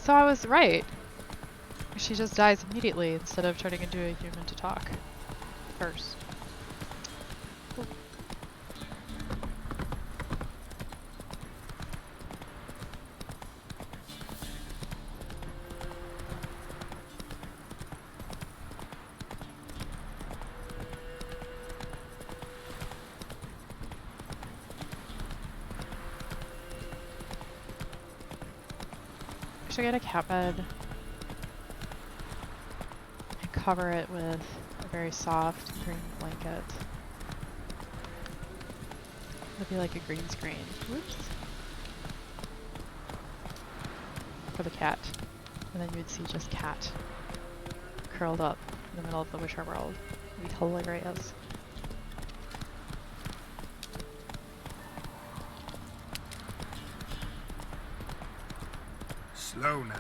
So I was right. She just dies immediately instead of turning into a human to talk first. Cool. Should get a cat bed and cover it with a very soft green blanket. It'll be like a green screen. Whoops. For the cat. And then you would see just cat curled up in the middle of the Witcher world. It'd be hilarious. Slow now.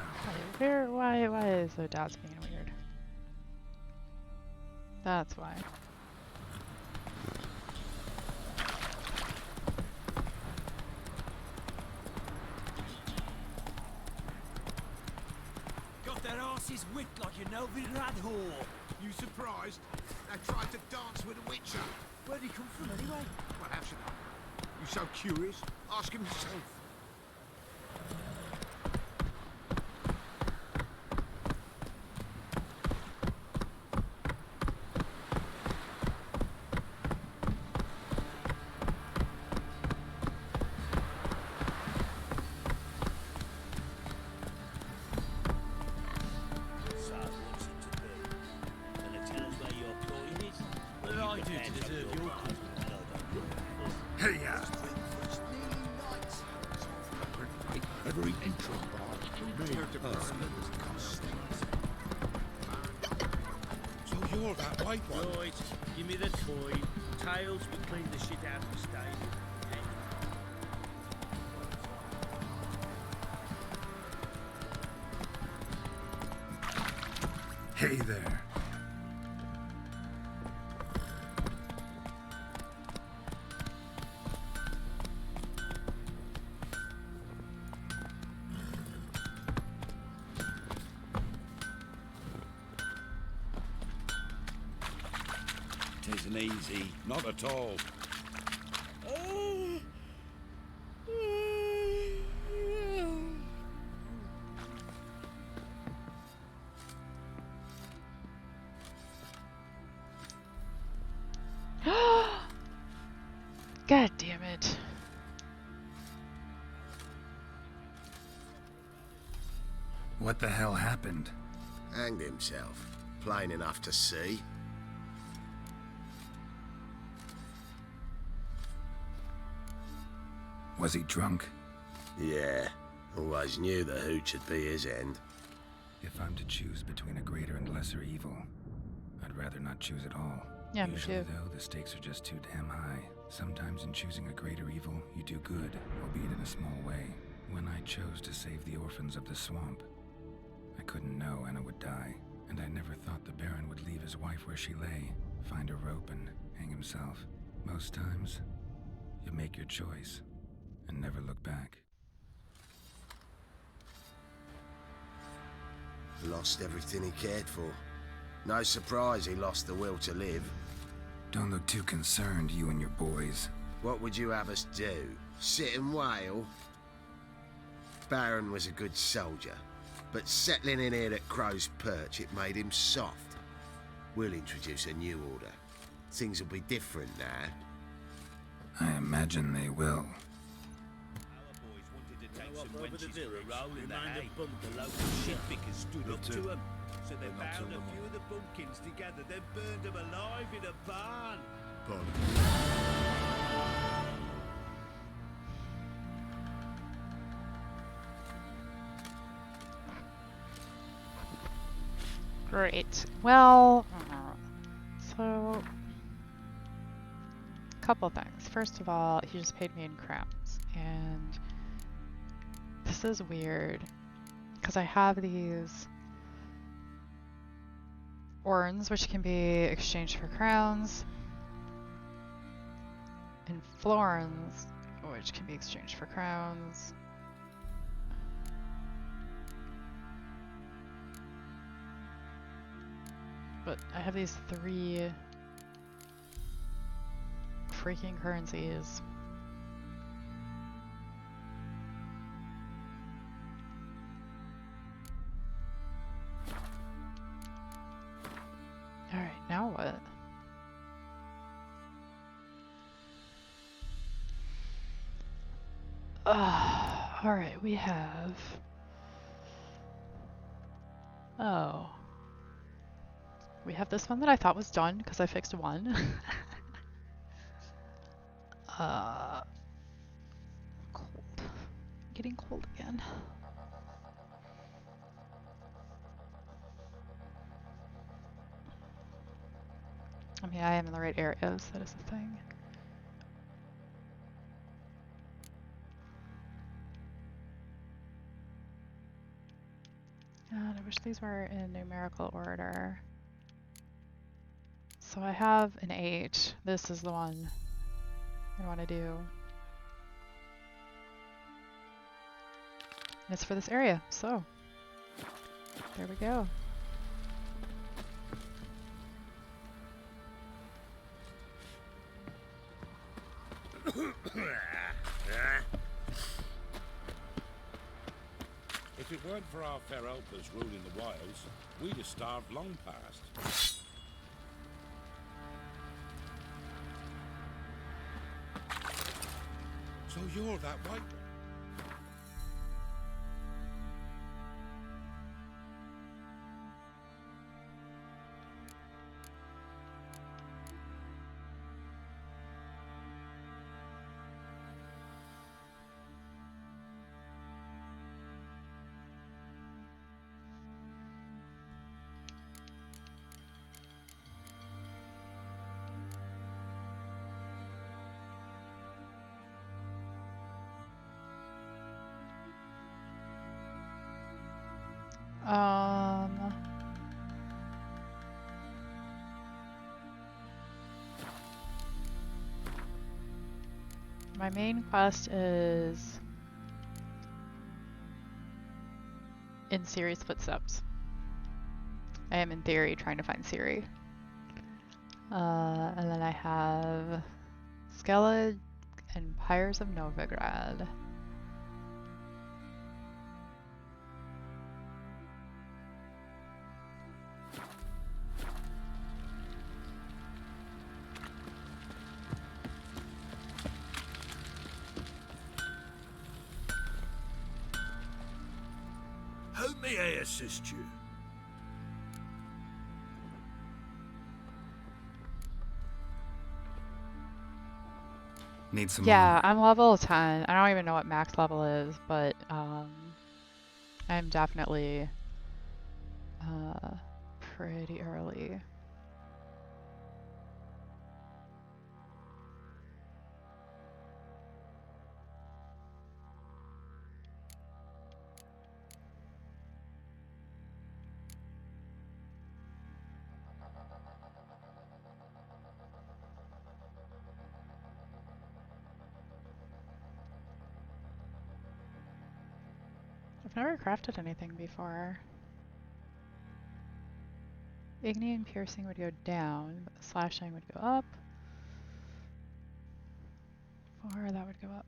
Why is the dots being weird? That's why. Got their asses whipped like you know the rad whore. You surprised? They tried to dance with a witcher. Where'd he come from anyway? Well, how should I? You so curious? Ask him yourself. Every intro bar made So you're that white one? Right, give me the toy. Tails will clean the shit out of the stable. Hey there. Tisn't easy, not at all. God damn it. What the hell happened? Hanged himself. plain enough to see. Was he drunk? Yeah, always knew the hooch would be his end. If I'm to choose between a greater and lesser evil, I'd rather not choose at all. Yeah, me Usually, too. though, the stakes are just too damn high. Sometimes in choosing a greater evil, you do good, albeit in a small way. When I chose to save the orphans of the swamp, I couldn't know Anna would die, and I never thought the Baron would leave his wife where she lay, find a rope and hang himself. Most times, you make your choice and never look back. Lost everything he cared for. No surprise he lost the will to live. Don't look too concerned, you and your boys. What would you have us do? Sit and wail? Baron was a good soldier, but settling in here at Crow's Perch, it made him soft. We'll introduce a new order. Things will be different now. I imagine they will. Some wenches for a roll in the hay. The local shit pickers stood up to them. So they bound a few of the bumpkins together, then burned them alive in a barn. Great. Well, so couple things. First of all, he just paid me in crowns, and this is weird because I have these orns which can be exchanged for crowns, and florins which can be exchanged for crowns. But I have these 3 freaking currencies. Alright, now what? Alright, we have... Oh. We have this one that I thought was done because I fixed 1. Cold. Getting cold again. I mean, I am in the right areas, that is the thing. God, I wish these were in numerical order. So I have an 8. This is the one I want to do. And it's for this area, so there we go. If it weren't for our fair helpers ruling the wilds, we'd have starved long past. So you're that white one? My main quest is in Ciri's footsteps. I am in theory trying to find Ciri. And then I have Skella and Pyres of Novigrad. How may I assist you? Need some Yeah, I'm level 10. I don't even know what max level is, but I'm definitely pretty early. I've never crafted anything before. Igni and piercing would go down, but slashing would go up. Or that would go up.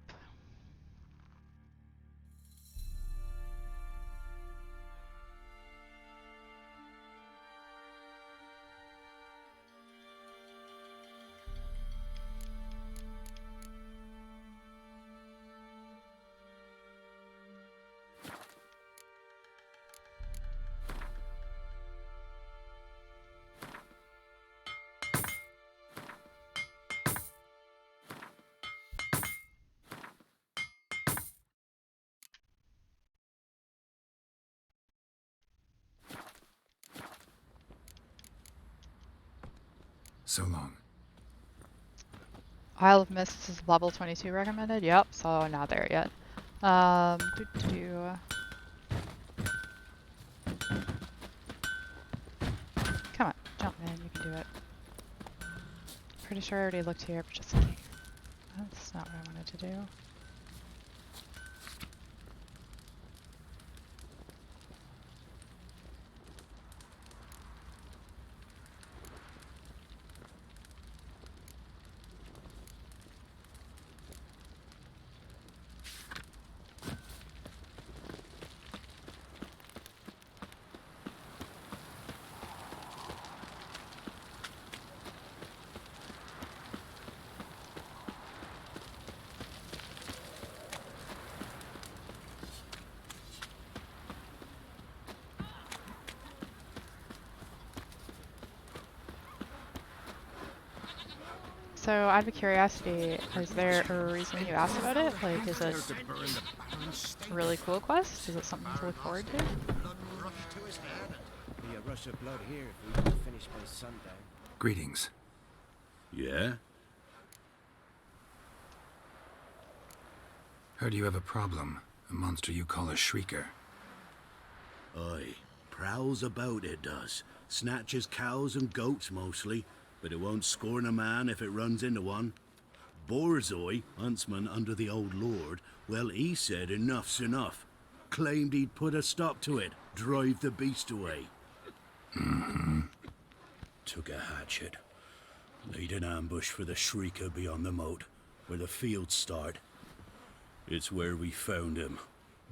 So long. Isle of Mists is level 22 recommended? Yep, so not there yet. Come on, jump man, you can do it. Pretty sure I already looked here, but just in case. That's not what I wanted to do. So, out of curiosity, is there a reason you asked about it? Like, is it a really cool quest? Is it something to look forward to? Be a rush of blood here if we don't finish by sundown. Greetings. Yeah? Heard you have a problem. A monster you call a shrieker. Aye. Prowls about, it does. Snatches cows and goats mostly, but it won't scorn a man if it runs into one. Borzoi, huntsman under the old lord, well, he said enough's enough. Claimed he'd put a stop to it, drive the beast away. Took a hatchet. Laid an ambush for the shrieker beyond the moat, where the fields start. It's where we found him.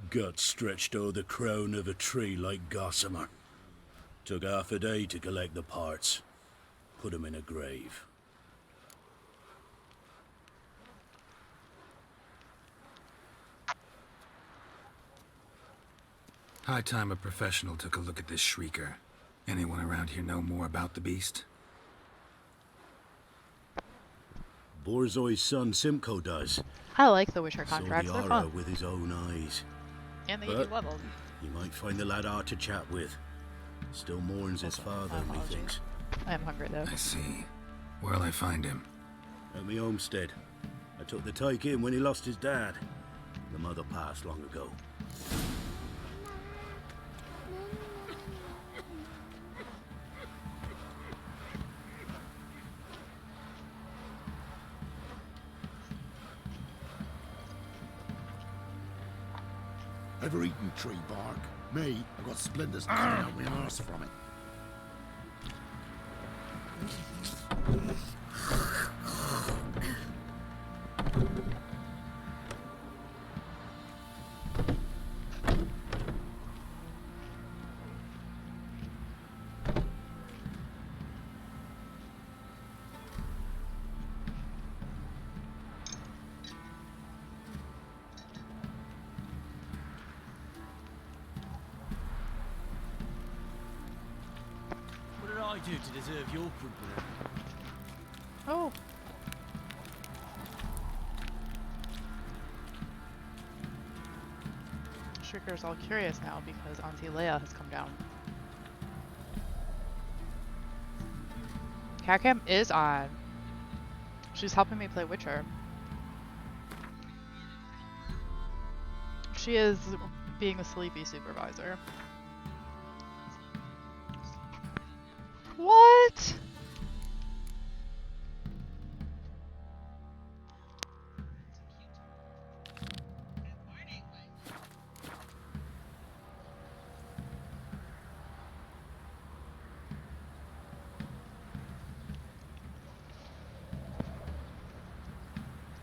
Guts stretched o'er the crown of a tree like gossamer. Took half a day to collect the parts. Put him in a grave. High time a professional took a look at this shrieker. Anyone around here know more about the beast? Borzoi's son Simcoe does. I like the Witcher contracts, Saw they're the fun. aura with his own eyes. And they give you levels. You might find the lad hard to chat with. Still mourns his father, methinks. I am hungry though. I see. Where'll I find him? At me homestead. I took the tyke in when he lost his dad. The mother passed long ago. Ever eaten tree bark? Me, I've got splinters coming out my arse from it. What did I do to deserve your company? Oh. Shrieker's all curious now because Auntie Leia has come down. Catcam is on. She's helping me play Witcher. She is being a sleepy supervisor. What?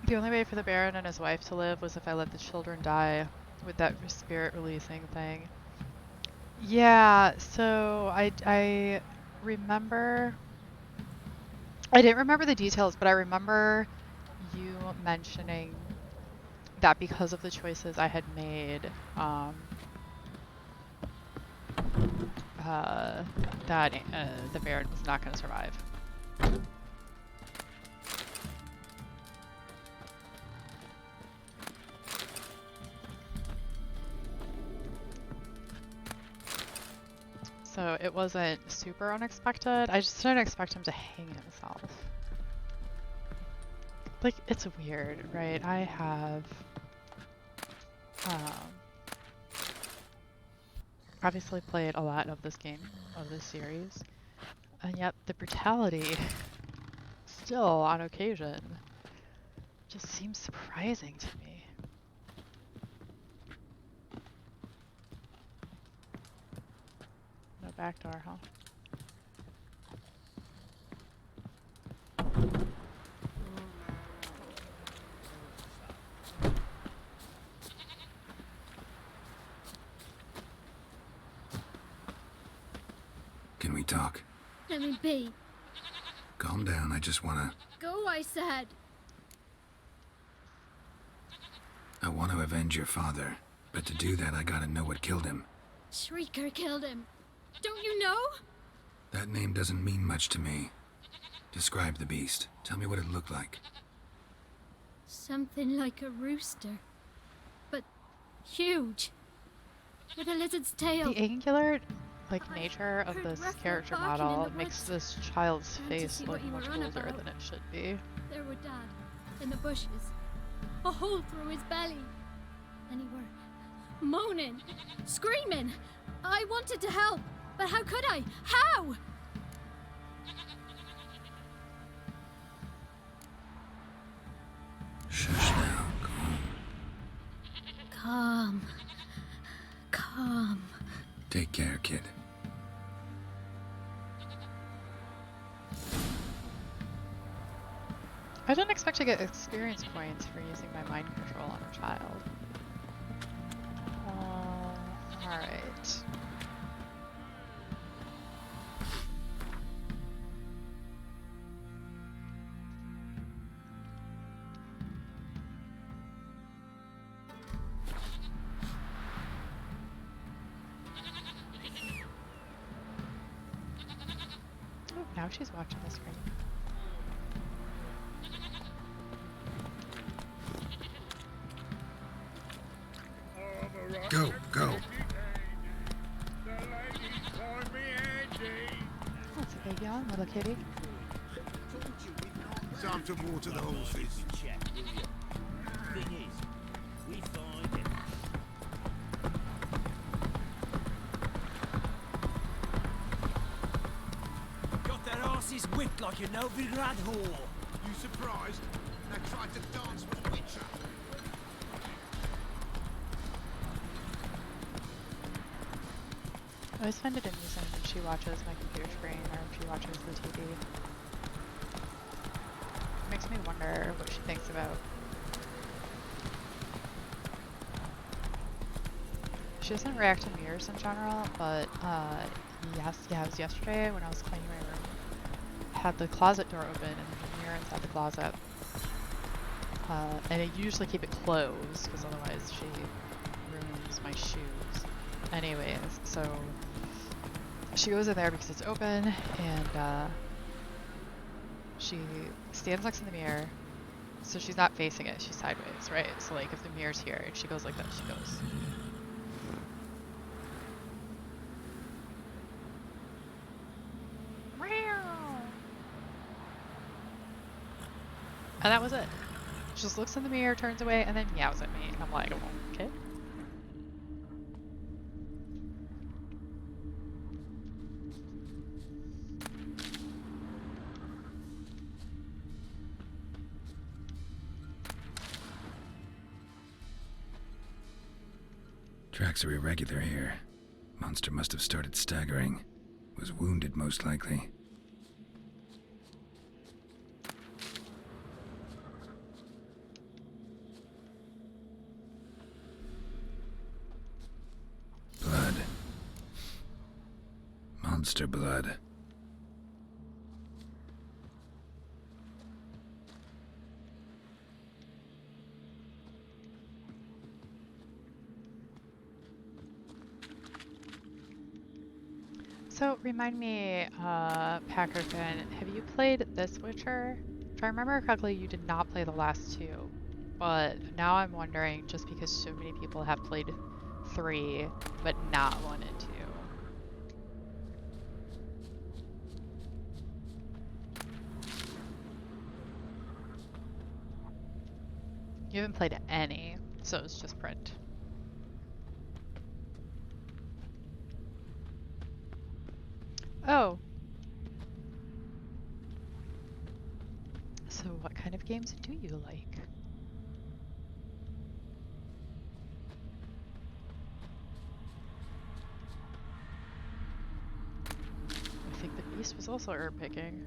The only way for the Baron and his wife to live was if I let the children die with that spirit releasing thing. Yeah, so I remember... I didn't remember the details, but I remember you mentioning that because of the choices I had made, that the Baron was not going to survive. So it wasn't super unexpected. I just didn't expect him to hang himself. Like, it's weird, right? I have obviously played a lot of this game, of this series, and yet the brutality still, on occasion, just seems surprising to me. No back door, huh? Can we talk? Let me be. Calm down, I just wanna... Go, I said. I want to avenge your father, but to do that I gotta know what killed him. Shrieker killed him. Don't you know? That name doesn't mean much to me. Describe the beast. Tell me what it looked like. Something like a rooster. But huge. With a lizard's tail. The angular, nature of this character model makes this child's face look much older than it should be. There were Dad, in the bushes. A hole through his belly. And he were moaning, screaming. I wanted to help, but how could I? How? Shush now, Calm. Calm. Take care, kid. I didn't expect to get experience points for using my mind control on a child. Alright. Oh, now she's watching the screen. Go, go. That's a big yawn, little kitty. Time to water the horses. Thing is, we find it. Got their asses whipped like a Novigrad whore. You surprised? They tried to dance with Witcher. I always find it amusing when she watches my computer screen or if she watches the TV. It makes me wonder what she thinks about. She doesn't react to mirrors in general, but yes, it was yesterday when I was cleaning my room. I had the closet door open and there's a mirror inside the closet. And I usually keep it closed because otherwise she ruins my shoes. Anyways, so she goes in there because it's open, and she stands next to the mirror, so she's not facing it, she's sideways, right? So like if the mirror's here and she goes like that, she goes. And that was it. Just looks in the mirror, turns away, and then meows at me. I'm like, oh, okay. Tracks are irregular here. Monster must have started staggering. Was wounded, most likely. Blood. Monster blood. So, remind me, Packerfin, have you played this Witcher? If I remember correctly, you did not play the last two. But now I'm wondering, just because so many people have played 3, but not 1 and 2. You haven't played any, so it's just print. Oh. So what kind of games do you like? I think the Beast was also herb picking.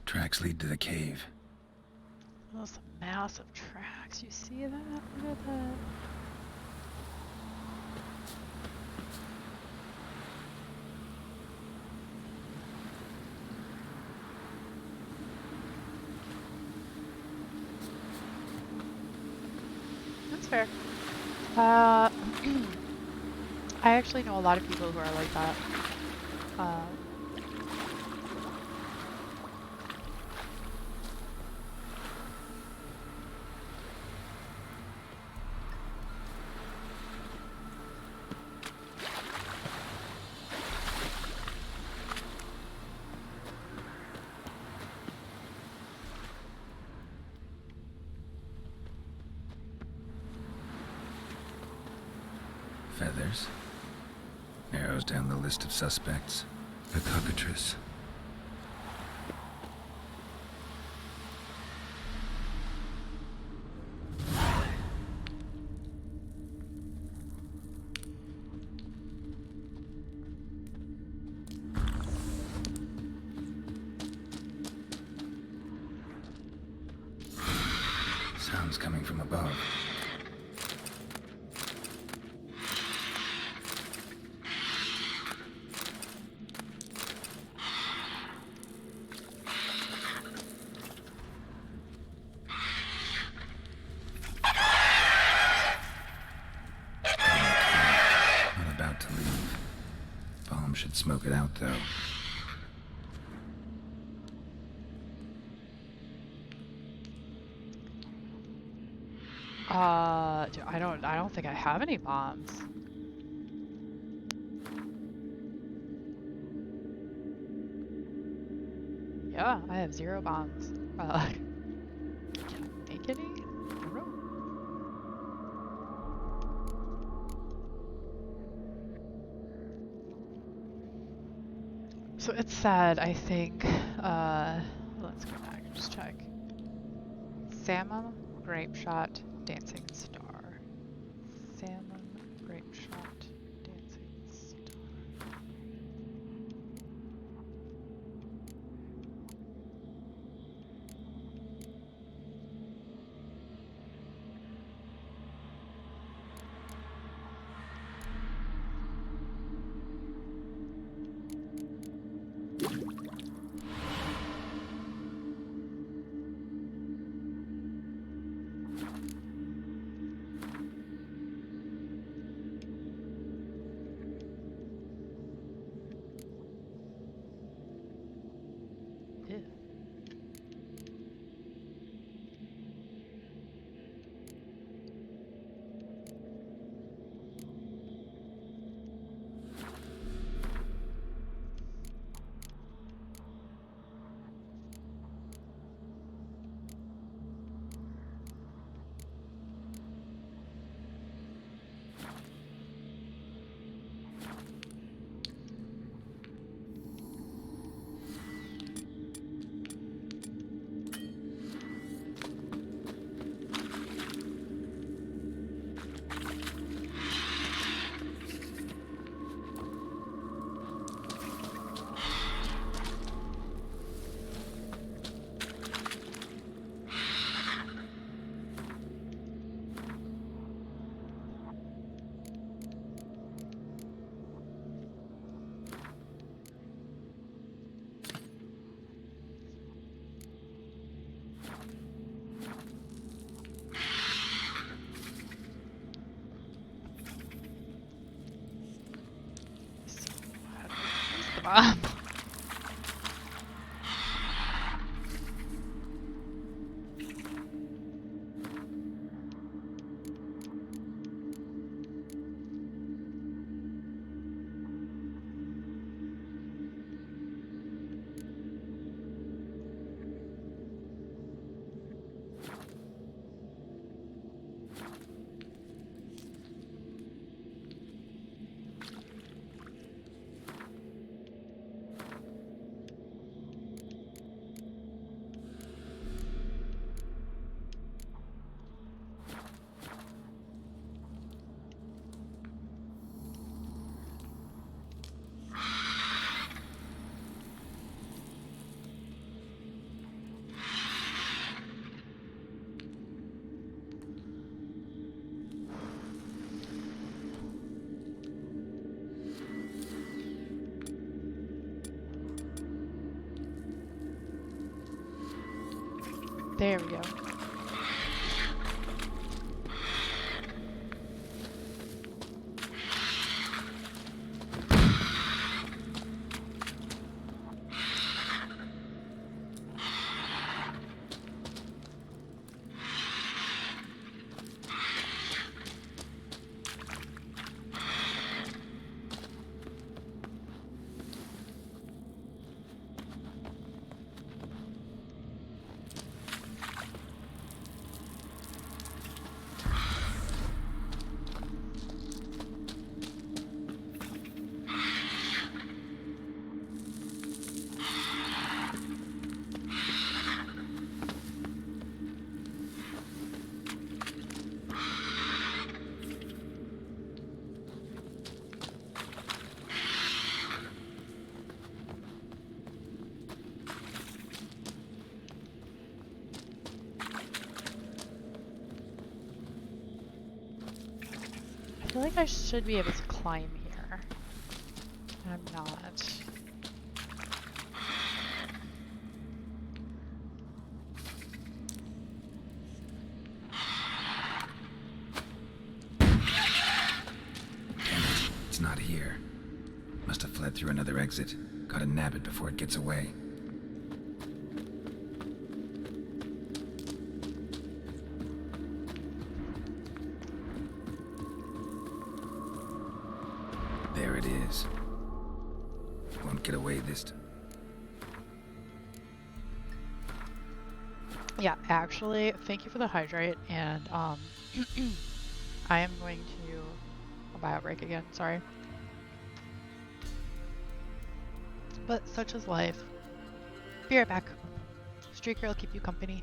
Tracks lead to the cave. Those massive tracks, you see that? Look at that. That's fair. I actually know a lot of people who are like that. Feathers. Narrows down the list of suspects. A cockatrice. Sounds coming from above. Should smoke it out, though. I don't think I have any bombs. Yeah, I have 0 bombs. Can I make any? I don't know. So it said, I think, let's go back and just check. Salmon, grape shot, dancing star. Salmon, grape shot, dancing star. up. There we go. I feel like I should be able to climb here. I'm not. It's not here. Must have fled through another exit. Gotta nab it before it gets away. There it is. Won't get away this time. Yeah, actually, thank you for the hydrate, and I am going to bio break again, sorry. But such is life. Be right back. Streaker will keep you company.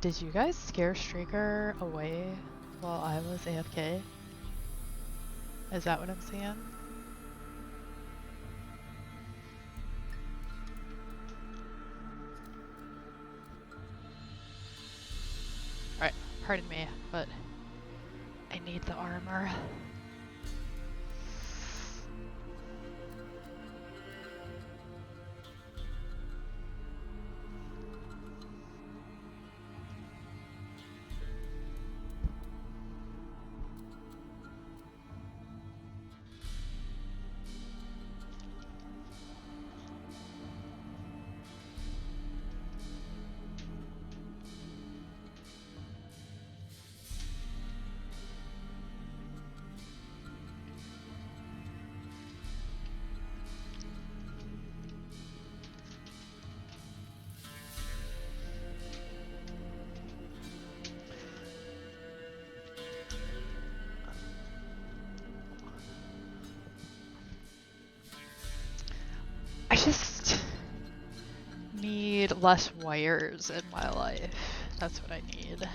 Did you guys scare Streaker away while I was AFK? Is that what I'm seeing? Alright, pardon me, but I need the armor. I just need less wires in my life. That's what I need.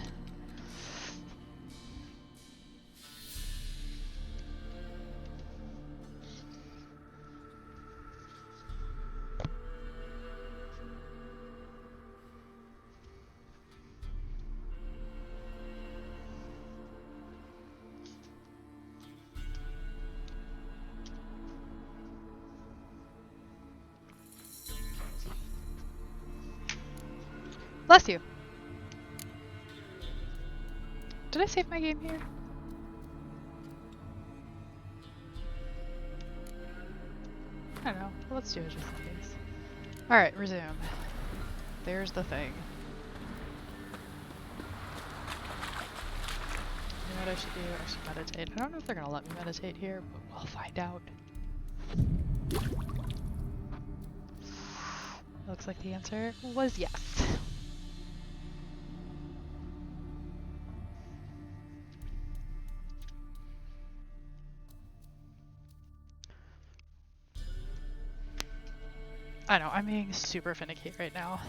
Bless you. Did I save my game here? I don't know. Let's do it just in case. Alright, resume. There's the thing. You know what I should do? I should meditate. I don't know if they're gonna let me meditate here, but we'll find out. Looks like the answer was yes. I know, I'm being super finicky right now.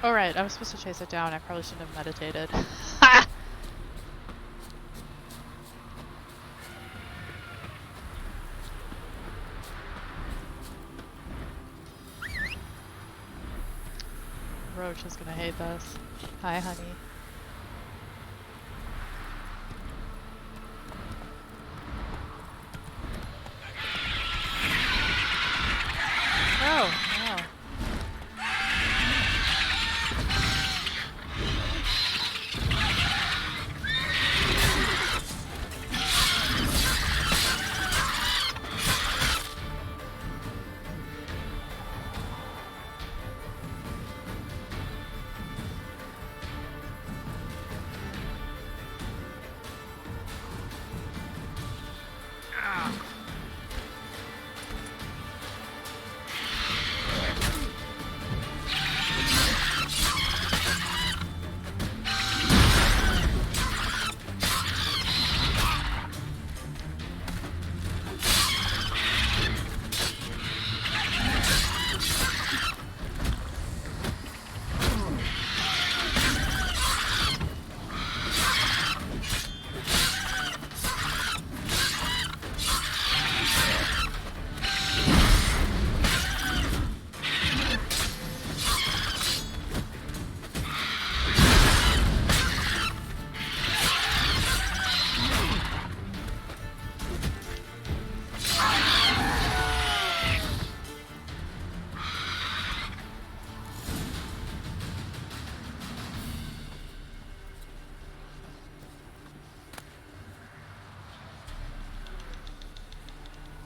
Oh right, I was supposed to chase it down. I probably shouldn't have meditated. Ha! Roach is gonna hate this. Hi, honey. Oh, wow.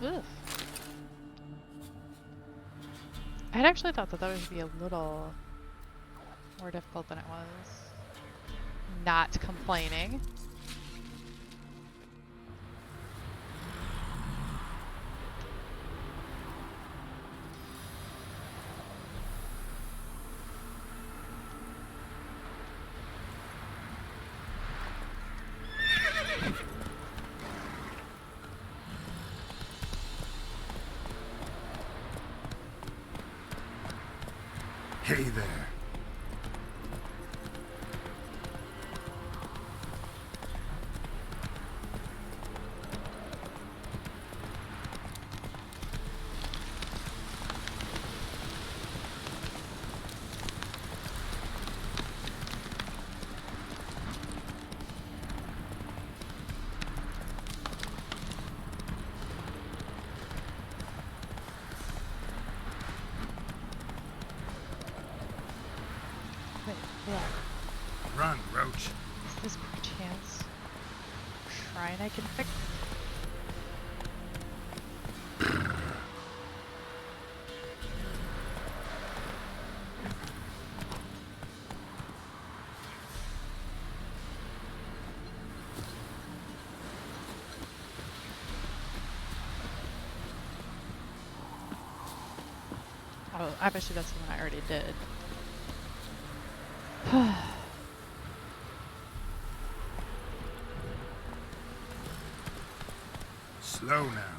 Ugh. I had actually thought that that would be a little more difficult than it was. Not complaining. Hey there. Wait, yeah. Run, Roach. Is this perchance shrine I can fix? Oh, I bet you that's the one I already did. Slow now.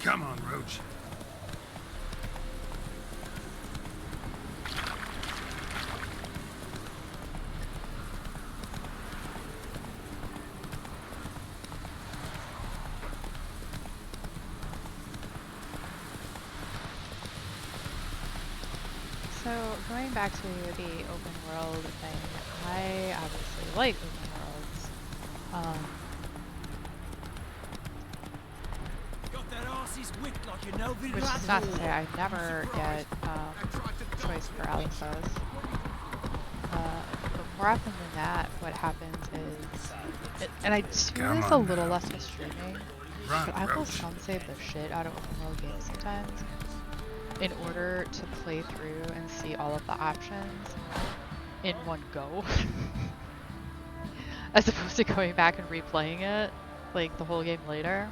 Come on, Roach. So, going back to the open world thing, I obviously like open worlds. Which is not to say I never get choice paralysis. But more often than that, what happens is, and I do this a little less with streaming, but I will some save the shit out of open world games sometimes in order to play through and see all of the options in one go. As opposed to going back and replaying it, like, the whole game later.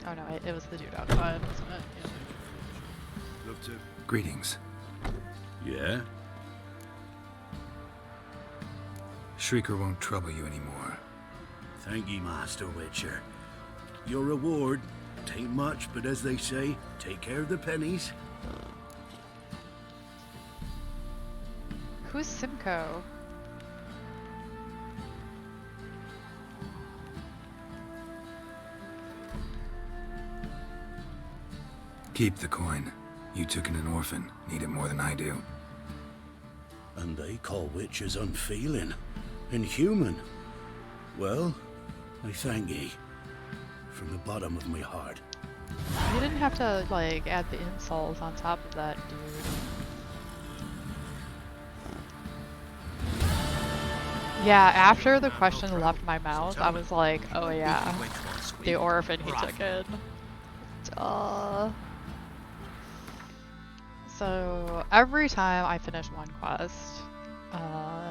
Oh no, it was the dude outside, wasn't it? Yeah. Love to. Greetings. Yeah? Shrieker won't trouble you anymore. Thank ye, Master Witcher. Your reward, tain't much, but as they say, take care of the pennies. Who's Simcoe? Keep the coin. You took in an orphan. Need it more than I do. And they call witches unfeeling, inhuman. Well, I thank ye. From the bottom of my heart. You didn't have to, like, add the insults on top of that, dude. Yeah, after the question left my mouth, I was like, oh yeah, the orphan he took in. Duh. So, every time I finish one quest,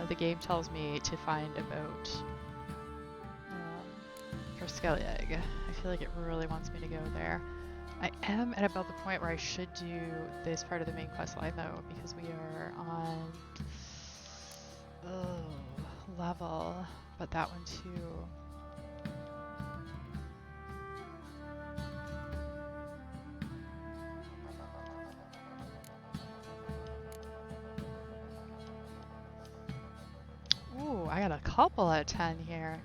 the game tells me to find a boat for Skelly Egg. I feel like it really wants me to go there. I am at about the point where I should do this part of the main quest line though, because we are on level, but that one too. Ooh, I got a couple at 10 here.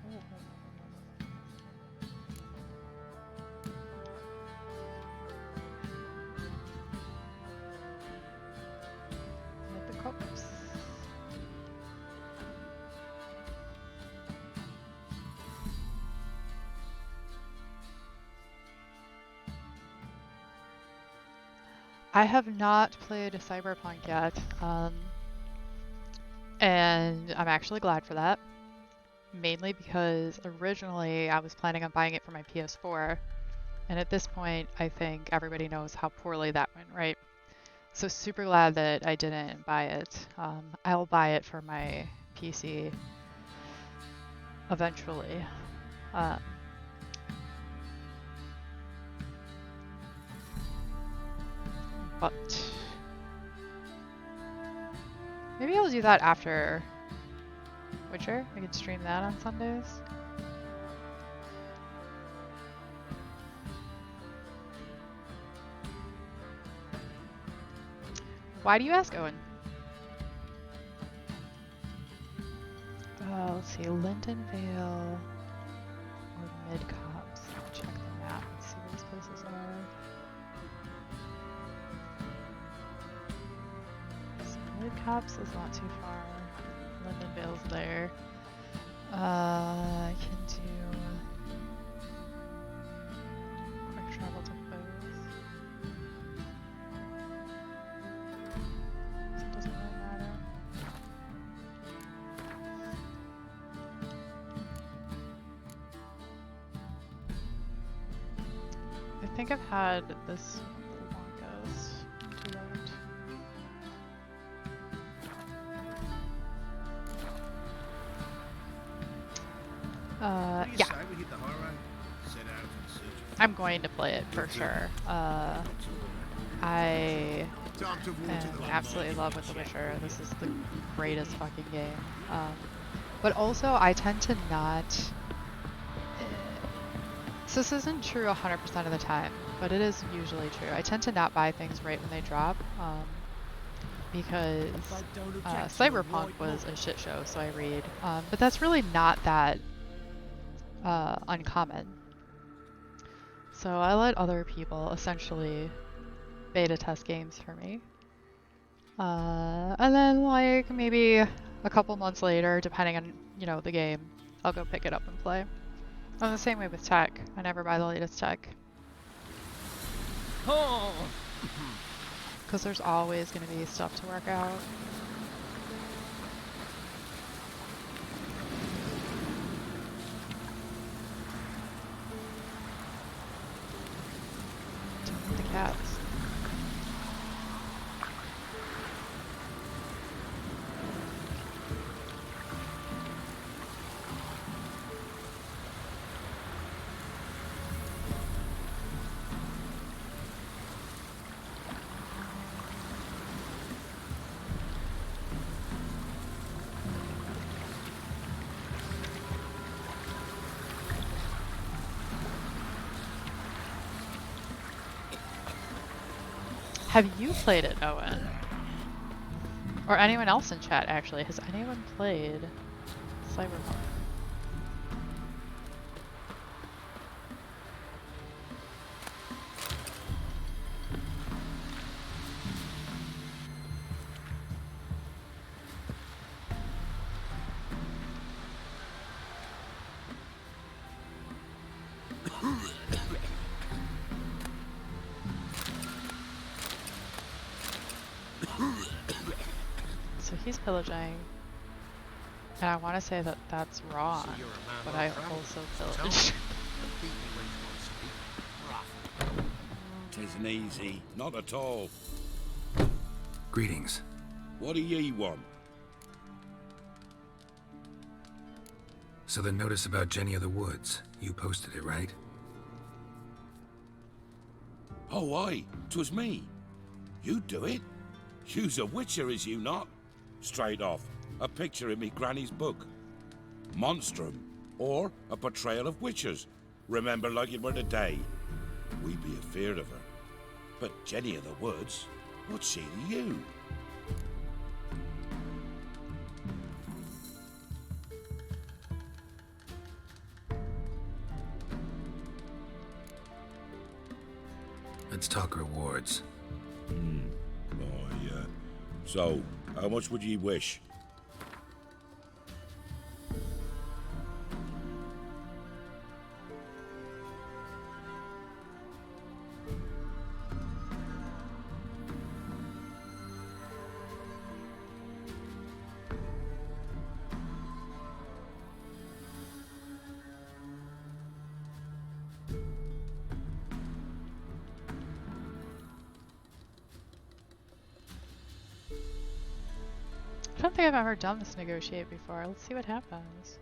Hit the copes. I have not played Cyberpunk yet. And I'm actually glad for that, mainly because originally I was planning on buying it for my PS4, and at this point I think everybody knows how poorly that went, right? So super glad that I didn't buy it. I'll buy it for my PC eventually, But maybe I'll do that after Witcher. I could stream that on Sundays. Why do you ask, Owen? Let's see, Linton Vale or Mid-Cops. Check the map and see where these places are. So Mid-Cops is not too far. Linton Vale's there. I can do quick travel to both. So it doesn't really matter. I think I've had this the longest. Too late. Yeah. I'm going to play it for sure. I am absolutely in love with The Witcher. This is the greatest fucking game. But also, I tend to not... So this isn't true 100% of the time, but it is usually true. I tend to not buy things right when they drop, because Cyberpunk was a shit show, so I read. But that's really not that uncommon. So I let other people essentially beta test games for me. And then like maybe a couple months later, depending on, you know, the game, I'll go pick it up and play. I'm the same way with tech. I never buy the latest tech. Because there's always going to be stuff to work out. The cats. Have you played it, Owen? Or anyone else in chat, actually? Has anyone played Cyberpunk? So he's pillaging, and I want to say that that's wrong, but I also pillage. Tisn't easy, not at all. Greetings. What do ye want? So the notice about Jenny of the Woods, you posted it, right? Oh, aye, 'twas me. You do it? You's a witcher, is you not? Straight off, a picture in me granny's book. Monstrum, or a portrayal of witchers. Remember like it were today. We be afeard of her. But Jenny of the Woods, what's she to you? Let's talk rewards. So, how much would ye wish? I don't think I've ever done this negotiate before. Let's see what happens.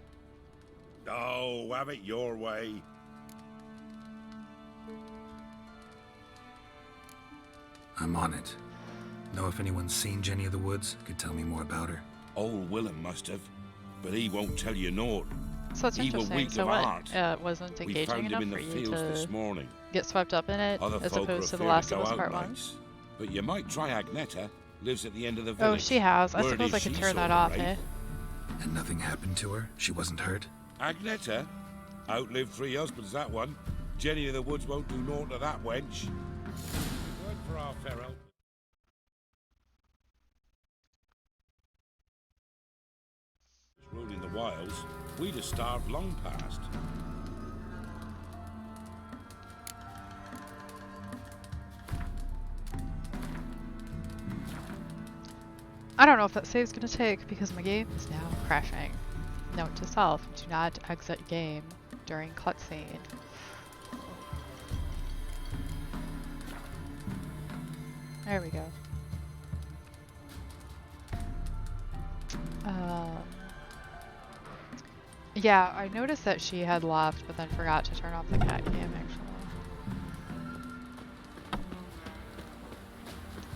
Oh, have it your way. I'm on it. Know if anyone's seen Jenny of the Woods? Could tell me more about her. Old Willem must have, but he won't tell you naught. So it's He were interesting. weak So of what? heart. Wasn't We engaging found him enough in the for you fields this to morning. get swept up in it, Other as folk opposed to The were Last afraid of to Us go out Part 1? nights. But you might try Agneta. Lives at the end of the Oh, village. she has. I Word suppose is I could she's turn that all off, right. eh? And nothing happened to her? She wasn't hurt? Agneta? Outlived 3 husbands, that one. Jenny of the Woods won't do naught to that wench. Word for our Pharaoh. Ruling the wilds, we'd have starved long past. I don't know if that save's gonna take because my game is now crashing. Note to self, do not exit game during cutscene. There we go. Yeah, I noticed that she had left, but then forgot to turn off the cat cam, actually.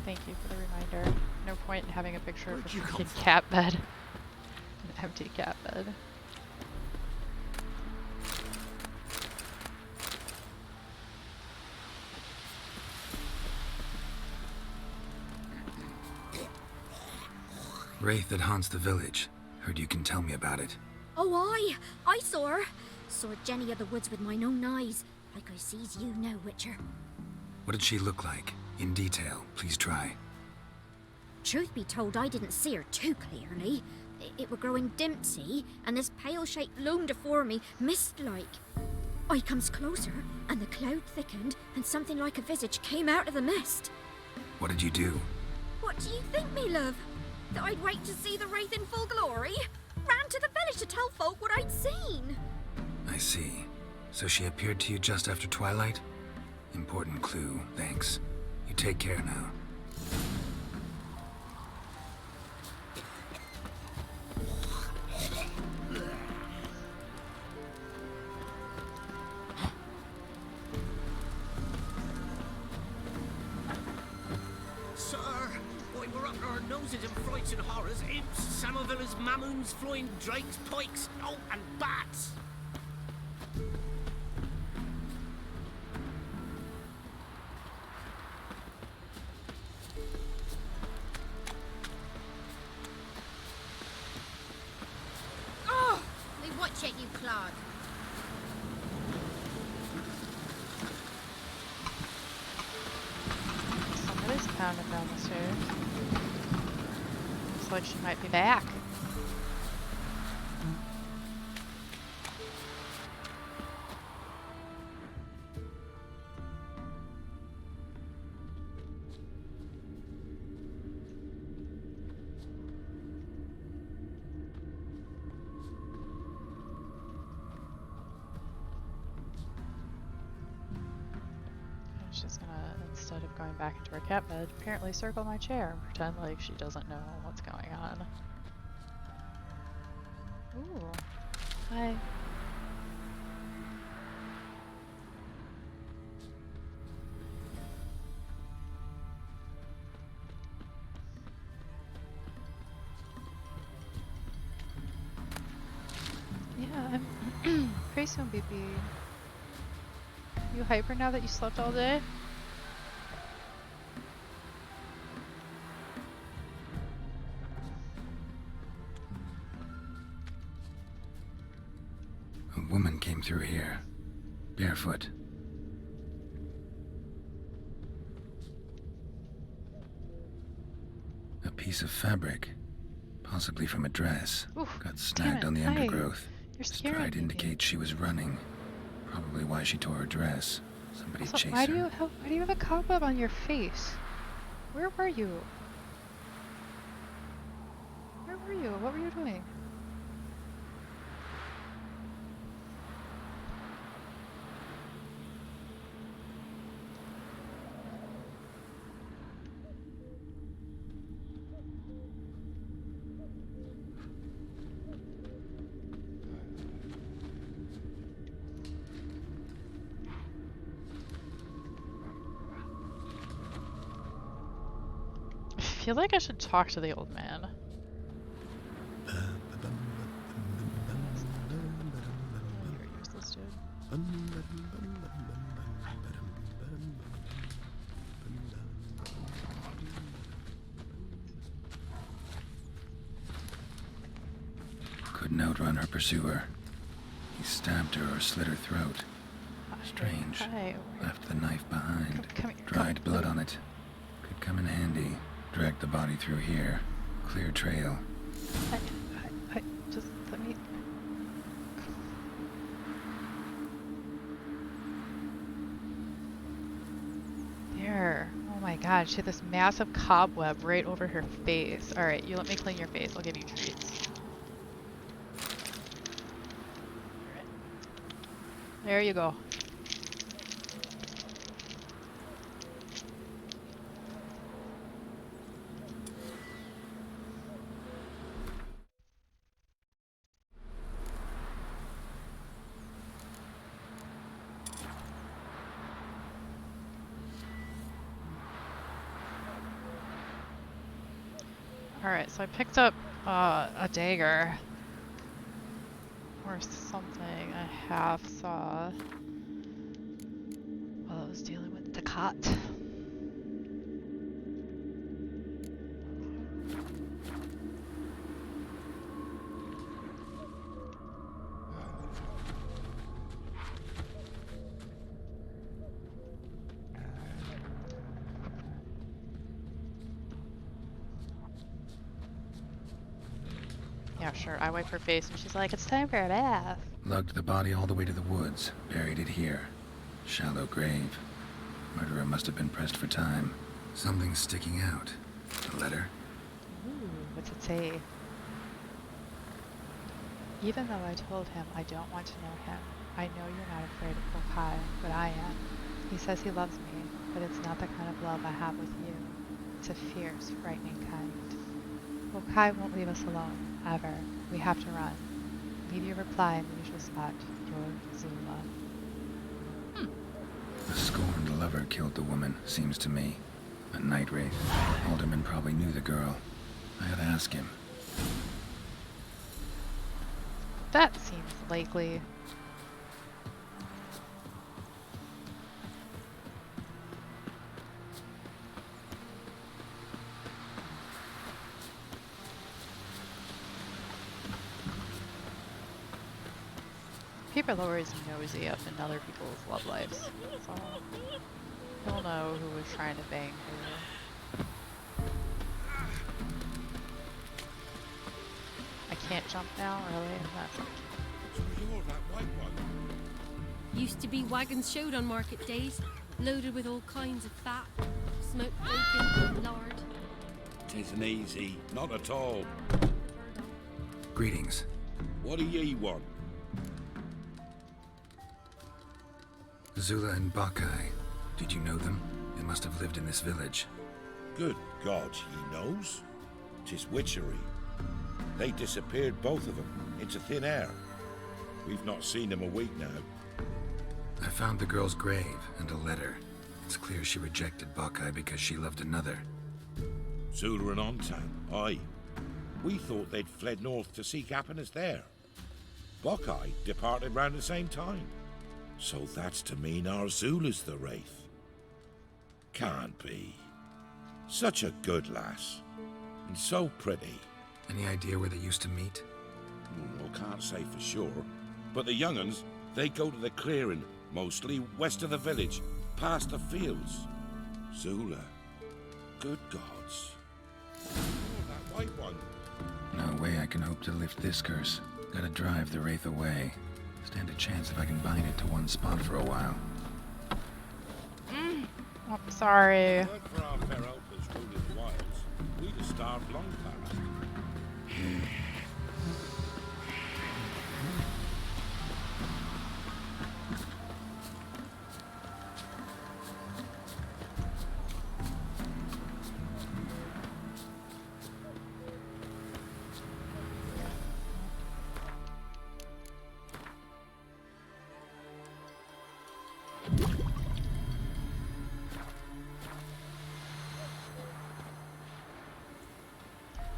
Thank you for the reminder. No point in having a picture of a freaking cat bed. An empty cat bed. Wraith that haunts the village. Heard you can tell me about it. Oh, I saw her. Saw Jenny of the Woods with mine own eyes, like I sees you now, Witcher. What did she look like? In detail, please try. Truth be told, I didn't see her too clearly. It were growing dim, see, and this pale shape loomed afore me, mist-like. I comes closer, and the cloud thickened, and something like a visage came out of the mist. What did you do? What do you think, me love? That I'd wait to see the wraith in full glory? Ran to the village to tell folk what I'd seen. I see. So she appeared to you just after twilight? Important clue, thanks. You take care now. Sir, we were up to our noses in frights and horrors, imps, Samovillas, mamoons, flying drakes, pikes, oh, and bats. Oh! We watch it, you clod. Somebody's pounding down the stairs. Looks like she might be back. She's gonna, instead of going back into her cat bed, apparently circle my chair and pretend like she doesn't know what's going on. Ooh. Hi. Yeah, I'm pretty soon, baby. You hyper now that you slept all day? A woman came through here, barefoot. A piece of fabric, possibly from a dress, got snagged on the Hi. undergrowth. You're Stride scaring me. indicates she was running. Probably why she tore her dress. Somebody Also, chased why her. do you have a cobweb on your face? Where were you? Where were you? What were you doing? feel like I should talk to the old man. You're useless, dude. Couldn't outrun her pursuer. He stabbed her or slit her throat. Strange. Hi. Left the knife behind. Come here, Dried blood on it. Could come in handy. Drag the body through here. Clear trail. I just let me. There. Oh my god, she had this massive cobweb right over her face. Alright, you let me clean your face, I'll give you treats. Alright. There you go. Alright, so I picked up a dagger. Or something I half saw while I was dealing with the cot. Yeah, sure. I wipe her face and she's like, it's time for a bath. Lugged the body all the way to the woods. Buried it here. Shallow grave. Murderer must have been pressed for time. Something sticking out. A letter? Ooh, what's it say? Even though I told him I don't want to know him, I know you're not afraid of Bokai, but I am. He says he loves me, but it's not the kind of love I have with you. It's a fierce, frightening kind. Bokai won't leave us alone, ever. We have to run. Leave your reply in the usual spot. Your Zula. The scorned lover killed the woman, seems to me. A night wraith. Alderman probably knew the girl. I ought to ask him. That seems likely. People are always nosy up in other people's love lives, so he'll know who was trying to bang who. I can't jump now, really? You're that white one. Used to be wagons showed on market days, loaded with all kinds of fat, smoked bacon, lard. Tisn't easy, not at all. Greetings. What do ye want? Zula and Bakai. Did you know them? They must have lived in this village. Good God, he knows. 'Tis witchery. They disappeared, both of them, into thin air. We've not seen them a week now. I found the girl's grave and a letter. It's clear she rejected Bakai because she loved another. Zula and Ontan, aye. We thought they'd fled north to seek happiness there. Bokai departed round the same time. So that's to mean our Zula's the wraith. Can't be. Such a good lass. And so pretty. Any idea where they used to meet? Well, can't say for sure. But the young'uns, they go to the clearing, mostly west of the village, past the fields. Zula. Good gods. Oh, that white one. No way I can hope to lift this curse. Gotta drive the wraith away. Stand a chance if I can bind it to one spot for a while. Oh, sorry. Work for our fair outlaws ruling the wilds. We'd have starved long past.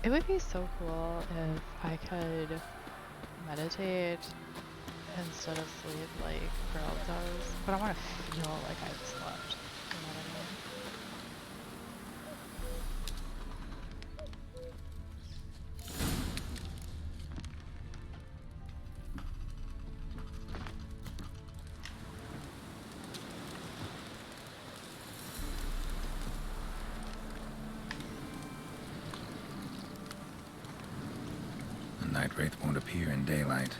It would be so cool if I could meditate instead of sleep like Girl does, but I want to feel like I've slept. You know what I mean? The night wraith won't appear in daylight.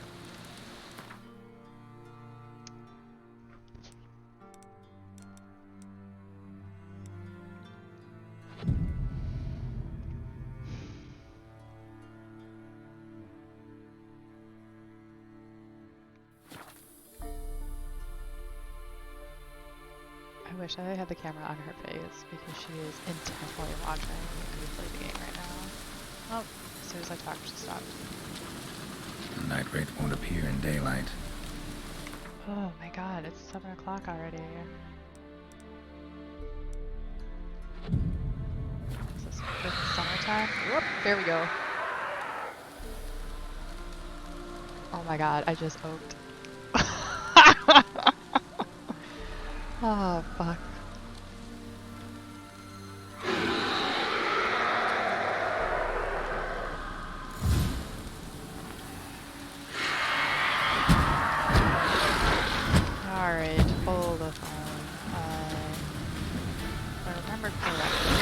I wish I had the camera on her face because she is intently watching me play the game right now. Oh, as soon as I talked, she stopped. The night wraith won't appear in daylight. Oh my god, it's 7 o'clock already. Is this with summertime? Whoop, there we go. Oh my god, I just oaked. Oh, fuck. Alright, hold the phone. If I remember correctly,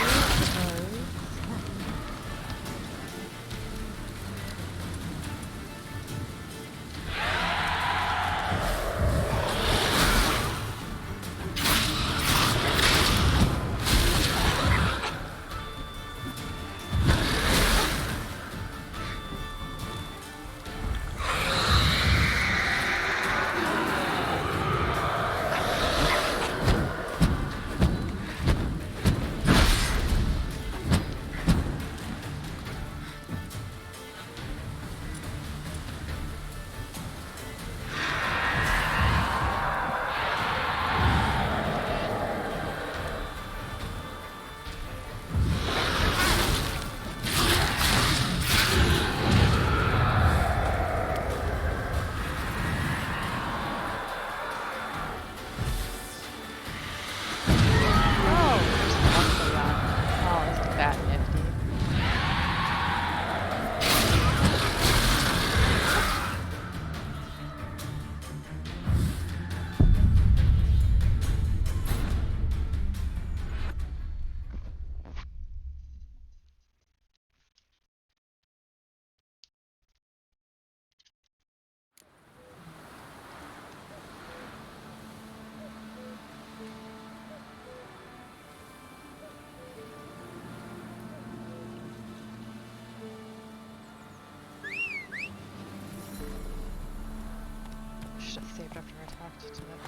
should have saved after I talked to that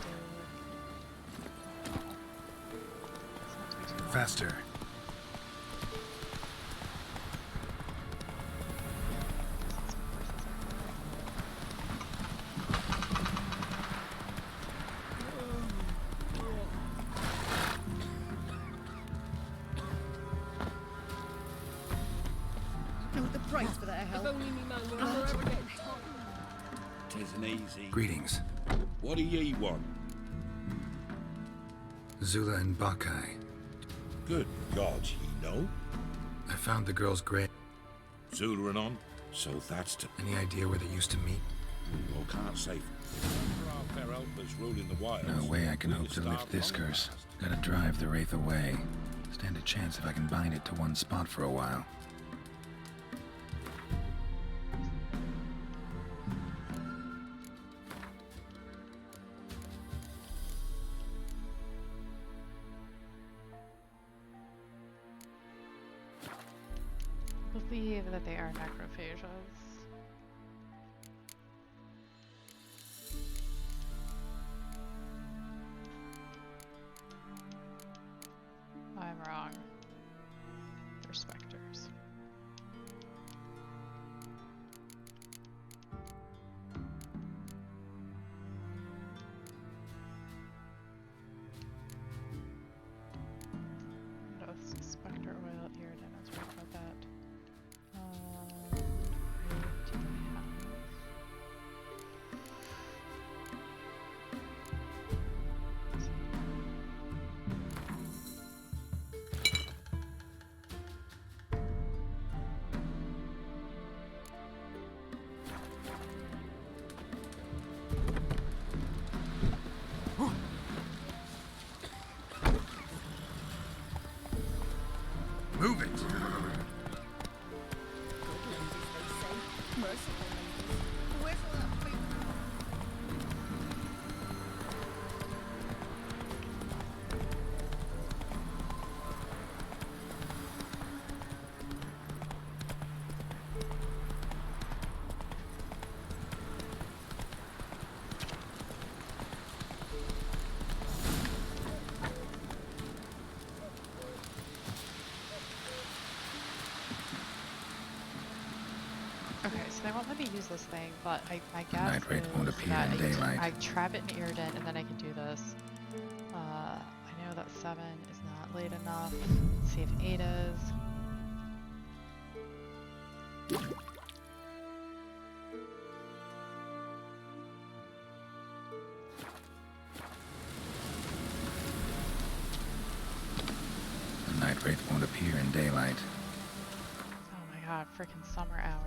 dude. Faster. Know the price for that help. If only me man were ever getting tired. Tisn't easy. Greetings. What do ye want? Zula and Bakai. Good God, ye know? I found the girl's grave. Zula and on, so that's to... Any idea where they used to meet? Well, can't say. For our fair helpers ruling the wilds... No way I can we'd hope to starve lift this long curse. past. Gotta drive the wraith away. Stand a chance if I can bind it to one spot for a while. Believe that they are necrophages. I'm wrong. They're specters. No, it's specter oil, Iridan, I was right about that. Move it! Okay, so they won't let me use this thing, but my guess Night Wraith won't is appear that in daylight. I trap it in Iriden and then I can do this. I know that 7 is not late enough. Let's see if 8 is. The Night Wraith won't appear in daylight. Oh my god, freaking summer hours.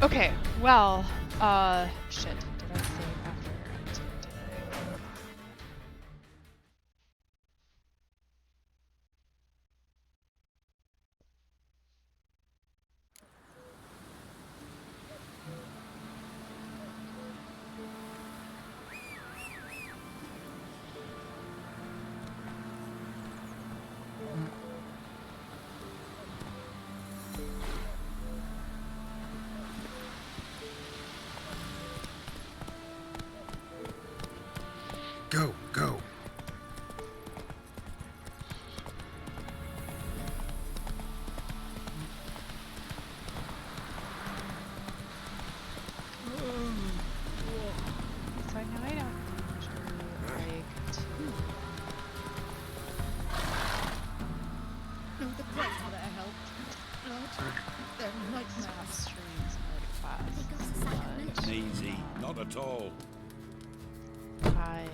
Okay, well, shit, did I save after? Go, go. So I know I don't usually break too. No, the place would have helped. Lord, they're nightmares. Streams mode class. Easy. Not at all. I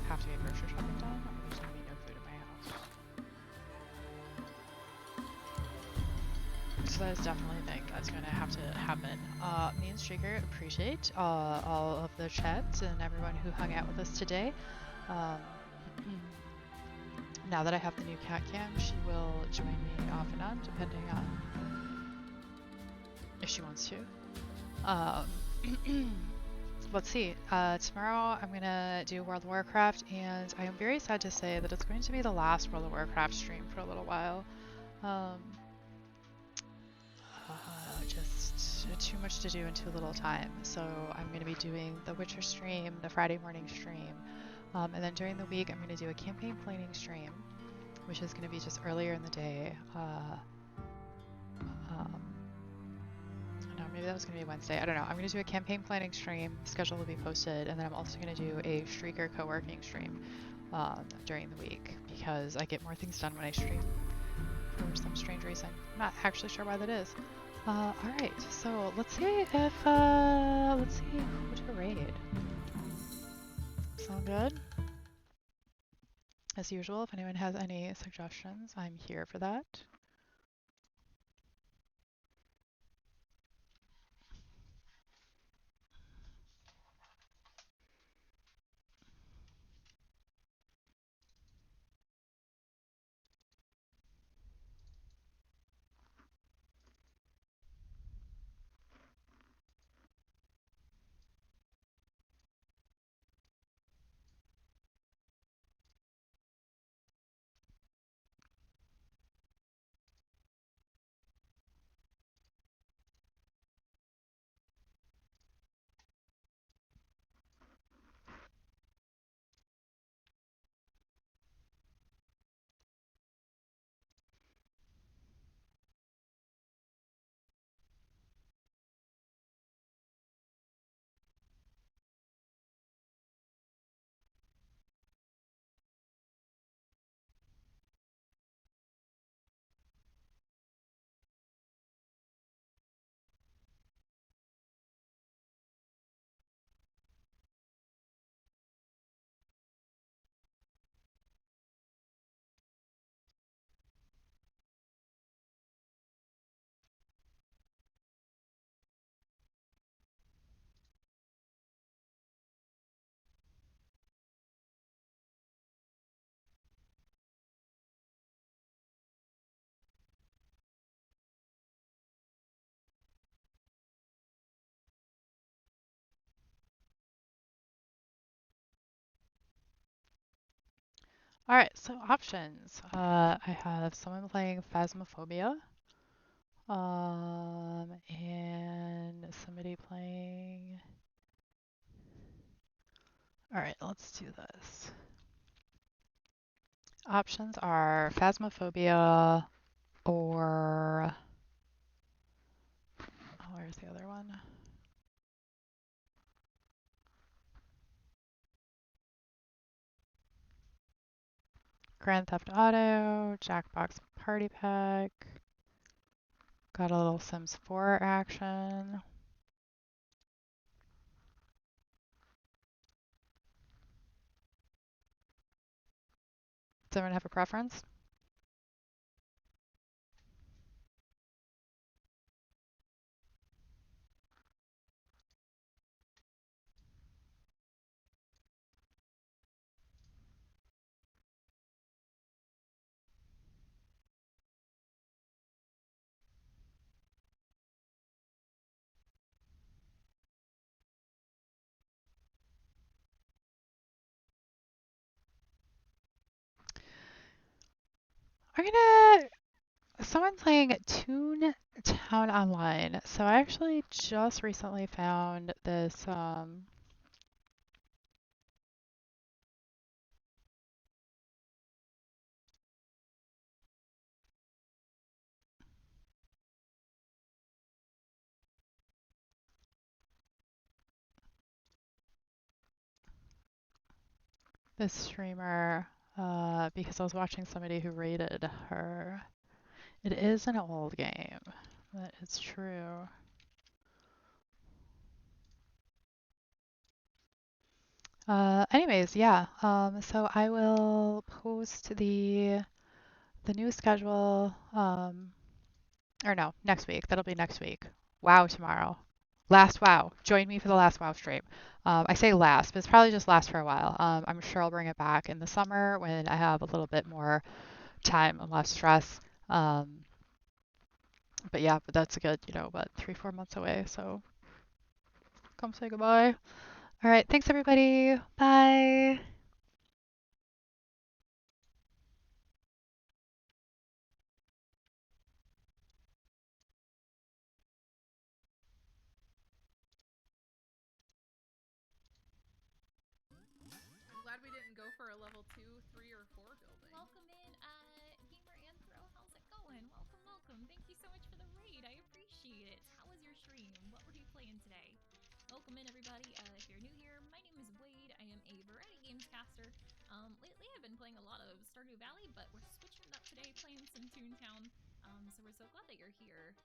have to get grocery shopping done, or there's gonna be no food in my house. So that's definitely a thing that's gonna have to happen. Me and Streaker appreciate all of the chats and everyone who hung out with us today. Now that I have the new cat cam, she will join me off and on, depending on if she wants to. Let's see. Tomorrow I'm gonna do World of Warcraft, and I am very sad to say that it's going to be the last World of Warcraft stream for a little while. Just too much to do in too little time. So I'm gonna be doing the Witcher stream, the Friday morning stream, and then during the week I'm gonna do a campaign planning stream, which is gonna be just earlier in the day. No, maybe that was going to be Wednesday. I don't know. I'm going to do a campaign planning stream. Schedule will be posted. And then I'm also going to do a Streaker co-working stream during the week because I get more things done when I stream for some strange reason. I'm not actually sure why that is. Alright, so let's see if, let's see who to raid. Sound good? As usual, if anyone has any suggestions, I'm here for that. Alright, so options. I have someone playing Phasmophobia. And somebody playing... Alright, let's do this. Options are Phasmophobia or... Oh, where's the other one? Grand Theft Auto, Jackbox Party Pack. Got a little Sims 4 action. Does anyone have a preference? I'm gonna... Someone playing Toontown Online. So I actually just recently found this streamer because I was watching somebody who rated her. It is an old game. That is true. Anyways, yeah. So I will post the new schedule. Or no, next week. That'll be next week. WoW tomorrow. Last WoW. Join me for the last WoW stream. I say last, but it's probably just last for a while. I'm sure I'll bring it back in the summer when I have a little bit more time and less stress. But yeah, but that's a good, 3-4 months away. So come say goodbye. All right. Thanks, everybody. Bye. I'm glad we didn't go for a level 2, 3, or 4 building. Welcome in, GamerAnthro. How's it going? Welcome, welcome. Thank you so much for the raid. I appreciate it. How was your stream? What were you playing today? Welcome in, everybody. If you're new here, my name is Wade. I am a variety games caster. Lately I've been playing a lot of Stardew Valley, but we're switching it up today, playing some Toontown. So we're so glad that you're here.